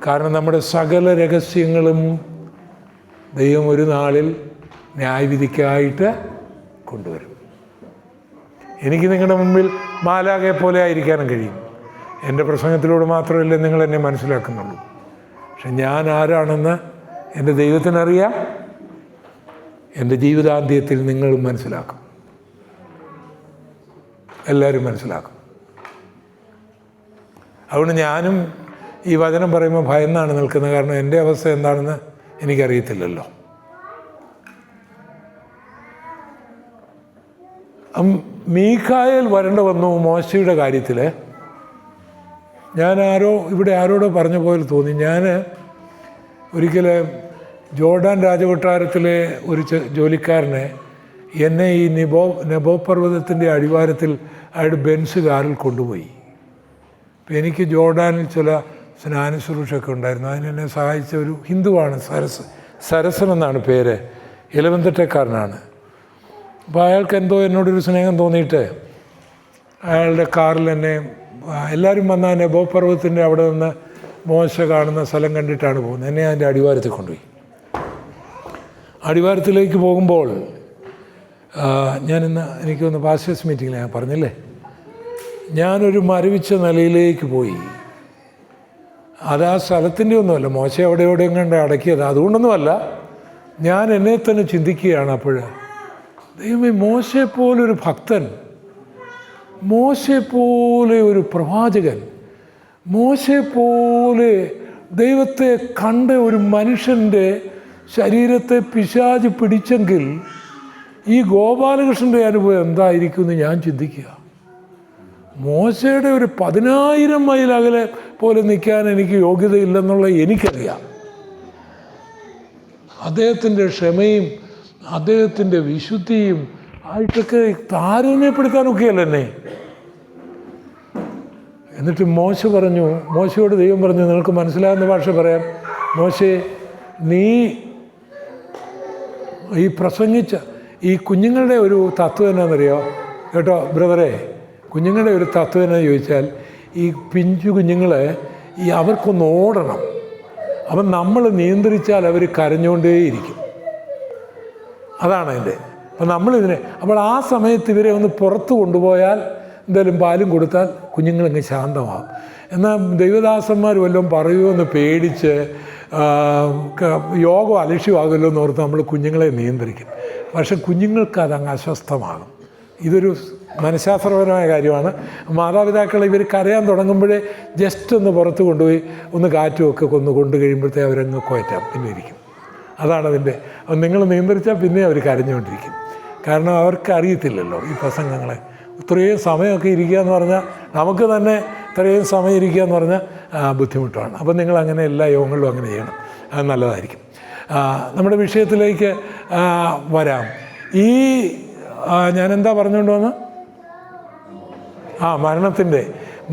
കാരണം നമ്മുടെ സകല രഹസ്യങ്ങളും ദൈവം ഒരു നാളിൽ ന്യായവിധിക്കായിട്ട് കൊണ്ടുവരും. എനിക്ക് നിങ്ങളുടെ മുമ്പിൽ മാലാഖയെ പോലെ ആയിരിക്കാനും കഴിയും. എൻ്റെ പ്രസംഗത്തിലൂടെ മാത്രമല്ല നിങ്ങൾ എന്നെ മനസ്സിലാക്കുന്നുള്ളൂ. പക്ഷെ ഞാൻ ആരാണെന്ന് എൻ്റെ ദൈവത്തിനറിയാം. എൻ്റെ ജീവിതാന്ത്യത്തിൽ നിങ്ങളും മനസ്സിലാക്കും, എല്ലാവരും മനസ്സിലാക്കും. അതുകൊണ്ട് ഞാനും ഈ വചനം പറയുമ്പോൾ ഭയന്നാണ് നിൽക്കുന്നത്. കാരണം എൻ്റെ അവസ്ഥ എന്താണെന്ന് എനിക്കറിയത്തില്ലല്ലോ. മീഖായേൽ വരേണ്ട വന്നു മോശയുടെ കാര്യത്തിൽ. ഞാൻ ആരോടോ പറഞ്ഞ പോലെ തോന്നി. ഞാൻ ഒരിക്കൽ ജോർഡാൻ രാജകൊട്ടാരത്തിലെ ഒരു ജോലിക്കാരനെ എന്നെ ഈ നെബോ പർവ്വതത്തിൻ്റെ അടിവാരത്തിൽ അയാളുടെ ബെൻസ് കാറിൽ കൊണ്ടുപോയി. അപ്പം എനിക്ക് ജോർഡാനിൽ ചില സ്നാന ശുശ്രൂഷയൊക്കെ ഉണ്ടായിരുന്നു. അതിനെന്നെ സഹായിച്ച ഒരു ഹിന്ദുവാണ്, സരസൻ എന്നാണ് പേര്, ഇലവന്തട്ടക്കാരനാണ്. അപ്പോൾ അയാൾക്ക് എന്തോ എന്നോടൊരു സ്നേഹം തോന്നിയിട്ട് അയാളുടെ കാറിൽ എന്നെ എല്ലാവരും വന്ന നെബോ പർവ്വതത്തിൻ്റെ അവിടെ നിന്ന് മോശ കാണുന്ന സ്ഥലം കണ്ടിട്ടാണ് പോകുന്നത്. എന്നെ അതിൻ്റെ അടിവാരത്തിൽ കൊണ്ടുപോയി. അടിവാരത്തിലേക്ക് പോകുമ്പോൾ ഞാനിന്ന് എനിക്കൊന്ന് പാസ്റ്റേഴ്സ് മീറ്റിങ്ങിൽ ഞാൻ പറഞ്ഞില്ലേ, ഞാനൊരു മരവിച്ച നിലയിലേക്ക് പോയി. അത് ആ സ്ഥലത്തിൻ്റെ ഒന്നുമല്ല, മോശ അവിടെ എവിടെയും കണ്ട് അടക്കിയത്, അതുകൊണ്ടൊന്നുമല്ല. ഞാൻ എന്നെ തന്നെ ചിന്തിക്കുകയാണ് അപ്പോൾ, ദൈവമേ, മോശയെപ്പോലൊരു ഭക്തൻ, മോശയെപ്പോലെ ഒരു പ്രവാചകൻ, മോശയെപ്പോലെ ദൈവത്തെ കണ്ട ഒരു മനുഷ്യൻ്റെ ശരീരത്തെ പിശാച് പിടിച്ചെങ്കിൽ ഈ ഗോപാലകൃഷ്ണൻ്റെ അനുഭവം എന്തായിരിക്കും എന്ന് ഞാൻ ചിന്തിക്കുക. മോശയുടെ ഒരു 10,000 മൈൽ അകലെ പോലെ നിൽക്കാൻ എനിക്ക് യോഗ്യതയില്ലെന്നുള്ള എനിക്കറിയാം. അദ്ദേഹത്തിൻ്റെ ക്ഷമയും അദ്ദേഹത്തിൻ്റെ വിശുദ്ധിയും ആയിട്ടൊക്കെ താരതമ്യപ്പെടുത്താനൊക്കെയല്ല എന്നെ. എന്നിട്ട് മോശയോട് ദൈവം പറഞ്ഞു, നിനക്ക് മനസ്സിലാകുന്ന ഭാഷ പറയാം, മോശേ, നീ ഈ പ്രസംഗിച്ച ഈ കുഞ്ഞുങ്ങളുടെ ഒരു തത്വം എന്നാണെന്നറിയോ കേട്ടോ ബ്രദറെ? കുഞ്ഞുങ്ങളുടെ ഒരു തത്വം എന്നാന്ന് ചോദിച്ചാൽ, ഈ പിഞ്ചു കുഞ്ഞുങ്ങളെ അവർക്കൊന്ന് ഓടണം. അപ്പം നമ്മൾ നിയന്ത്രിച്ചാൽ അവർ കരഞ്ഞുകൊണ്ടേയിരിക്കും. അതാണ് അതിൻ്റെ. അപ്പം അപ്പോൾ ആ സമയത്ത് ഇവരെ ഒന്ന് പുറത്ത് കൊണ്ടുപോയാൽ, എന്തെങ്കിലും പാലും കൊടുത്താൽ കുഞ്ഞുങ്ങളങ്ങ് ശാന്തമാകും. എന്നാൽ ദൈവദാസന്മാർ വല്ലതും പറയുമോ എന്ന് പേടിച്ച് യോഗം അലക്ഷ്യമാകുമല്ലോ എന്ന് ഓർത്ത് നമ്മൾ കുഞ്ഞുങ്ങളെ നിയന്ത്രിക്കും. പക്ഷെ കുഞ്ഞുങ്ങൾക്ക് അതങ്ങ് അസ്വസ്ഥമാകും. ഇതൊരു മനഃശാസ്ത്രപരമായ കാര്യമാണ്. മാതാപിതാക്കൾ ഇവർ കരയാൻ തുടങ്ങുമ്പോഴേ ജസ്റ്റ് ഒന്ന് പുറത്ത് കൊണ്ടുപോയി ഒന്ന് കാറ്റുമൊക്കെ കൊണ്ടു കഴിയുമ്പോഴത്തേ അവരങ്ങ് കോയറ്റാം, പിന്നെ ഇരിക്കും. അതാണ് അതിൻ്റെ. നിങ്ങൾ നിയന്ത്രിച്ചാൽ പിന്നെ അവർ കരഞ്ഞുകൊണ്ടിരിക്കും. കാരണം അവർക്ക് അറിയത്തില്ലല്ലോ ഈ പ്രസംഗങ്ങളെ. ഇത്രയും സമയമൊക്കെ ഇരിക്കുക എന്ന് പറഞ്ഞാൽ, നമുക്ക് തന്നെ ഇത്രയും സമയം ഇരിക്കുക എന്ന് പറഞ്ഞാൽ ബുദ്ധിമുട്ടാണ്. അപ്പം നിങ്ങൾ അങ്ങനെ എല്ലാ യോഗങ്ങളിലും അങ്ങനെ ചെയ്യണം, അത് നല്ലതായിരിക്കും. നമ്മുടെ വിഷയത്തിലേക്ക് വരാം. ഞാനെന്താ പറഞ്ഞുകൊണ്ട് വന്ന്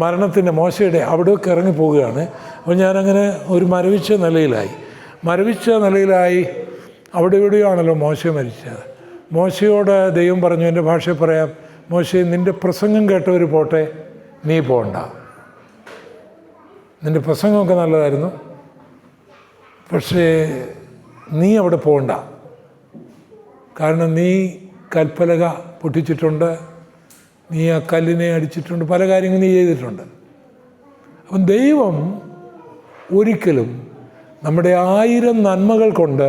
മരണത്തിൻ്റെ മോശയുടെ അവിടേക്ക് ഇറങ്ങി പോവുകയാണ്. അപ്പോൾ ഞാനങ്ങനെ ഒരു മരവിച്ച നിലയിലായി. അവിടെ ഇവിടെയാണല്ലോ മോശ മരിച്ചത്. മോശയോട് ദൈവം പറഞ്ഞു, എൻ്റെ ഭാഷയിൽ പറയാം, മോശേ, നിൻ്റെ പ്രസംഗം കേട്ടവർ പോട്ടെ, നീ പോകണ്ട. നിൻ്റെ പ്രസംഗമൊക്കെ നല്ലതായിരുന്നു, പക്ഷേ നീ അവിടെ പോകണ്ട. കാരണം നീ കൽപ്പലക പൊട്ടിച്ചിട്ടുണ്ട്, നീ ആ കല്ലിനെ അടിച്ചിട്ടുണ്ട്, പല കാര്യങ്ങളും നീ ചെയ്തിട്ടുണ്ട്. അപ്പം ദൈവം ഒരിക്കലും നമ്മുടെ 1000 നന്മകൾ കൊണ്ട്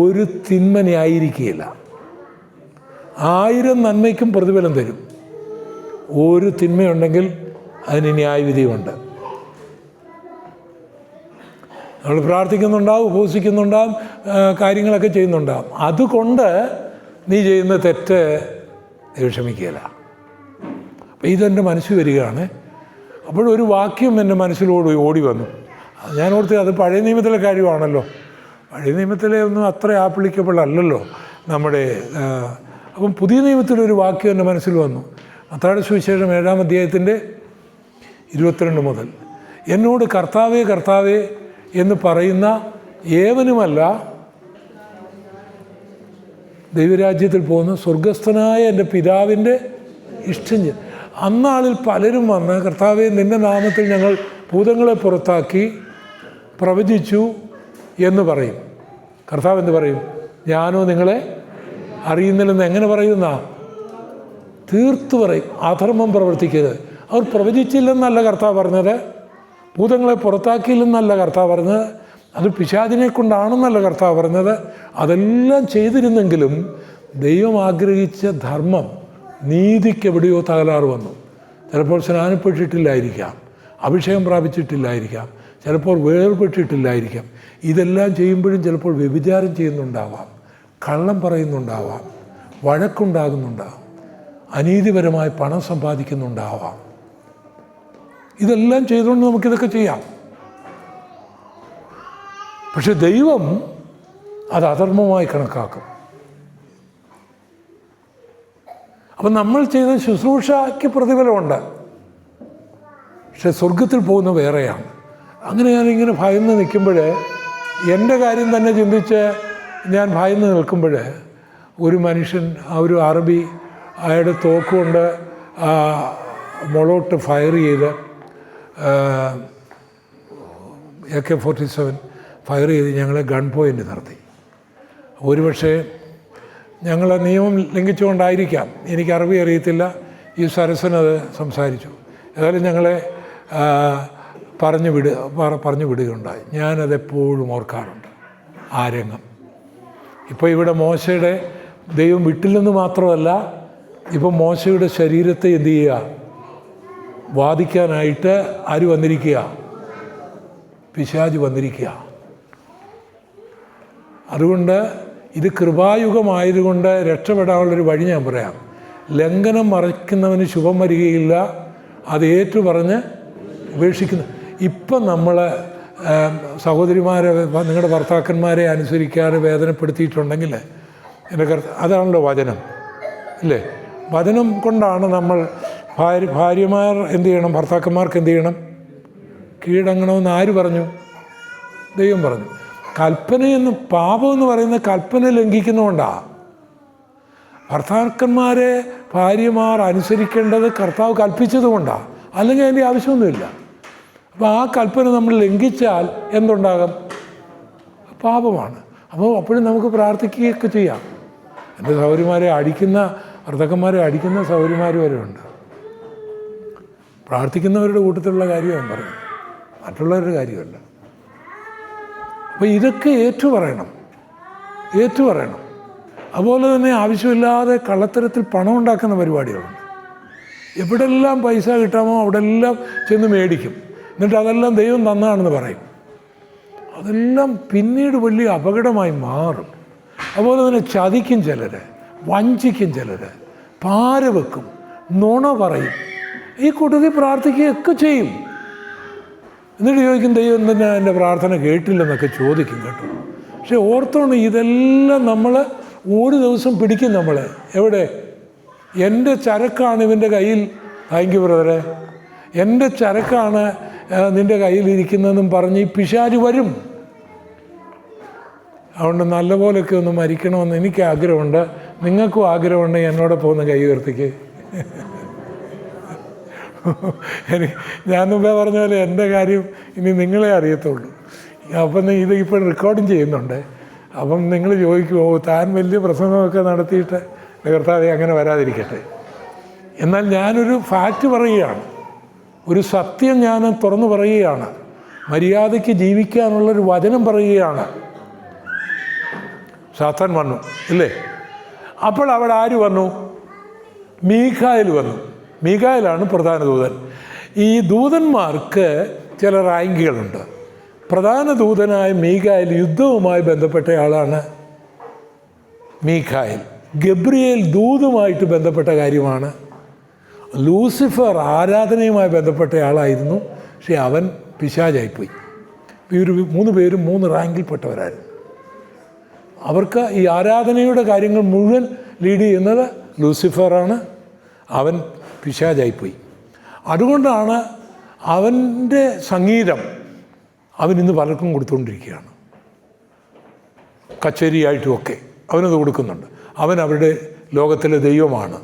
ഒരു തിന്മ ന്യായീകരിക്കുകയില്ല. 1000 നന്മയ്ക്കും പ്രതിഫലം തരും. ഒരു തിന്മയുണ്ടെങ്കിൽ അതിന് ന്യായവിധിയുണ്ട്. നമ്മൾ പ്രാർത്ഥിക്കുന്നുണ്ടാവും, ഉപവസിക്കുന്നുണ്ടാവും, കാര്യങ്ങളൊക്കെ ചെയ്യുന്നുണ്ടാവും. അതുകൊണ്ട് നീ ചെയ്യുന്ന തെറ്റ് ക്ഷമിക്കുകയില്ല. അപ്പം ഇതെൻ്റെ മനസ്സിൽ വരികയാണ്. അപ്പോഴൊരു വാക്യം എൻ്റെ മനസ്സിലോട് ഓടി വന്നു. ഞാൻ ഓർത്ത് അത് പഴയ നിയമത്തിലെ കാര്യമാണല്ലോ. പഴയ നിയമത്തിലെ ഒന്നും അത്ര ആപ്ലിക്കബിൾ അല്ലല്ലോ നമ്മുടെ. അപ്പം പുതിയ നിയമത്തിലൊരു വാക്യം എൻ്റെ മനസ്സിൽ വന്നു. മത്തായിയുടെ സുവിശേഷം 7-ാം അധ്യായത്തിൻ്റെ 22 മുതൽ, എന്നോട് കർത്താവേ കർത്താവേ എന്ന് പറയുന്ന ഏവനുമല്ല ദൈവരാജ്യത്തിൽ പോകുന്ന സ്വർഗസ്ഥനായ എൻ്റെ പിതാവിൻ്റെ ഇഷ്ടം. അന്നാളിൽ പലരും വന്ന്, കർത്താവേ, നിൻ്റെ നാമത്തിൽ ഞങ്ങൾ ഭൂതങ്ങളെ പുറത്താക്കി പ്രവചിച്ചു എന്ന് പറയും. കർത്താവ് എന്ത് പറയും? ഞാനോ നിങ്ങളെ അറിയുന്നില്ലെന്ന്. എങ്ങനെ പറയുന്ന? തീർത്തു പറയും. അധർമ്മം പ്രവർത്തിക്കരുത്. അവർ പ്രവചിച്ചില്ലെന്നല്ല കർത്താവ് പറഞ്ഞത്, ഭൂതങ്ങളെ പുറത്താക്കിയില്ലെന്നല്ല കർത്താവ് പറഞ്ഞത്, അത് പിശാചിനെ കൊണ്ടാണെന്നല്ല കർത്താവ് പറഞ്ഞത്. അതെല്ലാം ചെയ്തിരുന്നെങ്കിലും ദൈവം ആഗ്രഹിച്ച ധർമ്മം, നീതിക്ക് എവിടെയോ തകരാറ് വന്നു. ചിലപ്പോൾ സ്നാനപ്പെട്ടിട്ടില്ലായിരിക്കാം, അഭിഷേകം പ്രാപിച്ചിട്ടില്ലായിരിക്കാം, ചിലപ്പോൾ വേർപെട്ടിട്ടില്ലായിരിക്കാം. ഇതെല്ലാം ചെയ്യുമ്പോഴും ചിലപ്പോൾ വ്യഭിചാരം ചെയ്യുന്നുണ്ടാവാം, കള്ളം പറയുന്നുണ്ടാവാം, വഴക്കുണ്ടാകുന്നുണ്ടാവാം, അനീതിപരമായി പണം സമ്പാദിക്കുന്നുണ്ടാവാം. ഇതെല്ലാം ചെയ്തുകൊണ്ട് നമുക്കിതൊക്കെ ചെയ്യാം. പക്ഷെ ദൈവം അത് അധർമ്മമായി കണക്കാക്കും. അപ്പം നമ്മൾ ചെയ്ത ശുശ്രൂഷയ്ക്ക് പ്രതിഫലമുണ്ട്, പക്ഷെ സ്വർഗത്തിൽ പോകുന്ന വേറെയാണ്. അങ്ങനെ ഞാനിങ്ങനെ ഭയന്ന് നിൽക്കുമ്പോൾ, എൻ്റെ കാര്യം തന്നെ ചിന്തിച്ച് ഞാൻ ഭയന്ന് നിൽക്കുമ്പോൾ ഒരു മനുഷ്യൻ, ഒരു അറബി അയാളുടെ തോക്കുകൊണ്ട് മുളോട്ട് ഫയർ ചെയ്ത് AK-47 ഫയർ ചെയ്ത് ഞങ്ങളെ ഗൺ പോയിൻ്റ് നടത്തി. ഒരുപക്ഷെ ഞങ്ങൾ നിയമം ലംഘിച്ചുകൊണ്ടായിരിക്കാം, എനിക്ക് അറബി അറിയത്തില്ല, ഈ സരസനത് സംസാരിച്ചു. ഏതായാലും ഞങ്ങളെ പറഞ്ഞു വിടുകയുണ്ടായി. ഞാനതെപ്പോഴും ഓർക്കാറുണ്ട് ആ രംഗം. ഇപ്പോൾ ഇവിടെ മോശയുടെ ദൈവം വിട്ടില്ലെന്ന് മാത്രമല്ല, ഇപ്പം മോശയുടെ ശരീരത്തെ എന്ത് ചെയ്യുക, വാദിക്കാനായിട്ട് ആര് വന്നിരിക്കുക? പിശാച് വന്നിരിക്കുക. അതുകൊണ്ട് ഇത് കൃപായുഗമായതുകൊണ്ട് രക്ഷപ്പെടാനുള്ളൊരു വഴി ഞാൻ പറയാം. ലംഘനം മറയ്ക്കുന്നവന് ശുഭം വരികയില്ല, അത് ഏറ്റുപറഞ്ഞ് ഉപേക്ഷിക്കുന്നു. ഇപ്പം നമ്മൾ സഹോദരിമാരെ, നിങ്ങളുടെ ഭർത്താക്കന്മാരെ അനുസരിക്കാതെ വേദനപ്പെടുത്തിയിട്ടുണ്ടെങ്കിൽ അതാണല്ലോ വചനം, ഇല്ലേ? വചനം കൊണ്ടാണ് നമ്മൾ ഭാര്യമാർ എന്ത് ചെയ്യണം, ഭർത്താക്കന്മാർക്ക് എന്ത് ചെയ്യണം? കീഴടങ്ങണമെന്ന് ആര് പറഞ്ഞു? ദൈവം പറഞ്ഞു. കൽപ്പനയെന്ന്, പാപമെന്ന് പറയുന്ന കൽപ്പന ലംഘിക്കുന്നതുകൊണ്ടാണ്. ഭർത്താക്കന്മാരെ ഭാര്യമാർ അനുസരിക്കേണ്ടത് കർത്താവ് കൽപ്പിച്ചതുകൊണ്ടാണ്, അല്ലെങ്കിൽ അതിൻ്റെ ആവശ്യമൊന്നുമില്ല. അപ്പോൾ ആ കൽപ്പന നമ്മൾ ലംഘിച്ചാൽ എന്തുണ്ടാകും? പാപമാണ്. അപ്പോൾ അപ്പോഴും നമുക്ക് പ്രാർത്ഥിക്കുകയൊക്കെ ചെയ്യാം. എൻ്റെ സഹോദരിമാരെ അടിക്കുന്ന, ഭർത്താക്കന്മാരെ അടിക്കുന്ന സഹോദരിമാർ വരെ ഉണ്ട്. പ്രാർത്ഥിക്കുന്നവരുടെ കൂട്ടത്തിലുള്ള കാര്യമാണ് പറയുന്നത്, മറ്റുള്ളവരുടെ കാര്യമല്ല. അപ്പോൾ ഇതൊക്കെ ഏറ്റുപറയണം. അതുപോലെ തന്നെ ആവശ്യമില്ലാതെ കള്ളത്തരത്തിൽ പണം ഉണ്ടാക്കുന്ന പരിപാടികളുണ്ട്. എവിടെല്ലാം പൈസ കിട്ടാമോ അവിടെല്ലാം ചെന്ന് മേടിക്കും, എന്നിട്ട് അതെല്ലാം ദൈവം തന്നതാണെന്ന് പറയും. അതെല്ലാം പിന്നീട് വലിയ അപകടമായി മാറും. അതുപോലെ തന്നെ ചതിക്കും ചിലർ, വഞ്ചിക്കും ചിലർ, പാര വെക്കും, നുണ പറയും. ഈ കൂട്ടത്തിൽ പ്രാർത്ഥിക്കുകയൊക്കെ ചെയ്യും. എന്നിട്ട് ചോദിക്കും, ദൈവം തന്നെ എൻ്റെ പ്രാർത്ഥന കേട്ടില്ലെന്നൊക്കെ ചോദിക്കും കേട്ടോ. പക്ഷെ ഓർത്തോണം, ഇതെല്ലാം നമ്മൾ ഒരു ദിവസം പിടിക്കും. നമ്മൾ എവിടെ? എൻ്റെ ചരക്കാണ് ഇവൻ്റെ കയ്യിൽ, താങ്ക് യു ബ്രദറെ, എൻ്റെ ചരക്കാണ് നിൻ്റെ കയ്യിലിരിക്കുന്നതെന്നും പറഞ്ഞ് ഈ പിശാച് വരും. അതുകൊണ്ട് നല്ലപോലെയൊക്കെ ഒന്ന് മരിക്കണമെന്ന് എനിക്ക് ആഗ്രഹമുണ്ട്. നിങ്ങൾക്കും ആഗ്രഹമുണ്ടെങ്കിൽ എന്നോടൊപ്പം ഒന്ന് കൈ ഉയർത്തിക്ക്. ഞാൻ മുമ്പേ പറഞ്ഞ പോലെ എൻ്റെ കാര്യം ഇനി നിങ്ങളെ അറിയത്തുള്ളൂ. അപ്പം ഇത് ഇപ്പോൾ റെക്കോർഡിങ് ചെയ്യുന്നുണ്ട്. അപ്പം നിങ്ങൾ ചോദിക്കുമോ, താൻ വലിയ പ്രസംഗമൊക്കെ നടത്തിയിട്ട് കർത്താവേ അങ്ങനെ വരാതിരിക്കട്ടെ. എന്നാൽ ഞാനൊരു ഫാക്റ്റ് പറയുകയാണ്, ഒരു സത്യം ഞാൻ തുറന്നു പറയുകയാണ്, മര്യാദയ്ക്ക് ജീവിക്കാനുള്ളൊരു വചനം പറയുകയാണ്. സാത്താൻ വന്നു, ഇല്ലേ? അപ്പോൾ അവിടെ ആര് വന്നു? മീഖായേൽ വന്നു. മീഖായേലാണ് പ്രധാന ദൂതൻ. ഈ ദൂതന്മാർക്ക് ചില റാങ്കുകളുണ്ട്. പ്രധാന ദൂതനായ മീഖായേൽ യുദ്ധവുമായി ബന്ധപ്പെട്ട ആളാണ് മീഖായേൽ. ഗബ്രിയേൽ ദൂതുമായിട്ട് ബന്ധപ്പെട്ട കാര്യമാണ്. ലൂസിഫർ ആരാധനയുമായി ബന്ധപ്പെട്ട ആളായിരുന്നു. പക്ഷേ അവൻ പിശാചായിപ്പോയി. ഇവർ 3 പേരും 3 റാങ്കിൽപ്പെട്ടവരായിരുന്നു. അവർക്ക് ഈ ആരാധനയുടെ കാര്യങ്ങൾ മുഴുവൻ ലീഡ് ചെയ്യുന്നത് ലൂസിഫറാണ്. അവൻ പിശാചായിപ്പോയി. അതുകൊണ്ടാണ് അവൻ്റെ സംഗീതം അവൻ ഇന്ന് പലർക്കും കൊടുത്തുകൊണ്ടിരിക്കുകയാണ്. കച്ചേരിയായിട്ടുമൊക്കെ അവനത് കൊടുക്കുന്നുണ്ട്. അവൻ അവരുടെ ലോകത്തിലെ ദൈവമാണ്.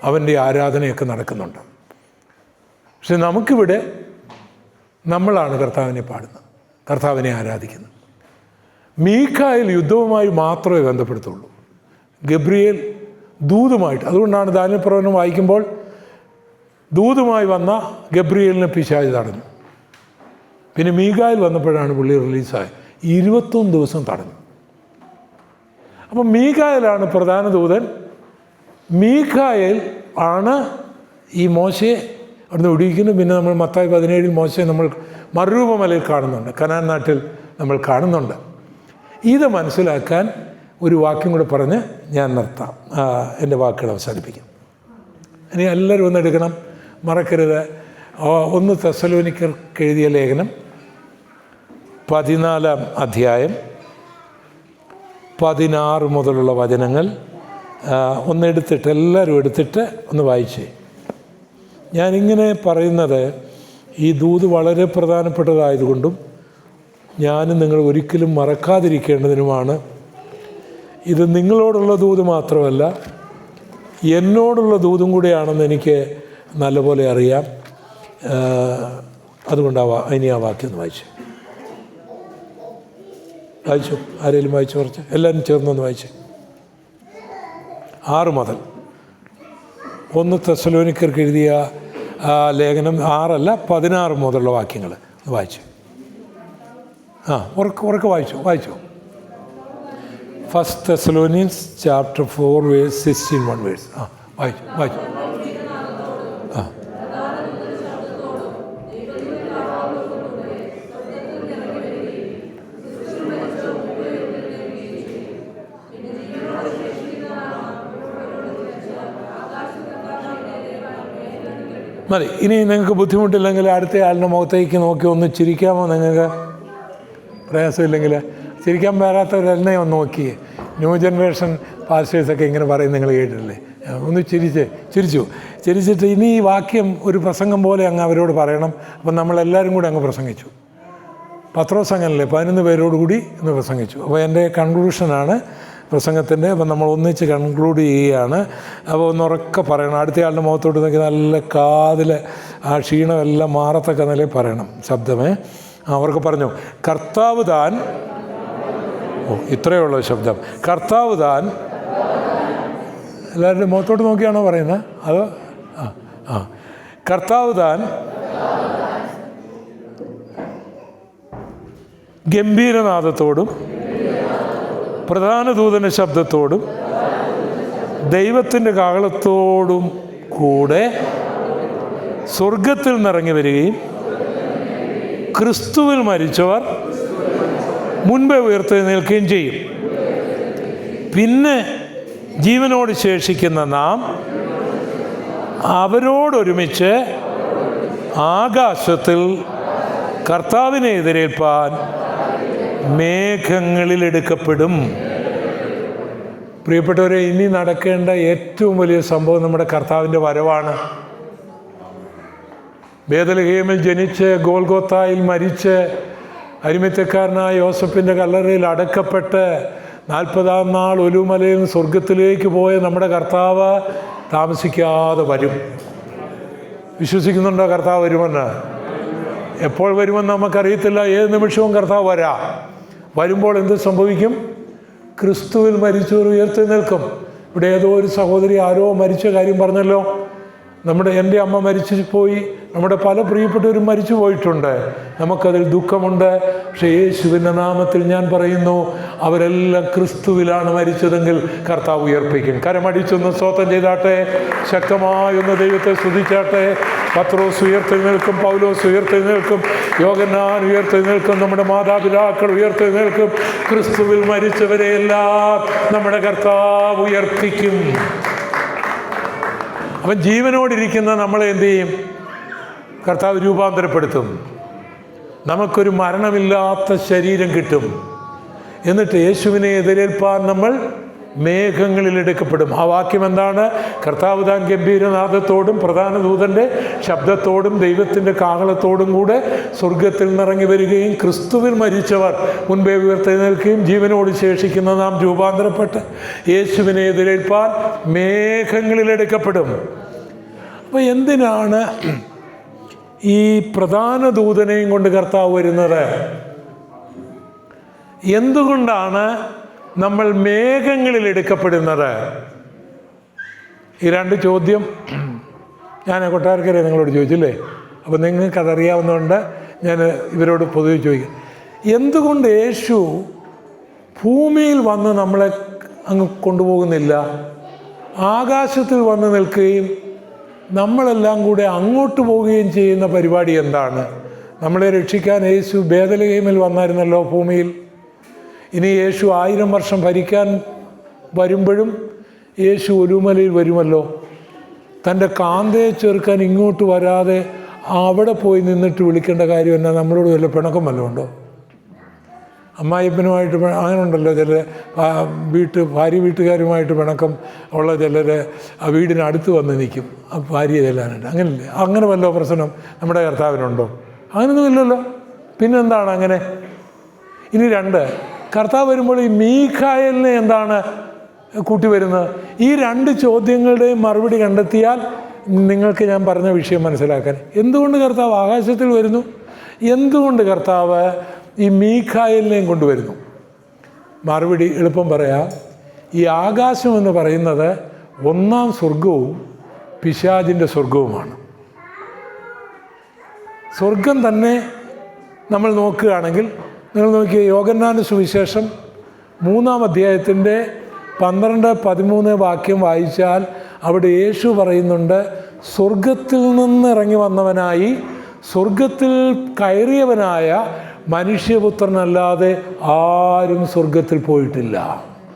അവൻ്റെ ആരാധനയൊക്കെ നടക്കുന്നുണ്ട്. പക്ഷെ നമുക്കിവിടെ നമ്മളാണ് കർത്താവിനെ പാടുന്നത്, കർത്താവിനെ ആരാധിക്കുന്നത്. മീഖായേൽ യുദ്ധവുമായി മാത്രമേ ബന്ധപ്പെടുത്തുള്ളൂ, ഗബ്രിയേൽ ദൂതുമായിട്ട്. അതുകൊണ്ടാണ് ദാനിയേൽ പ്രവചനം വായിക്കുമ്പോൾ ദൂതുമായി വന്ന ഗബ്രിയേലിനെ പിശാച് തടഞ്ഞു. പിന്നെ മീഖായേൽ വന്നപ്പോഴാണ് പുള്ളി റിലീസായത്. 21 ദിവസം തടഞ്ഞു. അപ്പം മീഖായേലാണ് പ്രധാന ദൂതൻ. മീഖായേൽ ആണ് ഈ മോശയെ അവിടുന്ന് ഒടിയിക്കുന്നത്. പിന്നെ നമ്മൾ മത്തായി 17 മോശയെ നമ്മൾ മറുരൂപമലയിൽ കാണുന്നുണ്ട്, കനാൻ നാട്ടിൽ നമ്മൾ കാണുന്നുണ്ട്. ഇത് മനസ്സിലാക്കാൻ ഒരു വാക്യം കൂടെ പറഞ്ഞ് ഞാൻ നിർത്താം, എൻ്റെ വാക്കുകൾ അവസാനിപ്പിക്കാം. ഇനി എല്ലാവരും ഒന്നെടുക്കണം, മറക്കരുത്. 1 തെസ്സലോനിക്കർക്ക് എഴുതിയ ലേഖനം 14-ാം അധ്യായം 16 മുതലുള്ള വചനങ്ങൾ ഒന്നെടുത്തിട്ട്, എല്ലാവരും എടുത്തിട്ട് ഒന്ന് വായിച്ചേ. ഞാനിങ്ങനെ പറയുന്നത് ഈ ദൂത് വളരെ പ്രധാനപ്പെട്ടതായതുകൊണ്ടും ഞാനും നിങ്ങൾ ഒരിക്കലും മറക്കാതിരിക്കേണ്ടതിനുമാണ് ഇത് നിങ്ങളോടുള്ള ദൂത് മാത്രമല്ല, എന്നോടുള്ള ദൂതും കൂടിയാണെന്ന് എനിക്ക് നല്ലപോലെ അറിയാം. അതുകൊണ്ട് ഇനി ആ വാക്യം ഒന്ന് വായിച്ചു. ആരെങ്കിലും വായിച്ചു കുറച്ച്? എല്ലാവരും ചേർന്നൊന്ന് വായിച്ചു. 6 മുതൽ 1 തെസ്സലോനിക്കർക്ക് എഴുതിയ ലേഖനം 6 അല്ല 16 മുതലുള്ള വാക്യങ്ങൾ വായിച്ചു. ഉറക്കെ വായിച്ചു. 1 Thessalonians chapter 4 verse 16 1 verse. വായിച്ചു. മതി. ഇനി നിങ്ങൾക്ക് ബുദ്ധിമുട്ടില്ലെങ്കിൽ അടുത്ത ആളിൻ്റെ മുഖത്തേക്ക് നോക്കി ഒന്ന് ചിരിക്കാമോ? നിങ്ങൾക്ക് പ്രയാസമില്ലെങ്കിൽ ചിരിക്കാൻ വരാത്തവരെന്നെ ഒന്ന് നോക്കിയേ. ന്യൂ ജനറേഷൻ പാസ്റ്റേഴ്സൊക്കെ ഇങ്ങനെ പറയും, നിങ്ങൾ കേട്ടിട്ടില്ലേ? ഒന്ന് ചിരിച്ചിട്ട് ഇനി ഈ വാക്യം ഒരു പ്രസംഗം പോലെ അങ്ങ് അവരോട് പറയണം. അപ്പം നമ്മളെല്ലാവരും കൂടി അങ്ങ് പ്രസംഗിച്ചു. പത്രോസ് അങ്ങനല്ലേ 11 പേരോട് കൂടി ഇന്ന് പ്രസംഗിച്ചു. അപ്പോൾ എൻ്റെ കൺക്ലൂഷനാണ് പ്രസംഗത്തിൻ്റെ. അപ്പം നമ്മൾ ഒന്നിച്ച് കൺക്ലൂഡ് ചെയ്യുകയാണ്. അപ്പോൾ ഒന്നുറക്കെ പറയണം. അടുത്തയാളുടെ മുഖത്തോട്ട് നോക്കി നല്ല കാതിൽ ആ ക്ഷീണമെല്ലാം മാറത്തക്ക നിലയിൽ പറയണം ശബ്ദമേ. അവർക്ക് പറഞ്ഞു, കർത്താവ് താൻ, ഇത്രയേ ഉള്ളൂ ശബ്ദം, കർത്താവ് താൻ. എല്ലാവരുടെയും മുഖത്തോട്ട് നോക്കിയാണോ പറയുന്നത്? അതോ കർത്താവ് താൻ ഗംഭീരനാദത്തോടും പ്രധാന ദൂതൻ്റെ ശബ്ദത്തോടും ദൈവത്തിൻ്റെ കാഹളത്തോടും കൂടെ സ്വർഗത്തിൽ നിന്നിറങ്ങി വരികയും ക്രിസ്തുവിൽ മരിച്ചവർ മുൻപേ ഉയർത്തെഴുന്നേൽക്കുകയും ചെയ്യും. പിന്നെ ജീവനോട് ശേഷിക്കുന്ന നാം അവരോടൊരുമിച്ച് ആകാശത്തിൽ കർത്താവിനെ എതിരേൽപ്പാൻ മേഘങ്ങളിലെടുക്കപ്പെടും. പ്രിയപ്പെട്ടവരെ, ഇനി നടക്കേണ്ട ഏറ്റവും വലിയ സംഭവം നമ്മുടെ കർത്താവിൻ്റെ വരവാണ്. ബേത്ലഹേമിൽ ജനിച്ച് ഗോൽഗോത്തായിൽ മരിച്ച് അരിമത്യക്കാരനായ യോസഫിൻ്റെ കല്ലറയിൽ അടക്കപ്പെട്ട് 40-ാം നാൾ ഒലുമലയിൽ നിന്ന് സ്വർഗത്തിലേക്ക് പോയ നമ്മുടെ കർത്താവ് താമസിക്കാതെ വരും. വിശ്വസിക്കുന്നുണ്ടോ കർത്താവ് വരുമെന്ന്? എപ്പോൾ വരുമെന്ന് നമുക്കറിയത്തില്ല. ഏത് നിമിഷവും കർത്താവ് വരുമ്പോൾ എന്ത് സംഭവിക്കും? ക്രിസ്തുവിൽ മരിച്ചവർ ഉയർത്തെഴുന്നേൽക്കും. ഇവിടെ ഏതോ ഒരു സഹോദരി ആരോ മരിച്ച കാര്യം പറഞ്ഞല്ലോ. എൻ്റെ അമ്മ മരിച്ചു പോയി, നമ്മുടെ പല പ്രിയപ്പെട്ടവരും മരിച്ചു പോയിട്ടുണ്ട്. നമുക്കതിൽ ദുഃഖമുണ്ട്. പക്ഷേ യേശുവിൻ്റെ നാമത്തിൽ ഞാൻ പറയുന്നു, അവരെല്ലാം ക്രിസ്തുവിലാണ് മരിച്ചതെങ്കിൽ കർത്താവ് ഉയർപ്പിക്കും. കരമടിച്ചൊന്ന് സ്തോത്രം ചെയ്താട്ടെ, ശക്തമായൊന്ന് ദൈവത്തെ സ്തുതിച്ചാട്ടെ. പത്രോസ് ഉയർത്തെഴുന്നേൽക്കും, പൗലോസ് ഉയർത്തെഴുന്നേൽക്കും, യോഹന്നാൻ ഉയർത്തെഴുന്നേൽക്കും, നമ്മുടെ മാതാപിതാക്കൾ ഉയർത്തെഴുന്നേൽക്കും. ക്രിസ്തുവിൽ മരിച്ചവരെയെല്ലാം നമ്മുടെ കർത്താവ് ഉയർപ്പിക്കും. അവൻ ജീവനോടിരിക്കുന്ന നമ്മളെ എന്തു ചെയ്യും? കർത്താവ് രൂപാന്തരപ്പെടുത്തും. നമുക്കൊരു മരണമില്ലാത്ത ശരീരം കിട്ടും. എന്നിട്ട് യേശുവിനെ എതിരേൽപ്പാൻ നമ്മൾ മേഘങ്ങളിൽ എടുക്കപ്പെടും. ആ വാക്യം എന്താണ്? കർത്താവ് താൻ ഗംഭീരനാദത്തോടും പ്രധാന ദൂതൻ്റെ ശബ്ദത്തോടും ദൈവത്തിൻ്റെ കാഹളത്തോടും കൂടെ സ്വർഗത്തിൽ നിന്നിറങ്ങി വരികയും ക്രിസ്തുവിൽ മരിച്ചവർ മുൻപേ ഉയർത്തെഴുന്നേൽക്കുകയും ജീവനോട് ശേഷിക്കുന്ന നാം രൂപാന്തരപ്പെട്ട് യേശുവിനെ എതിരേൽപ്പാൻ മേഘങ്ങളിൽ എടുക്കപ്പെടും. അപ്പോൾ എന്തിനാണ് ഈ പ്രധാന ദൂതനെയും കൊണ്ട് കർത്താവ് വരുന്നത്? എന്തുകൊണ്ടാണ് നമ്മൾ മേഘങ്ങളിൽ എടുക്കപ്പെടുന്നത്? ഈ 2 ചോദ്യം ഞാൻ കൊട്ടാരക്കര നിങ്ങളോട് ചോദിച്ചില്ലേ? അപ്പോൾ നിങ്ങൾക്കതറിയാവുന്നതുകൊണ്ട് ഞാൻ ഇവരോട് പൊതുവെ ചോദിക്കും. എന്തുകൊണ്ട് യേശു ഭൂമിയിൽ വന്ന് നമ്മളെ അങ്ങ് കൊണ്ടുപോകുന്നില്ല? ആകാശത്തിൽ വന്ന് നിൽക്കുകയും നമ്മളെല്ലാം കൂടെ അങ്ങോട്ട് പോവുകയും ചെയ്യുന്ന പരിപാടി എന്താണ്? നമ്മളെ രക്ഷിക്കാൻ യേശു ബേത്ലഹേമിൽ വന്നായിരുന്നല്ലോ ഭൂമിയിൽ. ഇനി യേശു 1000 വർഷം ഭരിക്കാൻ വരുമ്പോഴും യേശു ഒലുമലയിൽ വരുമല്ലോ. തൻ്റെ കാന്തയെ ചേർക്കാൻ ഇങ്ങോട്ട് വരാതെ അവിടെ പോയി നിന്നിട്ട് വിളിക്കേണ്ട കാര്യം എന്നാ? നമ്മളോട് വല്ല പിണക്കം വല്ലതും ഉണ്ടോ? അമ്മായിപ്പനുമായിട്ട് അങ്ങനെ ഉണ്ടല്ലോ ചിലർ, ഭാര്യ വീട്ടുകാരുമായിട്ട് പിണക്കം ഉള്ള ചിലർ ആ വീടിനടുത്ത് വന്ന് നിൽക്കും ഭാര്യ ചെല്ലാനുണ്ട്. അങ്ങനെയല്ലേ? അങ്ങനെ വല്ല പ്രശ്നം നമ്മുടെ കർത്താവിനുണ്ടോ? അങ്ങനെയൊന്നും ഇല്ലല്ലോ. പിന്നെന്താണ് അങ്ങനെ? ഇനി 2, കർത്താവ് വരുമ്പോൾ ഈ മീഖായേലിനെ എന്താണ് കൂട്ടി വരുന്നത്? ഈ രണ്ട് ചോദ്യങ്ങളുടെയും മറുപടി കണ്ടെത്തിയാൽ നിങ്ങൾക്ക് ഞാൻ പറഞ്ഞ വിഷയം മനസ്സിലാക്കാൻ. എന്തുകൊണ്ട് കർത്താവ് ആകാശത്തിൽ വരുന്നു? എന്തുകൊണ്ട് കർത്താവ് ഈ മീഖായേലിനെയും കൊണ്ടുവരുന്നു? മറുപടി എളുപ്പം പറയാം. ഈ ആകാശം എന്ന് പറയുന്നത് ഒന്നാം സ്വർഗവും പിശാചിൻ്റെ സ്വർഗവുമാണ്. സ്വർഗം തന്നെ നമ്മൾ നോക്കുകയാണെങ്കിൽ, നിങ്ങൾ നോക്കിയ യോഹന്നാന്റെ സുവിശേഷം 3-ാം അധ്യായത്തിൻ്റെ 12-13 വാക്യം വായിച്ചാൽ അവിടെ യേശു പറയുന്നുണ്ട്, സ്വർഗത്തിൽ നിന്ന് ഇറങ്ങി വന്നവനായി സ്വർഗത്തിൽ കയറിയവനായ മനുഷ്യപുത്രനല്ലാതെ ആരും സ്വർഗത്തിൽ പോയിട്ടില്ല.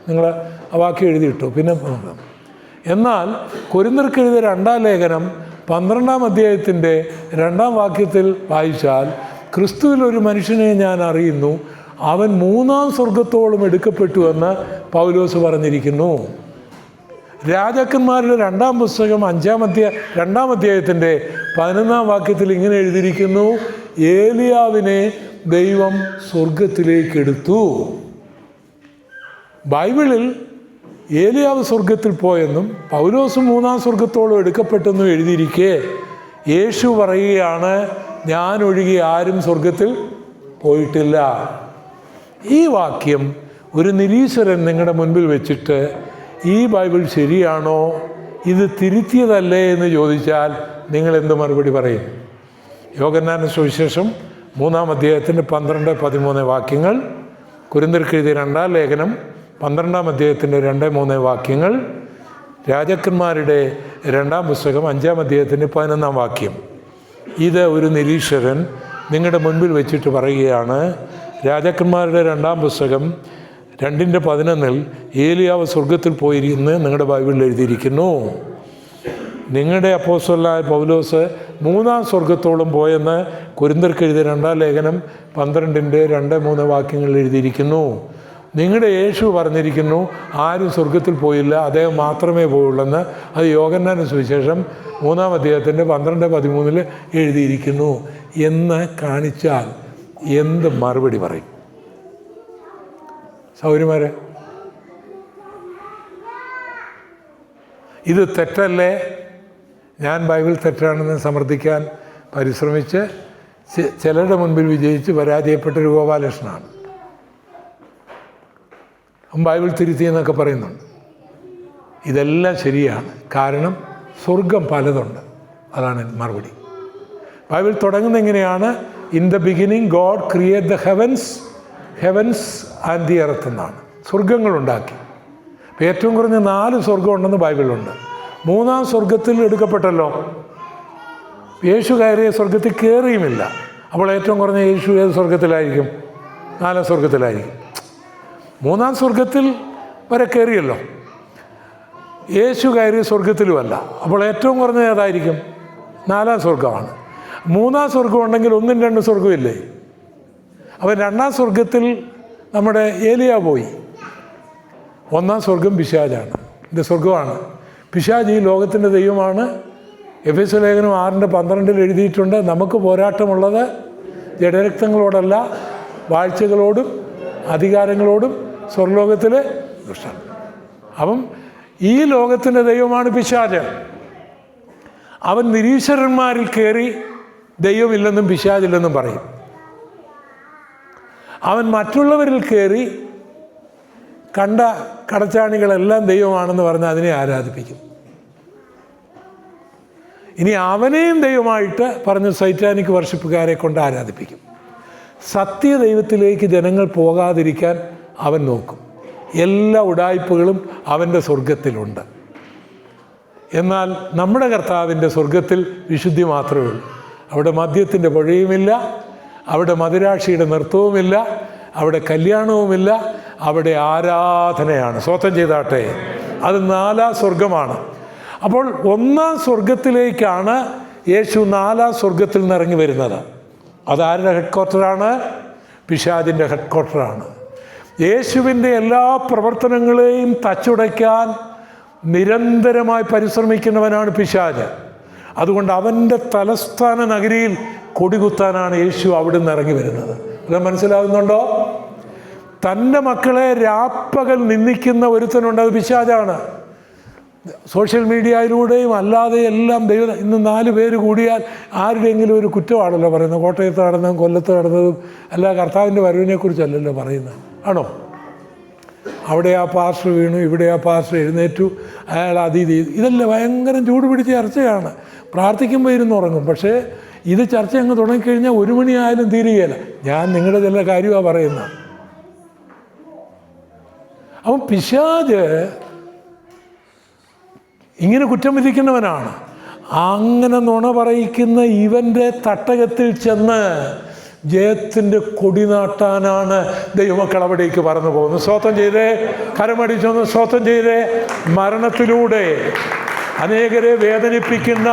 നിങ്ങൾ ആ വാക്യം എഴുതിയിട്ടു. പിന്നെ എന്നാൽ കൊരിന്ത്യർക്ക് എഴുതിയ 2-ാം ലേഖനം 12-ാം അധ്യായത്തിൻ്റെ 2-ാം വാക്യത്തിൽ വായിച്ചാൽ, ക്രിസ്തുവിൽ ഒരു മനുഷ്യനെ ഞാൻ അറിയുന്നു, അവൻ 3-ാം സ്വർഗത്തോളം എടുക്കപ്പെട്ടു എന്ന് പൗലോസ് പറഞ്ഞിരിക്കുന്നു. രാജാക്കന്മാരുടെ 2-ാം പുസ്തകം 2-ാം അധ്യായത്തിൻ്റെ 11-ാം വാക്യത്തിൽ ഇങ്ങനെ എഴുതിയിരിക്കുന്നു, ഏലിയാവിനെ ദൈവം സ്വർഗത്തിലേക്ക് എടുത്തു. ബൈബിളിൽ ഏലിയാവ് സ്വർഗത്തിൽ പോയെന്നും പൗലോസ് 3-ാം സ്വർഗത്തോളം എടുക്കപ്പെട്ടെന്നും എഴുതിയിരിക്കെ യേശു പറയുകയാണ്, ഞാൻ ഒഴികെ ആരും സ്വർഗത്തിൽ പോയിട്ടില്ല. ഈ വാക്യം ഒരു നിരീശ്വരൻ നിങ്ങളുടെ മുൻപിൽ വെച്ചിട്ട് ഈ ബൈബിൾ ശരിയാണോ, ഇത് തിരുത്തിയതല്ലേ എന്ന് ചോദിച്ചാൽ നിങ്ങൾ എന്ത് മറുപടി പറയും? യോഹന്നാന്റെ സുവിശേഷം 3-ാം അധ്യായത്തിൻ്റെ 12-13 വാക്യങ്ങൾ, കൊരിന്ത്യർക്ക് എഴുതിയ 2-ാം ലേഖനം 12-ാം അധ്യായത്തിൻ്റെ 2-3 വാക്യങ്ങൾ, രാജാക്കന്മാരുടെ 2-ാം പുസ്തകം 5-ാം അധ്യായത്തിൻ്റെ 11-ാം വാക്യം. ഇത് ഒരു നിരീശ്വരൻ നിങ്ങളുടെ മുൻപിൽ വെച്ചിട്ട് പറയുകയാണ്, രാജാക്കന്മാരുടെ 2-ാം പുസ്തകം 2:11 ഏലിയാവ് സ്വർഗത്തിൽ പോയിരിന്ന് നിങ്ങളുടെ ബൈബിളിൽ എഴുതിയിരിക്കുന്നു. നിങ്ങളുടെ അപ്പോസ്തലനായ പൗലോസ് 3-ാം സ്വർഗത്തോളം പോയെന്ന് കൊരിന്ത്യർക്ക് എഴുതിയ 2-ാം ലേഖനം 12-ന്റെ 2-3 വാക്യങ്ങളിൽ എഴുതിയിരിക്കുന്നു. നിങ്ങളുടെ യേശു പറഞ്ഞിരിക്കുന്നു, ആരും സ്വർഗത്തിൽ പോയില്ല, അദ്ദേഹം മാത്രമേ പോയുള്ളെന്ന്. അത് യോഹന്നാന്റെ സുവിശേഷം 3-ാം അധ്യായത്തിൻ്റെ 12-13 എഴുതിയിരിക്കുന്നു എന്ന് കാണിച്ചാൽ എന്ത് മറുപടി പറയും സൗകര്യമാരെ? ഇത് തെറ്റല്ലേ? ഞാൻ ബൈബിൾ തെറ്റാണെന്ന് സമർത്ഥിക്കാൻ പരിശ്രമിച്ച് ചിലരുടെ മുൻപിൽ വിജയിച്ച് പരാജയപ്പെട്ടൊരു ഗോപാലകൃഷ്ണനാണ്. ബൈബിൾ തിരുത്തിയെന്നൊക്കെ പറയുന്നുണ്ട്. ഇതെല്ലാം ശരിയാണ്. കാരണം സ്വർഗം പലതുണ്ട്. അതാണ് മറുപടി. ബൈബിൾ തുടങ്ങുന്നത് എങ്ങനെയാണ്? In the beginning God create the heavens and the earth എന്നാണ്. സ്വർഗങ്ങളുണ്ടാക്കി. അപ്പോൾ ഏറ്റവും കുറഞ്ഞ 4 സ്വർഗം ഉണ്ടെന്ന് ബൈബിളുണ്ട്. 3-ാം സ്വർഗത്തിൽ എടുക്കപ്പെട്ടല്ലോ. യേശു കയറിയ സ്വർഗത്തിൽ കയറിയുമില്ല. അപ്പോൾ ഏറ്റവും കുറഞ്ഞ യേശു ഏത് സ്വർഗത്തിലായിരിക്കും? 4-ാം സ്വർഗത്തിലായിരിക്കും. 3-ാം സ്വർഗത്തിൽ വരെ കയറിയല്ലോ. യേശു കയറിയ സ്വർഗത്തിലുമല്ല. അപ്പോൾ ഏറ്റവും കുറഞ്ഞ ഏതായിരിക്കും? 4-ാം സ്വർഗമാണ്. 3-ാം സ്വർഗം ഉണ്ടെങ്കിൽ 1ഉം 2ഉം സ്വർഗമില്ലേ? അപ്പോൾ 2-ാം സ്വർഗത്തിൽ നമ്മുടെ ഏലിയ പോയി. 1-ാം സ്വർഗം പിശാചാണ്, എൻ്റെ സ്വർഗമാണ്. പിശാച് ഈ ലോകത്തിൻ്റെ ദൈവമാണ്. എഫേസ്യ ലേഖനം 6:12 എഴുതിയിട്ടുണ്ട്, നമുക്ക് പോരാട്ടമുള്ളത് ജഡരക്തങ്ങളോടല്ല, വാഴ്ചകളോടും അധികാരങ്ങളോടും സ്വർലോകത്തിലെ ദുഷ്ടൻ. അപ്പം ഈ ലോകത്തിൻ്റെ ദൈവമാണ് പിശാച്. അവൻ നിരീശ്വരന്മാരിൽ കയറി ദൈവമില്ലെന്നും പിശാചില്ലെന്നും പറയും. അവൻ മറ്റുള്ളവരിൽ കയറി കണ്ട കടച്ചാണികളെല്ലാം ദൈവമാണെന്ന് പറഞ്ഞ് അതിനെ ആരാധിപ്പിക്കും. ഇനി അവനെയും ദൈവമായിട്ട് പറഞ്ഞ് സൈറ്റാനിക് വർഷിപ്പുകാരെ കൊണ്ട് ആരാധിപ്പിക്കും. സത്യദൈവത്തിലേക്ക് ജനങ്ങൾ പോകാതിരിക്കാൻ അവൻ നോക്കും. എല്ലാ ഉഡായിപ്പുകളും അവൻ്റെ സ്വർഗത്തിലുണ്ട്. എന്നാൽ നമ്മുടെ കർത്താവിൻ്റെ സ്വർഗത്തിൽ വിശുദ്ധി മാത്രമേ ഉള്ളൂ. അവിടെ മദ്യത്തിൻ്റെ പുഴയുമില്ല, അവിടെ മദിരാക്ഷിയുടെ നൃത്തവുമില്ല, അവിടെ കല്യാണവുമില്ല, അവിടെ ആരാധനയാണ്. സ്വതം ചെയ്താട്ടെ. അത് 4-ാം സ്വർഗമാണ്. അപ്പോൾ 1-ാം സ്വർഗത്തിലേക്കാണ് യേശു 4-ാം സ്വർഗത്തിൽ നിന്ന് ഇറങ്ങി വരുന്നത്. അതാരുടെ ഹെഡ് ക്വാർട്ടറാണ്? പിശാചിൻ്റെ ഹെഡ് ക്വാർട്ടറാണ്. യേശുവിൻ്റെ എല്ലാ പ്രവർത്തനങ്ങളെയും തച്ചുടയ്ക്കാൻ നിരന്തരമായി പരിശ്രമിക്കുന്നവനാണ് പിശാച്. അതുകൊണ്ട് അവൻ്റെ തലസ്ഥാന നഗരിയിൽ കൊടികുത്താനാണ് യേശു അവിടെ നിന്ന് ഇറങ്ങി വരുന്നത്. അത് മനസ്സിലാകുന്നുണ്ടോ? തൻ്റെ മക്കളെ രാപ്പകൽ നിന്ദിക്കുന്ന ഒരുത്തനുണ്ട്, അത് പിശാചാണ്. സോഷ്യൽ മീഡിയയിലൂടെയും അല്ലാതെ എല്ലാം ഇന്ന് 4 പേര് കൂടിയാൽ ആരുടെയെങ്കിലും ഒരു കുറ്റമാണല്ലോ പറയുന്നത്. കോട്ടയത്ത് നടന്നതും കൊല്ലത്ത് നടന്നതും അല്ല കർത്താവിൻ്റെ വരവിനെക്കുറിച്ചല്ലല്ലോ പറയുന്നത്, ആണോ? അവിടെ ആ പാസ്റ്റർ വീണു, ഇവിടെ ആ പാസ്റ്റർ എഴുന്നേറ്റു, അയാൾ ഇതല്ല ഭയങ്കരം ചൂട് പിടിച്ച ചർച്ചയാണ്. പ്രാർത്ഥിക്കുമ്പോൾ ഇരുന്നുറങ്ങും. പക്ഷേ ഇത് ചർച്ച അങ്ങ് തുടങ്ങിക്കഴിഞ്ഞാൽ 1 മണിയായാലും തീരുകയില്ല. ഞാൻ നിങ്ങളുടെ ചില കാര്യമാണ് പറയുന്നത്. അപ്പം പിശാച് ഇങ്ങനെ കുറ്റം വിധിക്കുന്നവനാണ്. അങ്ങനെ നുണ പറയിക്കുന്ന ഇവൻ്റെ തട്ടകത്തിൽ ചെന്ന് ജയത്തിൻ്റെ കൊടി നാട്ടാനാണ് ദൈവമക്കൾ അവിടേക്ക് പറന്നു പോകുന്നത്. സ്വതം ചെയ്തേ, കരമടിച്ചൊന്ന് സ്വതം ചെയ്തേ. മരണത്തിലൂടെ അനേകരെ വേദനിപ്പിക്കുന്ന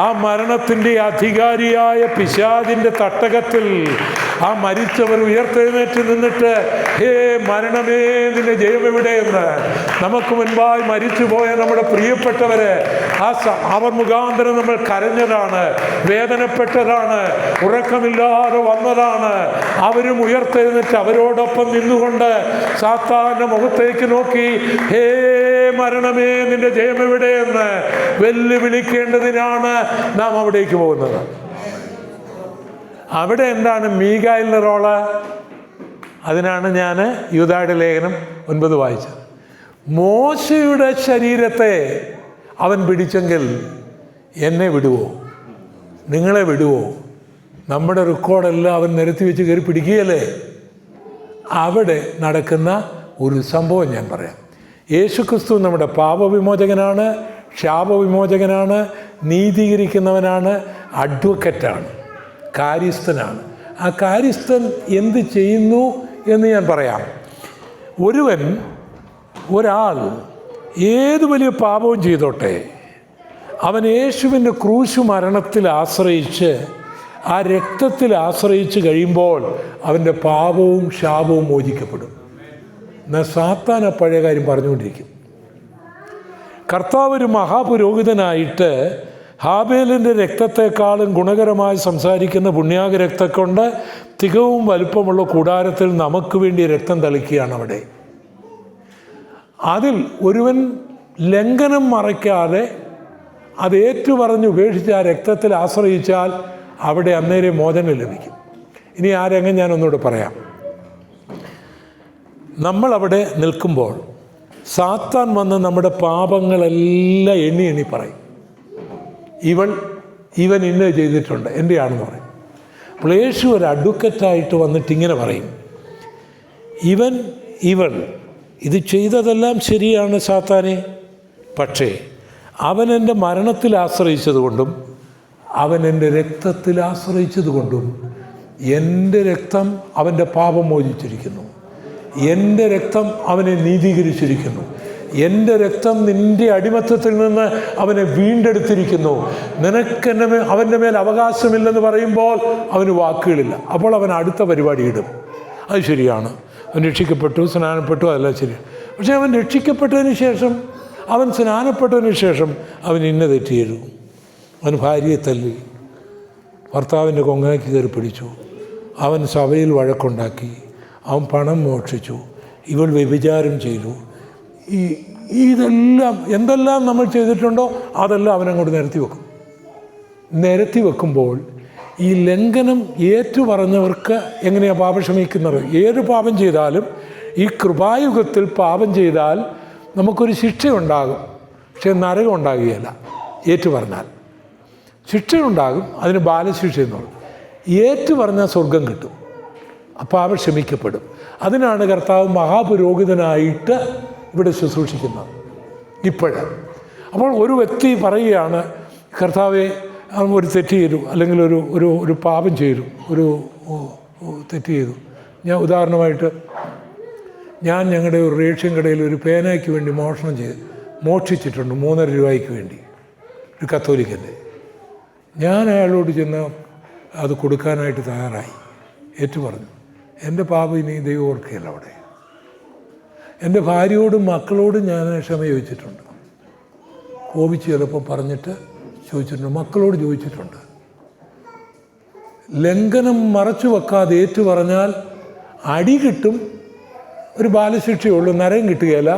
ആ മരണത്തിൻ്റെ അധികാരിയായ പിശാചിൻ്റെ തട്ടകത്തിൽ ആ മരിച്ചവർ ഉയർത്തെഴുന്നേറ്റ് നിന്നിട്ട്, ഹേ മരണമേ നിന്റെ ജയം എവിടെയെന്ന് നമുക്ക് മുൻപായി മരിച്ചുപോയ നമ്മുടെ പ്രിയപ്പെട്ടവര് അവർ മുഖാന്തരം നമ്മൾ കരഞ്ഞതാണ്, വേദനപ്പെട്ടതാണ്, ഉറക്കമില്ലാതെ വന്നതാണ്. അവരും ഉയർത്തെഴുന്നേറ്റ് അവരോടൊപ്പം നിന്നുകൊണ്ട് സാത്താന്റെ മുഖത്തേക്ക് നോക്കി, ഹേ മരണമേ നിന്റെ ജയം എവിടെയെന്ന് വെല്ലുവിളിക്കേണ്ടതിനാണ് നാം അവിടേക്ക് പോകുന്നത്. അവിടെ എന്താണ് മീഖായേലിൻ്റെ റോള്? അതിനാണ് ഞാൻ യൂദായുടെ ലേഖനം 9 വായിച്ചത്. മോശയുടെ ശരീരത്തെ അവൻ പിടിച്ചെങ്കിൽ എന്നെ വിടുവോ, നിങ്ങളെ വിടുവോ? നമ്മുടെ റെക്കോർഡെല്ലാം അവൻ നിരത്തി വെച്ച് കയറി പിടിക്കുകയല്ലേ? അവിടെ നടക്കുന്ന ഒരു സംഭവം ഞാൻ പറയാം. യേശുക്രിസ്തു നമ്മുടെ പാപവിമോചകനാണ്, ശാപവിമോചകനാണ്, നീതീകരിക്കുന്നവനാണ്, അഡ്വക്കറ്റാണ്, കാര്യസ്ഥനാണ്. ആ കാര്യസ്ഥൻ എന്ത് ചെയ്യുന്നു എന്ന് ഞാൻ പറയാം. ഒരാൾ ഏത് വലിയ പാപവും ചെയ്തോട്ടെ, അവൻ യേശുവിൻ്റെ ക്രൂശ് മരണത്തിൽ ആശ്രയിച്ച് ആ രക്തത്തിൽ ആശ്രയിച്ച് കഴിയുമ്പോൾ അവൻ്റെ പാപവും ശാപവും മോചിക്കപ്പെടും. എന്നാൽ സാത്താൻ ആ പഴയ കാര്യം പറഞ്ഞുകൊണ്ടിരിക്കും. കർത്താവ് ഒരു മഹാപുരോഹിതനായിട്ട് ഹാബേലിൻ്റെ രക്തത്തെക്കാളും ഗുണകരമായി സംസാരിക്കുന്ന പുണ്യാക രക്തം കൊണ്ട് തികവും വലുപ്പമുള്ള കൂടാരത്തിൽ നമുക്ക് വേണ്ടി രക്തം തളിക്കുകയാണ് അവിടെ. അതിൽ ഒരുവൻ ലംഘനം മറയ്ക്കാതെ അത് ഏറ്റുപറഞ്ഞ് ഉപേക്ഷിച്ച് ആ രക്തത്തിൽ ആശ്രയിച്ചാൽ അവിടെ അന്നേരം മോചനം ലഭിക്കും. ഇനി ആ രംഗം ഞാനൊന്നുകൂടെ പറയാം. നമ്മളവിടെ നിൽക്കുമ്പോൾ സാത്താൻ വന്ന് നമ്മുടെ പാപങ്ങളെല്ലാം എണ്ണി പറയും. ഇവൻ ഇന്നത് ചെയ്തിട്ടുണ്ട്, എൻ്റെ ആണെന്ന് പറയും. അപ്പോൾ യേശു ഒരു അഡ്വക്കറ്റായിട്ട് വന്നിട്ട് ഇങ്ങനെ പറയും, ഇവൻ ഇത് ചെയ്തതെല്ലാം ശരിയാണ് സാത്താനെ, പക്ഷേ അവൻ എൻ്റെ മരണത്തിൽ ആശ്രയിച്ചതുകൊണ്ടും അവൻ എൻ്റെ രക്തത്തിൽ ആശ്രയിച്ചതുകൊണ്ടും എൻ്റെ രക്തം അവൻ്റെ പാപം മോചിച്ചിരിക്കുന്നു, എൻ്റെ രക്തം അവനെ നീതീകരിച്ചിരിക്കുന്നു, എൻ്റെ രക്തം നിൻ്റെ അടിമത്തത്തിൽ നിന്ന് അവനെ വീണ്ടെടുത്തിരിക്കുന്നു, നിനക്കെന്നെ അവൻ്റെ മേൽ അവകാശമില്ലെന്ന് പറയുമ്പോൾ അവന് വാക്കുകളില്ല. അപ്പോൾ അവൻ അടുത്ത പരിപാടി ഇടും. അത് ശരിയാണ്, അവൻ രക്ഷിക്കപ്പെട്ടു, സ്നാനപ്പെട്ടു, അതെല്ലാം ശരിയാണ്. പക്ഷേ അവൻ രക്ഷിക്കപ്പെട്ടതിന് ശേഷം, അവൻ സ്നാനപ്പെട്ടതിന് ശേഷം അവൻ ഇന്ന തെറ്റ് ചെയ്തു. അവൻ ഭാര്യയെ തല്ലി, ഭർത്താവിൻ്റെ കൊങ്ങയ്ക്ക് കയറി പിടിച്ചു, അവൻ സഭയിൽ വഴക്കുണ്ടാക്കി, അവൻ പണം മോഷ്ടിച്ചു, ഇവൾ വ്യഭിചാരം ചെയ്തു. ഇതെല്ലാം എന്തെല്ലാം നമ്മൾ ചെയ്തിട്ടുണ്ടോ അതെല്ലാം അവനങ്ങോട്ട് നിരത്തി വെക്കുമ്പോൾ ഈ ലംഘനം ഏറ്റുപറഞ്ഞവർക്ക് എങ്ങനെയാണ് പാപം ക്ഷമിക്കുന്നത്? ഏത് പാപം ചെയ്താലും ഈ കൃപായുഗത്തിൽ പാപം ചെയ്താൽ നമുക്കൊരു ശിക്ഷയുണ്ടാകും, പക്ഷേ നരകം ഉണ്ടാകുകയില്ല. ഏറ്റുപറഞ്ഞാൽ ശിക്ഷയുണ്ടാകും, അതിന് ബാലശിക്ഷ എന്ന് പറയും. ഏറ്റുപറഞ്ഞാൽ സ്വർഗം കിട്ടും, പാപം ക്ഷമിക്കപ്പെടും. അതിനാണ് കർത്താവ് മഹാപുരോഹിതനായിട്ട് ഇവിടെ ശുശ്രൂഷിക്കുന്നത് ഇപ്പോഴ്. അപ്പോൾ ഒരു വ്യക്തി പറയുകയാണ്, കർത്താവെ ഒരു തെറ്റ് ചെയ്തു, അല്ലെങ്കിൽ ഒരു പാപം ചെയ്തു, ഒരു തെറ്റ് ചെയ്തു. ഞാൻ ഉദാഹരണമായിട്ട് ഞങ്ങളുടെ ഒരു റേഷൻ കടയിൽ ഒരു പേനയ്ക്ക് വേണ്ടി മോഷ്ടിച്ചിട്ടുണ്ട് 3.5 രൂപയ്ക്ക് വേണ്ടി, ഒരു കത്തോലിക്കൻ്റെ. ഞാൻ അയാളോട് ചെന്ന് അത് കൊടുക്കാനായിട്ട് തയ്യാറായി, പറഞ്ഞു. എൻ്റെ പാപം ഇനി ദൈവം ഓർക്കുകയില്ല. അവിടെ എൻ്റെ ഭാര്യയോടും മക്കളോടും ഞാൻ ക്ഷമ ചോദിച്ചിട്ടുണ്ട്, കോപിച്ച് ചിലപ്പോൾ പറഞ്ഞിട്ട് ചോദിച്ചിട്ടുണ്ട്, മക്കളോട് ചോദിച്ചിട്ടുണ്ട്. ലംഘനം മറച്ചു വെക്കാതെ പറഞ്ഞാൽ അടി കിട്ടും, ഒരു ബാലശിക്ഷയുള്ളൂ, നരകം കിട്ടുകയില്ല,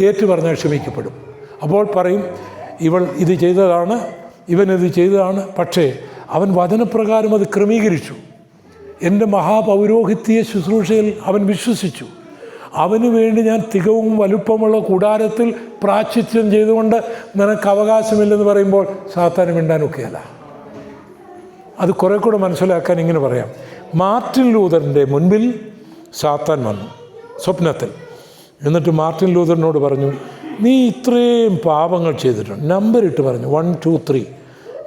ഏറ്റു പറഞ്ഞാൽ ക്ഷമിക്കപ്പെടും. അപ്പോൾ പറയും ഇവൾ ഇത് ചെയ്തതാണ്, ഇവനിത് ചെയ്തതാണ്. പക്ഷേ അവൻ വചനപ്രകാരം അത് ക്രമീകരിച്ചു. എൻ്റെ മഹാപൗരോഹിത്യ ശുശ്രൂഷയിൽ അവൻ വിശ്വസിച്ചു. അവന് വേണ്ടി ഞാൻ തികവും വലുപ്പമുള്ള കൂടാരത്തിൽ പ്രാശ്ചിത്യം ചെയ്തുകൊണ്ട് നിനക്ക് അവകാശമില്ലെന്ന് പറയുമ്പോൾ സാത്താന് മിണ്ടാനൊക്കെയല്ല. അത് കുറെ കൂടെ മനസ്സിലാക്കാൻ ഇങ്ങനെ പറയാം. മാർട്ടിൻ ലൂതറിൻ്റെ മുൻപിൽ സാത്താൻ വന്നു സ്വപ്നത്തിൽ. എന്നിട്ട് മാർട്ടിൻ ലൂതറിനോട് പറഞ്ഞു, നീ ഇത്രയും പാപങ്ങൾ ചെയ്തിട്ടുണ്ട്. നമ്പറിട്ട് പറഞ്ഞു 1, 2, 3.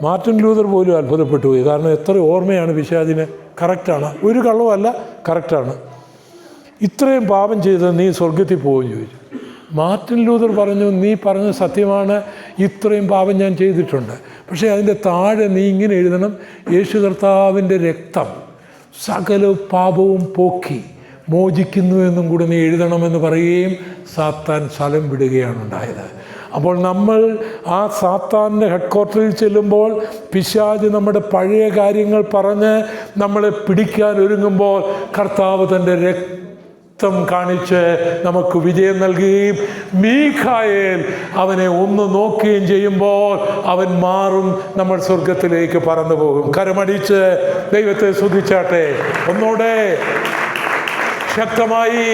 മാർട്ടിൻ ലൂതർ പോലും അത്ഭുതപ്പെട്ടു പോയി. കാരണം എത്ര ഓർമ്മയാണ് പിശാചിന്. കറക്റ്റാണ്, ഒരു കള്ളവുമല്ല, കറക്റ്റാണ്. ഇത്രയും പാപം ചെയ്ത് നീ സ്വർഗത്തിൽ പോകുമെന്ന് ചോദിച്ചു. മാർട്ടിൻ ലൂതർ പറഞ്ഞു, നീ പറഞ്ഞ സത്യമാണ്, ഇത്രയും പാപം ഞാൻ ചെയ്തിട്ടുണ്ട്. പക്ഷേ അതിൻ്റെ താഴെ നീ ഇങ്ങനെ എഴുതണം, യേശു കർത്താവിൻ്റെ രക്തം സകല പാപവും പോക്കി മോചിക്കുന്നു എന്നും കൂടെ നീ എഴുതണമെന്ന് പറയുകയും സാത്താൻ സ്ഥലം വിടുകയാണ് ഉണ്ടായത്. അപ്പോൾ നമ്മൾ ആ സാത്താൻ്റെ ഹെഡ്ക്വാർട്ടറിൽ ചെല്ലുമ്പോൾ പിശാച് നമ്മുടെ പഴയ കാര്യങ്ങൾ പറഞ്ഞ് നമ്മളെ പിടിക്കാൻ ഒരുങ്ങുമ്പോൾ കർത്താവ് തൻ്റെ രക്തം കാണിച്ച് നമുക്ക് വിജയം നൽകുകയും മീഖായേൽ അവനെ ഒന്ന് നോക്കുകയും ചെയ്യുമ്പോൾ അവൻ മാറും, നമ്മൾ സ്വർഗത്തിലേക്ക് പറന്നു പോകും. കരമടിച്ച് ദൈവത്തെ സ്തുതിച്ചാട്ടെ. ഒന്നൂടെ ശക്തമായി.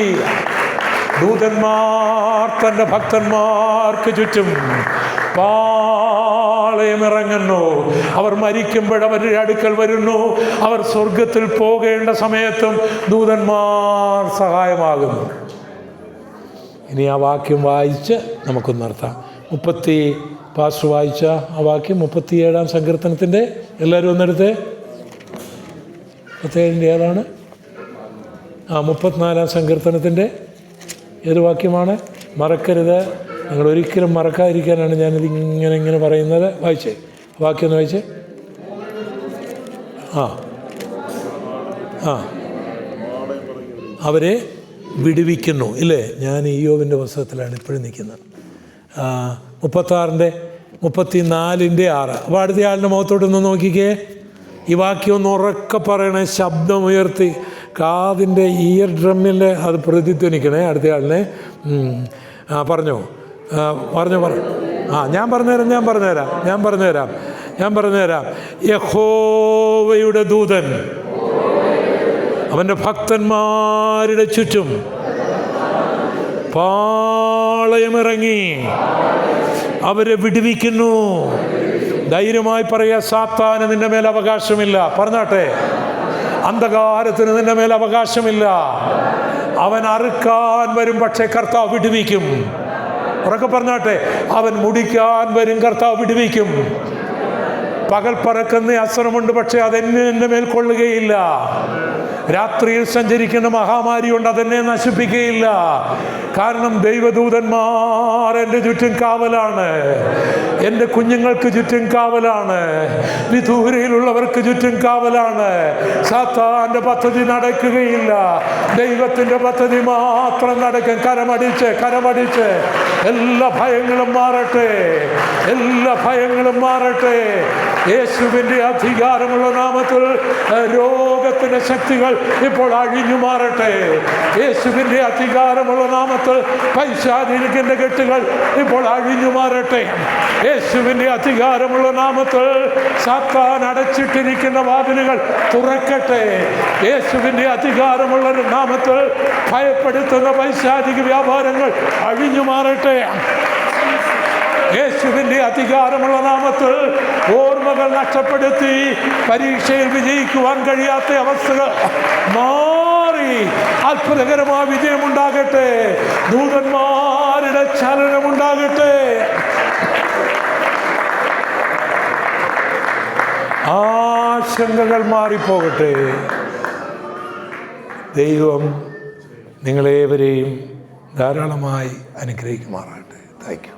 ദൂതന്മാർ തൻ്റെ ഭക്തന്മാർക്ക് ചുറ്റും പാളയമിറങ്ങുന്നു. അവർ മരിക്കുമ്പോഴവരുടെ അടുക്കൽ വരുന്നു. അവർ സ്വർഗത്തിൽ പോകേണ്ട സമയത്തും ദൂതന്മാർ സഹായമാകുന്നു. ഇനി ആ വാക്യം വായിച്ച് നമുക്കൊന്ന് നിർത്താം. പാസ്റ്റർ വായിച്ച ആ വാക്യം 37-ാം സങ്കീർത്തനത്തിൻ്റെ, എല്ലാവരും ഒന്നെടുത്ത് 37-ൻ്റെ ഏതാണ്? 34-ാം സങ്കീർത്തനത്തിൻ്റെ ഏത് വാക്യമാണ്? മറക്കരുത്. നിങ്ങൾ ഒരിക്കലും മറക്കാതിരിക്കാനാണ് ഞാനിത് ഇങ്ങനെ പറയുന്നത്. വായിച്ചേ, വാക്യം ഒന്ന് വായിച്ചേ. അവരെ വിടുവിക്കുന്നു ഇല്ലേ? ഞാൻ ഇയ്യോബിൻ്റെ പുസ്തകത്തിലാണ് ഇപ്പോഴും നിൽക്കുന്നത്. 34-ൻ്റെ 34-6. അപ്പോൾ അടുത്ത ആളിൻ്റെ മുഖത്തോട്ടൊന്ന് നോക്കിക്കേ. ഈ വാക്യം ഒന്ന് ഉറക്കെ പറയണേ, ശബ്ദമുയർത്തി, കാതിൻ്റെ ഇയർ ഡ്രമ്മിൽ അത് പ്രതിധ്വനിക്കണേ. അടുത്തയാളിനെ പറഞ്ഞോ. ഞാൻ പറഞ്ഞുതരാം. യഹോവയുടെ ദൂതൻ അവൻ്റെ ഭക്തന്മാരുടെ ചുറ്റും പാളയമിറങ്ങി അവരെ വിടുവിക്കുന്നു. ധൈര്യമായി പറയാ, സാത്താന് നിന്റെ മേൽ അവകാശമില്ല. പറഞ്ഞാട്ടെ, അന്ധകാരത്തിന് നിന്റെ മേൽ അവകാശമില്ല. അവൻ അറുക്കാൻ വരും, പക്ഷേ കർത്താവ് വിടുവിക്കും. ഉറക്കെ പറഞ്ഞാട്ടെ, അവൻ മുടിക്കാൻ വരും, കർത്താവ് വിടുവിക്കും. പകൽ പറക്കുന്ന അസ്ത്രമുണ്ട്, പക്ഷേ അതെന്നെ എൻ്റെ മേൽ കൊള്ളുകയില്ല. രാത്രിയിൽ സഞ്ചരിക്കുന്ന മഹാമാരിയുണ്ട്, അതെന്നെ നശിപ്പിക്കുകയില്ല. കാരണം ദൈവദൂതന്മാർ എൻ്റെ ചുറ്റും കാവലാണ്. എൻ്റെ കുഞ്ഞുങ്ങൾക്ക് ചുറ്റും കാവലാണ്. വിദൂരയിലുള്ളവർക്ക് ചുറ്റും കാവലാണ്. സാത്താൻ്റെ പദ്ധതി നടക്കുകയില്ല. ദൈവത്തിൻ്റെ പദ്ധതി മാത്രം നടക്കും. കരമടിച്ച് എല്ലാ ഭയങ്ങളും മാറട്ടെ. യേശുവിൻ്റെ അധികാരമുള്ള നാമത്തിൽ രോഗത്തിൻ്റെ ശക്തികൾ ഇപ്പോൾ അഴിഞ്ഞു മാറട്ടെ. യേശുവിൻ്റെ അധികാരമുള്ള നാമത്തിൽ പൈശാചികന്റെ കെട്ടുകൾ ഇപ്പോൾ അഴിഞ്ഞു മാറട്ടെ. യേശുവിൻ്റെ അധികാരമുള്ള നാമത്തിൽ സാത്താൻ അടച്ചിട്ടിരിക്കുന്ന വാതിലുകൾ തുറക്കട്ടെ. യേശുവിൻ്റെ അധികാരമുള്ള നാമത്തിൽ ഭയപ്പെടുത്തുന്ന പൈശാചിക വ്യാപാരങ്ങൾ അഴിഞ്ഞു മാറട്ടെ. യേശുവിൻ്റെ അധികാരമുള്ള നാമത്തിൽ ഓർമ്മകൾ നഷ്ടപ്പെടുത്തി പരീക്ഷയിൽ വിജയിക്കുവാൻ കഴിയാത്ത അവസ്ഥകൾ മാറി അത്ഭുതകരമായ വിജയമുണ്ടാകട്ടെ. ദൂതന്മാരുടെ ചലനമുണ്ടാകട്ടെ. ആശങ്കകൾ മാറിപ്പോകട്ടെ. ദൈവം നിങ്ങളേവരെയും ധാരാളമായി അനുഗ്രഹിക്കുമാറാകട്ടെ. Thank you.